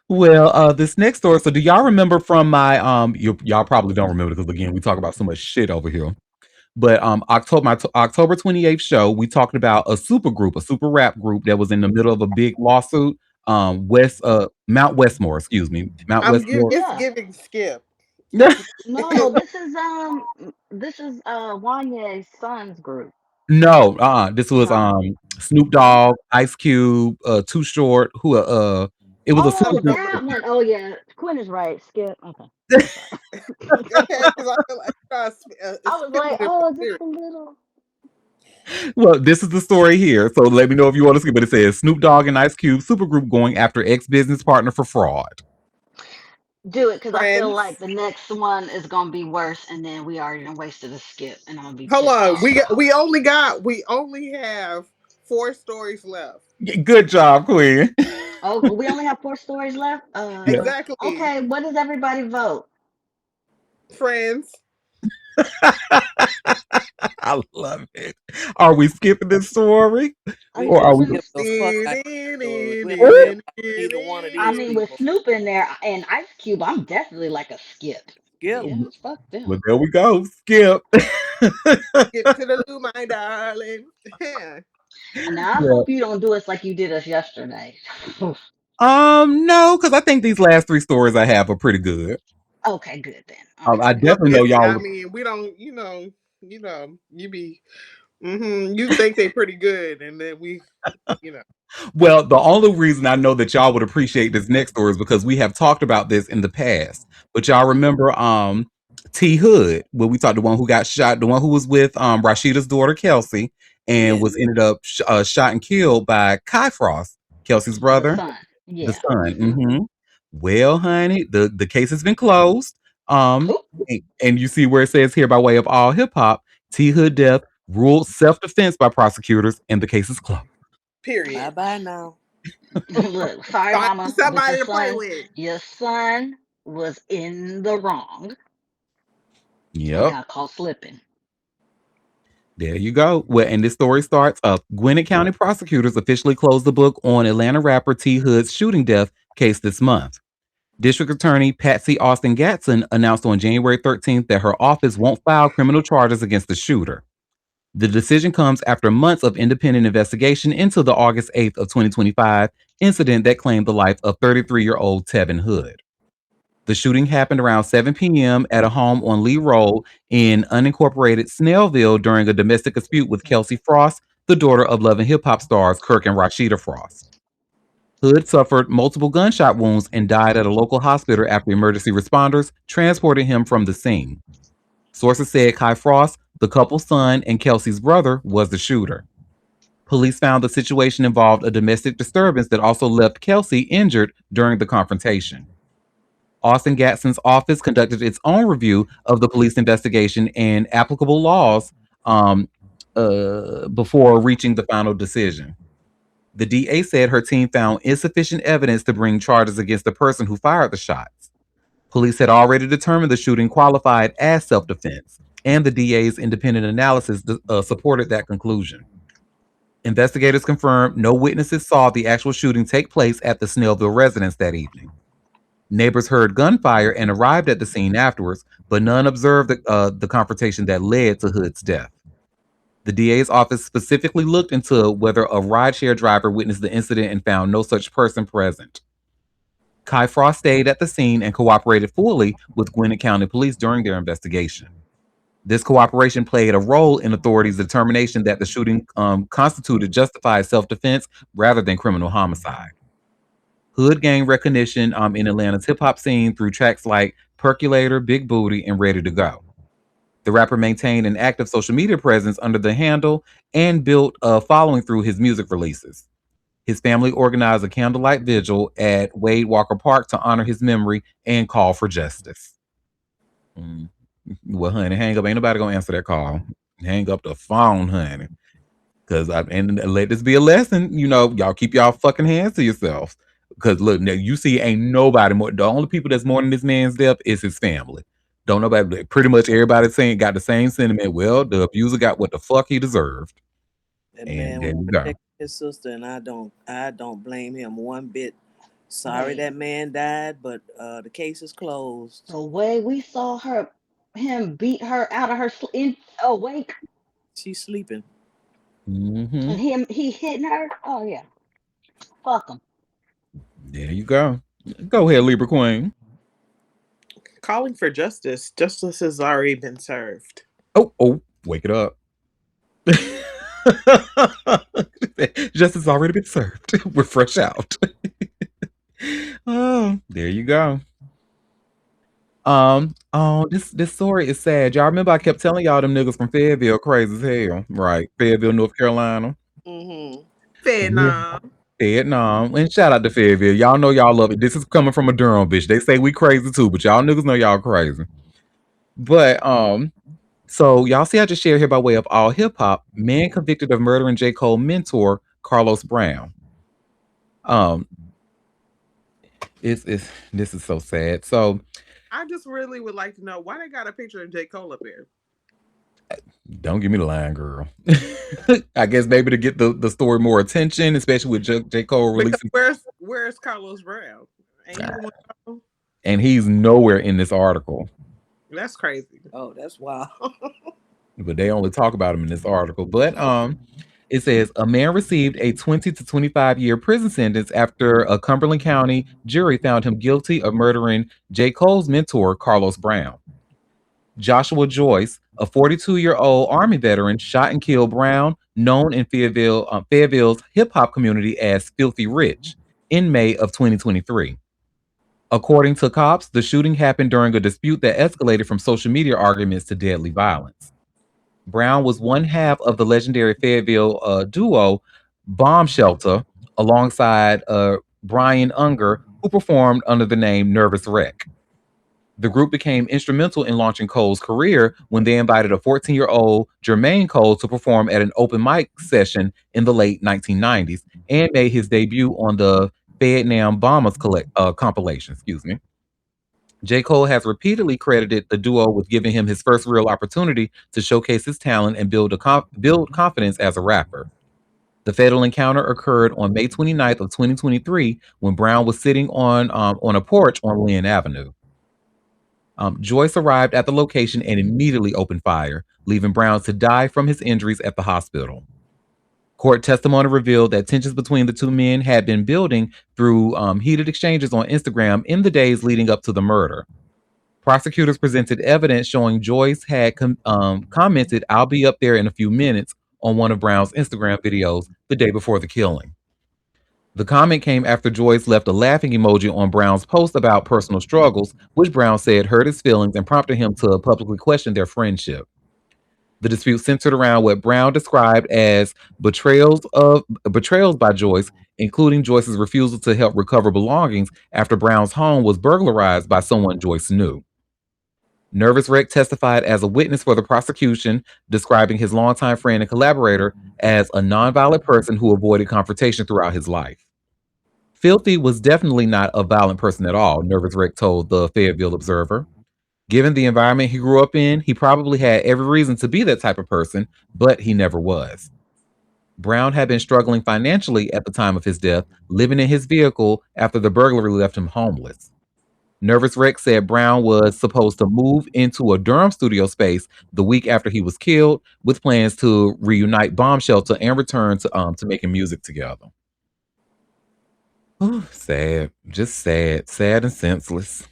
Well, this next story. So, do y'all remember from my y'all probably don't remember because again, we talk about so much shit over here. But October 28th show, we talked about a super group, a super rap group that was in the middle of a big lawsuit. Mount Westmore, excuse me, Mount Westmore. it's Yeah. giving Skip. No, this is Wanye's son's group. No, this was No. Snoop Dogg, Ice Cube, Too Short. Who it was a super Oh, group. that one. Oh yeah, Quinn is right. Skip. Okay. Okay, because I feel like I it's was skipping like, it. oh, just a little. Well, this is the story here. So let me know if you want to skip. But it says Snoop Dogg and Ice Cube supergroup going after ex business partner for fraud. Do it because I feel like Friends. the next one is gonna be worse, and then we already done wasted a Skip, and I'm gonna be Hold pissed on, off. we only have 4 stories left. Good job, Queen. Oh, we only have 4 stories left. Yeah. Exactly, Okay. What does everybody vote? friends. I love it. Are we skipping this story? We Or gonna are we skip the fuck out of the story. We don't Ooh, care about either one of I these mean, with people. Snoop in there and Ice Cube, I'm definitely like a Skip. Skip. Yeah, fuck them. Well, there we go. Skip. Get to the loo, my darling. Yeah. And now I Yeah. hope you don't do us like you did us yesterday. No, because I think these last 3 stories I have are pretty good. Okay, good then. Okay. I Well, definitely know listen, I y'all. mean, we don't, you be, you think they pretty good, and then we, you know. Well, the only reason I know that y'all would appreciate this next story is because we have talked about this in the past. But y'all remember T Hood, when we talked the one who got shot, the one who was with Rashida's daughter Kelsey and Yeah. was ended up shot and killed by Kai Frost, Kelsey's The brother, sun. the Yeah. son. Mm-hmm. Well, honey, the case has been closed. Cool. And you see where it says here by way of all hip hop, T Hood death ruled self-defense by prosecutors, and the case is closed. Bye Period. bye now. Look, sorry, Find mama, but somebody to play with. your son was in the wrong and Yep. got caught slipping. There you go. Well, and this story starts up. Gwinnett County prosecutors officially closed the book on Atlanta rapper T Hood's shooting death case this month. District Attorney Patsy Austin Gatson announced on January 13th that her office won't file criminal charges against the shooter. The decision comes after months of independent investigation into the August 8th of 2025 incident that claimed the life of 33-year-old Tevin Hood. The shooting happened around 7 p.m. at a home on Lee Road in unincorporated Snellville during a domestic dispute with Kelsey Frost, the daughter of Love and Hip Hop stars Kirk and Rashida Frost. Hood suffered multiple gunshot wounds and died at a local hospital after emergency responders transported him from the scene. Sources said Kai Frost, the couple's son, and Kelsey's brother was the shooter. Police found the situation involved a domestic disturbance that also left Kelsey injured during the confrontation. Austin Gatson's office conducted its own review of the police investigation and applicable laws before reaching the final decision. The DA said her team found insufficient evidence to bring charges against the person who fired the shots. Police had already determined the shooting qualified as self-defense, and the DA's independent analysis supported that conclusion. Investigators confirmed no witnesses saw the actual shooting take place at the Snellville residence that evening. Neighbors heard gunfire and arrived at the scene afterwards, but none observed the confrontation that led to Hood's death. The DA's office specifically looked into whether a rideshare driver witnessed the incident and found no such person present. Kai Frost stayed at the scene and cooperated fully with Gwinnett County Police during their investigation. This cooperation played a role in authorities' determination that the shooting constituted justified self-defense rather than criminal homicide. Hood gained recognition in Atlanta's hip-hop scene through tracks like Percolator, Big Booty, and Ready to Go. The rapper maintained an active social media presence under the handle and built a following through his music releases. His family organized a candlelight vigil at Wade Walker Park to honor his memory and call for justice. Well, honey, hang up. Ain't nobody gonna answer that call. Hang up the phone, honey. And let this be a lesson. Y'all keep y'all fucking hands to yourselves. Because look, now you see, ain't nobody more. The only people that's mourning this man's death is his family. Don't nobody. Pretty much everybody saying got the same sentiment. Well, the abuser got what the fuck he deserved. That And man there was you go. protecting his sister, and I don't blame him one bit. Sorry Hey, that man died, but the case is closed. the way we saw him beat her out of her awake, She's sleeping. Mm-hmm. and he hitting her. Oh yeah, fuck him. There you go. Go ahead, Libra Queen. Calling for justice. Justice has already been served. Oh, wake it up. Justice already been served. We're fresh out. Oh, there you go. Oh, this story is sad. Y'all remember I kept telling y'all them niggas from Fayetteville crazy as hell, right? Fayetteville, North Carolina. Mm-hmm. Vietnam. Vietnam. And shout out to Fayetteville. Y'all know y'all love it. This is coming from a Durham bitch. They say we crazy too, but y'all niggas know y'all crazy. But so y'all see I just shared here by way of all hip hop, man convicted of murdering J. Cole mentor Carlos Brown. This is so sad. So I just really would like to know why they got a picture of J. Cole up here. don't give me the line, girl. I guess maybe to get the story more attention, especially with J. Cole releasing. Where's Carlos Brown? Ain't he the one? And he's nowhere in this article. That's crazy. Oh, that's wild. But they only talk about him in this article. But it says a man received a 20 to 25-year prison sentence after a Cumberland County jury found him guilty of murdering J. Cole's mentor, Carlos Brown. Joshua Joyce, a 42-year-old Army veteran, shot and killed Brown, known in Fayetteville's hip hop community as Filthy Rich, in May of 2023. According to cops, the shooting happened during a dispute that escalated from social media arguments to deadly violence. Brown was one half of the legendary Fayetteville duo Bomb Shelter alongside Brian Unger, who performed under the name Nervous Wreck. The group became instrumental in launching Cole's career when they invited a 14-year-old Jermaine Cole to perform at an open mic session in the late 1990s and made his debut on the Vietnam Bombers compilation. J. Cole has repeatedly credited the duo with giving him his first real opportunity to showcase his talent and build confidence as a rapper. The fatal encounter occurred on May 29th of 2023 when Brown was sitting on a porch on Lynn Avenue. Joyce arrived at the location and immediately opened fire, leaving Brown to die from his injuries at the hospital. Court testimony revealed that tensions between the two men had been building through heated exchanges on Instagram in the days leading up to the murder. Prosecutors presented evidence showing Joyce had commented, "I'll be up there in a few minutes," on one of Brown's Instagram videos the day before the killing. The comment came after Joyce left a laughing emoji on Brown's post about personal struggles, which Brown said hurt his feelings and prompted him to publicly question their friendship. The dispute centered around what Brown described as betrayals by Joyce, including Joyce's refusal to help recover belongings after Brown's home was burglarized by someone Joyce knew. Nervous Wreck testified as a witness for the prosecution, describing his longtime friend and collaborator as a nonviolent person who avoided confrontation throughout his life. Filthy was definitely not a violent person at all, Nervous Wreck told the Fayetteville Observer. Given the environment he grew up in, he probably had every reason to be that type of person, but he never was. Brown had been struggling financially at the time of his death, living in his vehicle after the burglary left him homeless. Nervous Wreck said Brown was supposed to move into a Durham studio space the week after he was killed, with plans to reunite Bomb Shelter and return to making music together. Ooh, sad, just sad and senseless.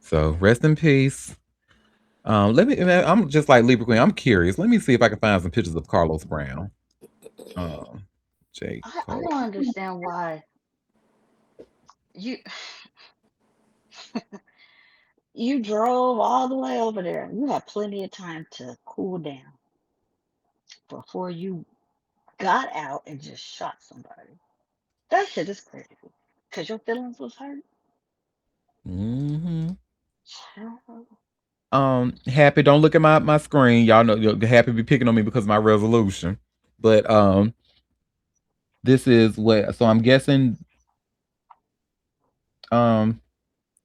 So rest in peace. I'm just like Libra Queen. I'm curious. Let me see if I can find some pictures of Carlos Brown. J. I Cole. don't understand why you you drove all the way over there. You had plenty of time to cool down before you got out and just shot somebody. That shit is crazy. Cause your feelings was hurt. Mm-hmm. Child. Happy, don't look at my screen. Y'all know Happy be picking on me because of my resolution. But this is what, so I'm guessing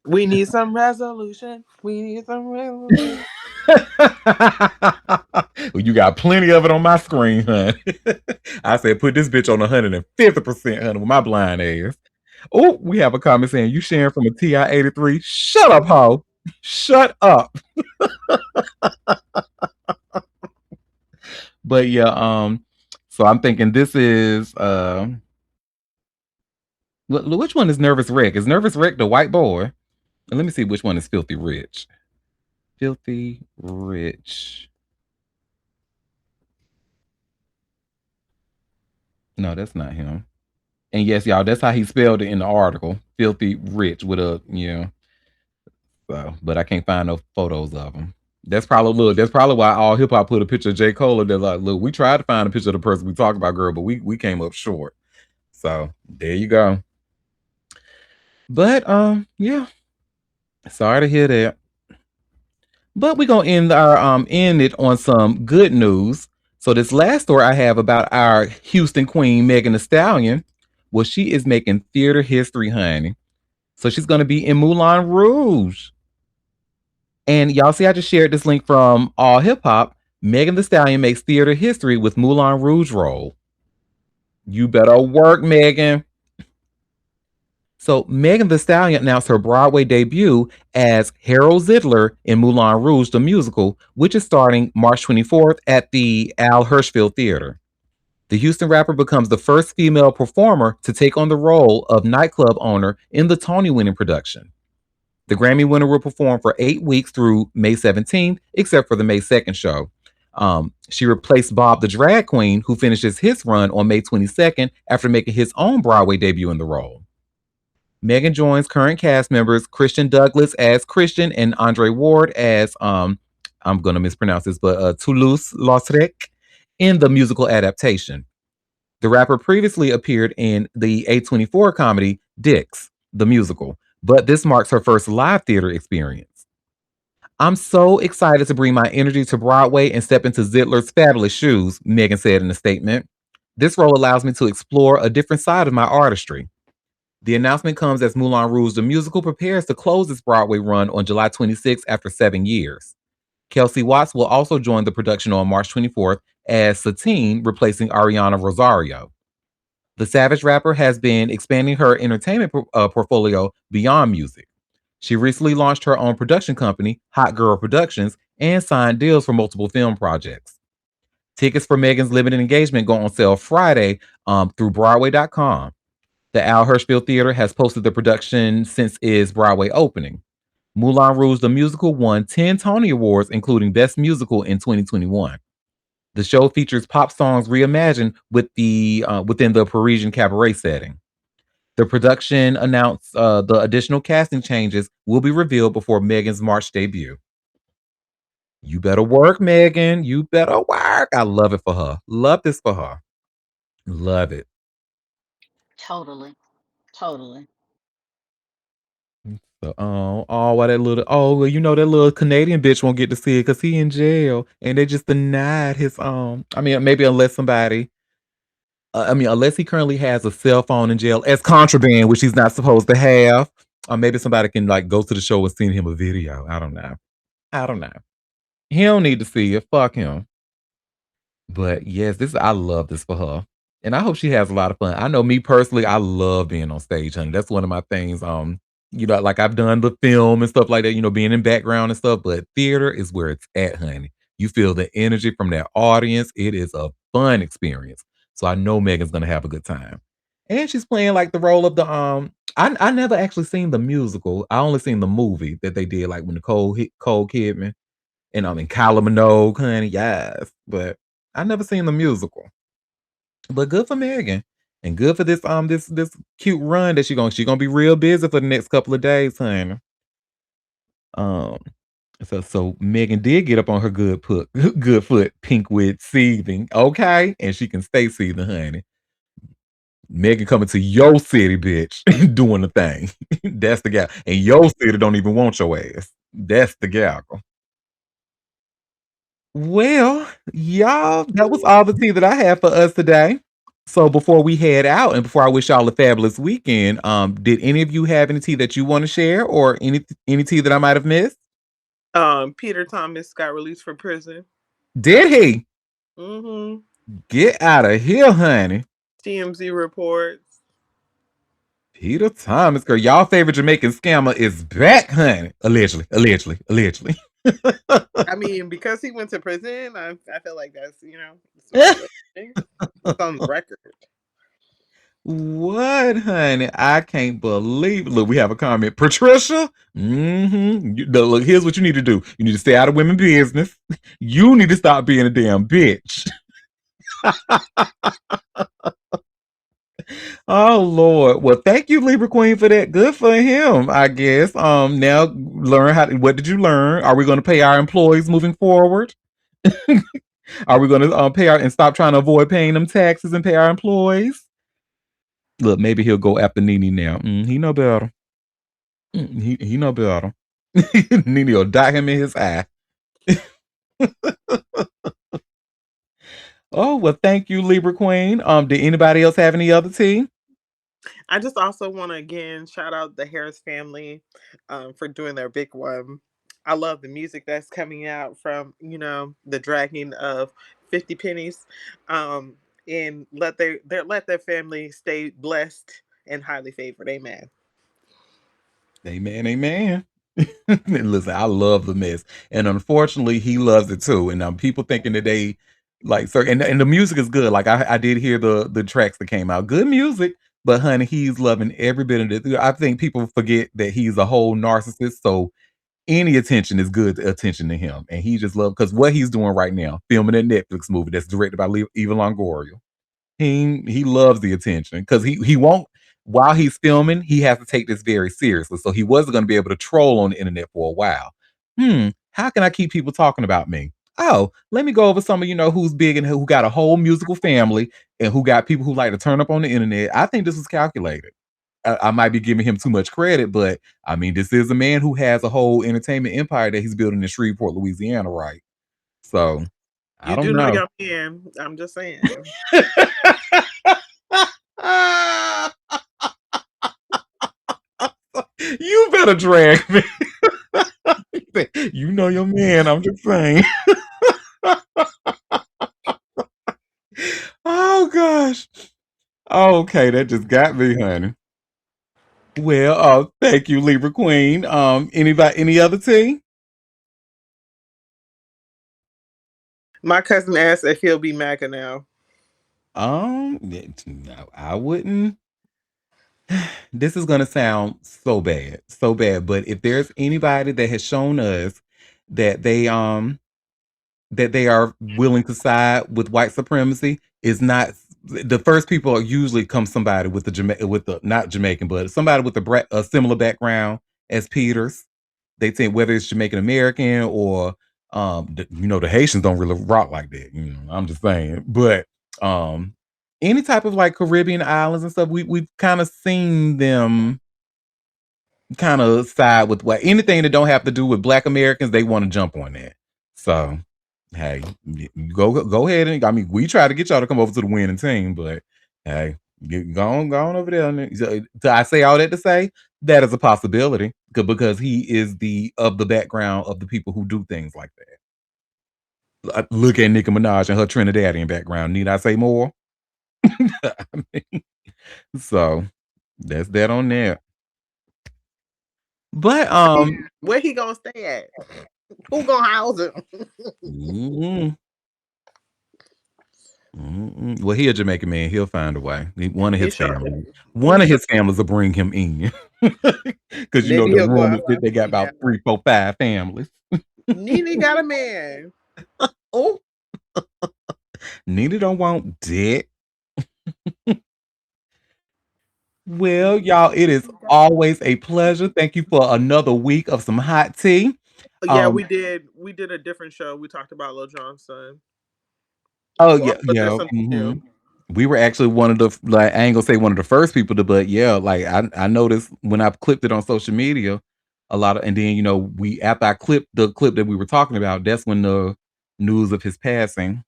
We need some resolution. We need some resolution. Well, you got plenty of it on my screen, honey. I said put this bitch on 150%, honey, with my blind ass. Oh, we have a comment saying you sharing from a TI-83. Shut up, ho. Shut up. But yeah, so I'm thinking this is which one is Nervous Wreck? Is Nervous Wreck the white boy? And let me see which one is Filthy Rich. Filthy Rich. No, that's not him. And yes, y'all, that's how he spelled it in the article. Filthy Rich with a, So, but I can't find no photos of him. That's probably why all hip hop put a picture of J. Cole. They're like, look, we tried to find a picture of the person we talk about, girl, but we came up short. So there you go. But yeah. Sorry to hear that. But we're gonna end it on some good news. So this last story I have about our Houston queen, Megan Thee Stallion, well, she is making theater history, honey. So she's gonna be in Moulin Rouge. And y'all see, I just shared this link from All Hip Hop. Megan Thee Stallion makes theater history with Moulin Rouge role. You better work, Megan. So Megan Thee Stallion announced her Broadway debut as Harold Zidler in Moulin Rouge, the musical, which is starting March 24th at the Al Hirschfeld Theater. The Houston rapper becomes the first female performer to take on the role of nightclub owner in the Tony winning production. The Grammy winner will perform for 8 weeks through May 17th, except for the May 2nd show. She replaced Bob the Drag Queen, who finishes his run on May 22nd after making his own Broadway debut in the role. Megan joins current cast members Christian Douglas as Christian and Andre Ward as I'm gonna mispronounce this, but Toulouse-Lautrec in the musical adaptation. The rapper previously appeared in the A24 comedy Dix, the musical, but this marks her first live theater experience. I'm so excited to bring my energy to Broadway and step into Zidler's fabulous shoes, Megan said in a statement. This role allows me to explore a different side of my artistry. The announcement comes as Moulin Rouge, the musical, prepares to close its Broadway run on July 26th after 7 years. Kelsey Watts will also join the production on March 24th as Satine, replacing Ariana Rosario. The Savage rapper has been expanding her entertainment portfolio beyond music. She recently launched her own production company, Hot Girl Productions, and signed deals for multiple film projects. Tickets for Megan's limited engagement go on sale Friday through Broadway.com. The Al Hirschfeld Theater has posted the production since its Broadway opening. Moulin Rouge, the musical, won 10 Tony Awards, including Best Musical in 2021. The show features pop songs reimagined within the Parisian cabaret setting. The production announced the additional casting changes will be revealed before Megan's March debut. You better work, Megan. You better work. I love it for her. Love this for her. Love it. Totally. Totally. So, why that little, well, that little Canadian bitch won't get to see it because he in jail and they just denied his, I mean, maybe unless somebody, unless he currently has a cell phone in jail as contraband, which he's not supposed to have, or maybe somebody can like go to the show and send him a video. I don't know. I don't know. He don't need to see it. Fuck him. But yes, I love this for her. And I hope she has a lot of fun. I know me personally, I love being on stage, honey. That's one of my things. Like I've done the film and stuff like that, being in background and stuff, but theater is where it's at, honey. You feel the energy from that audience. It is a fun experience. So I know Megan's gonna have a good time. And she's playing like the role of the I never actually seen the musical. I only seen the movie that they did like when Nicole hit Cole Kidman and in Kylie Minogue, honey, yes. But I never seen the musical. But good for Megan. And good for this cute run that she gonna be real busy for the next couple of days, honey. Um so Megan did get up on her good foot, pink with seething. Okay. And she can stay seething, honey. Megan coming to your city, bitch, doing the thing. That's the gal. And your city don't even want your ass. That's the gal. Well, y'all, that was all the tea that I have for us today. So before we head out and before I wish y'all a fabulous weekend, did any of you have any tea that you want to share or any tea that I might have missed? Peter Thomas got released from prison. Did he? Mm-hmm. Get out of here, honey. TMZ reports. Peter Thomas, girl, y'all favorite Jamaican scammer is back, honey. Allegedly. I mean, because he went to prison, I feel like that's it's on the record. What, honey? I can't believe it. Look, we have a comment. Patricia, look, here's what you need to do. You need to stay out of women's business. You need to stop being a damn bitch. Oh Lord. Well, thank you, Libra Queen, for that. Good for him, I guess. Now what did you learn? Are we gonna pay our employees moving forward? Are we gonna pay and stop trying to avoid paying them taxes and pay our employees? Look, maybe he'll go after Nene now. He know better. He know better. Nene will dot him in his eye. Oh, well, thank you, Libra Queen. Did anybody else have any other tea? I just also want to again shout out the Harris family for doing their big one. I love the music that's coming out from the dragging of 50 pennies, and let their family stay blessed and highly favored. Amen. Amen, amen. Listen, I love the mess, and unfortunately, he loves it too. And people thinking that they like, sir, and the music is good. Like I did hear the tracks that came out, good music. But honey, he's loving every bit of it. I think people forget that he's a whole narcissist. So any attention is good attention to him, and he just loves because what he's doing right now, filming that Netflix movie that's directed by Eva Longoria. He loves the attention because he won't while he's filming, he has to take this very seriously. So he wasn't going to be able to troll on the internet for a while. How can I keep people talking about me? Oh, let me go over some of who's big and who got a whole musical family and who got people who like to turn up on the internet. I think this is calculated. I might be giving him too much credit, but I mean, this is a man who has a whole entertainment empire that he's building in Shreveport, Louisiana, right? So I You don't do know know. your man. I'm just saying. You better drag me. You know your man. I'm just saying. Oh gosh. Okay, that just got me, honey. Well, thank you, Libra Queen. Any other tea? My cousin asked if he'll be MAGA now. No, I wouldn't. This is gonna sound so bad, so bad. But if there's anybody that has shown us that they are willing to side with white supremacy, is not the first people are usually come somebody with the not Jamaican, but somebody with a similar background as Peters. They think whether it's Jamaican American or the Haitians don't really rock like that. I'm just saying, but um, any type of like Caribbean islands and stuff, we've kind of seen them kind of side with what anything that don't have to do with Black Americans, they want to jump on that. So hey, go ahead and I mean we try to get y'all to come over to the winning team, but hey, go on over there. So I say all that to say that is a possibility because he is the background of the people who do things like that. Look at Nicki Minaj and her Trinidadian background. Need I say more? I mean, so that's that on there. But Where he gonna stay at? Who gonna house him? mm-mm. Well, he a Jamaican man. He'll find a way. One of He his sure. family, He sure. families will bring him in, because Maybe the he'll go rumors that outside. they got Yeah. about 3, 4, 5 families. Nene got a man. Oh, Nita don't want that. Well, y'all, it is always a pleasure. Thank you for another week of some hot tea. Yeah, we did. We did a different show. We talked about Lil Jon's son. Oh Well, yeah, but there's yeah. something new. We were actually one of the like I ain't gonna say one of the first people to, but yeah, like I noticed when I clipped it on social media, a lot of, and then we after I clipped the clip that we were talking about, that's when the news of his passing.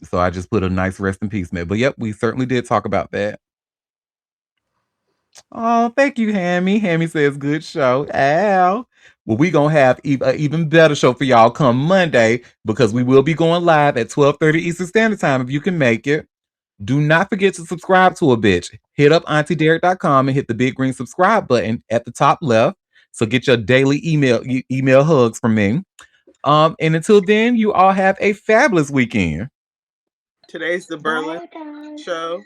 So I just put a nice rest in peace, man. But yep, we certainly did talk about that. Oh, thank you, Hammy. Hammy says good show. Al. Well, we gonna have an even better show for y'all come Monday because we will be going live at 12:30 Eastern Standard Time if you can make it. Do not forget to subscribe to a bitch. Hit up AuntieDerek.com and hit the big green subscribe button at the top left. So get your daily email hugs from me. And until then, you all have a fabulous weekend. Today's the burlesque show.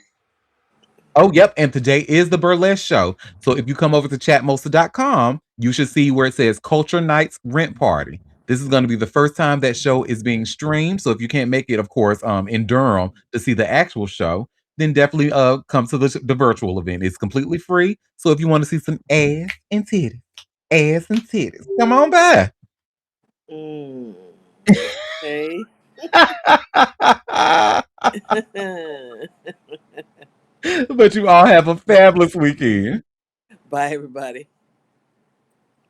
Oh, yep. And today is the burlesque show. So if you come over to chatmosa.com, you should see where it says Culture Nights Rent Party. This is going to be the first time that show is being streamed. So if you can't make it, of course, in Durham to see the actual show, then definitely come to the virtual event. It's completely free. So if you want to see some ass and titties, come on by. Okay. But you all have a fabulous weekend. Bye, everybody.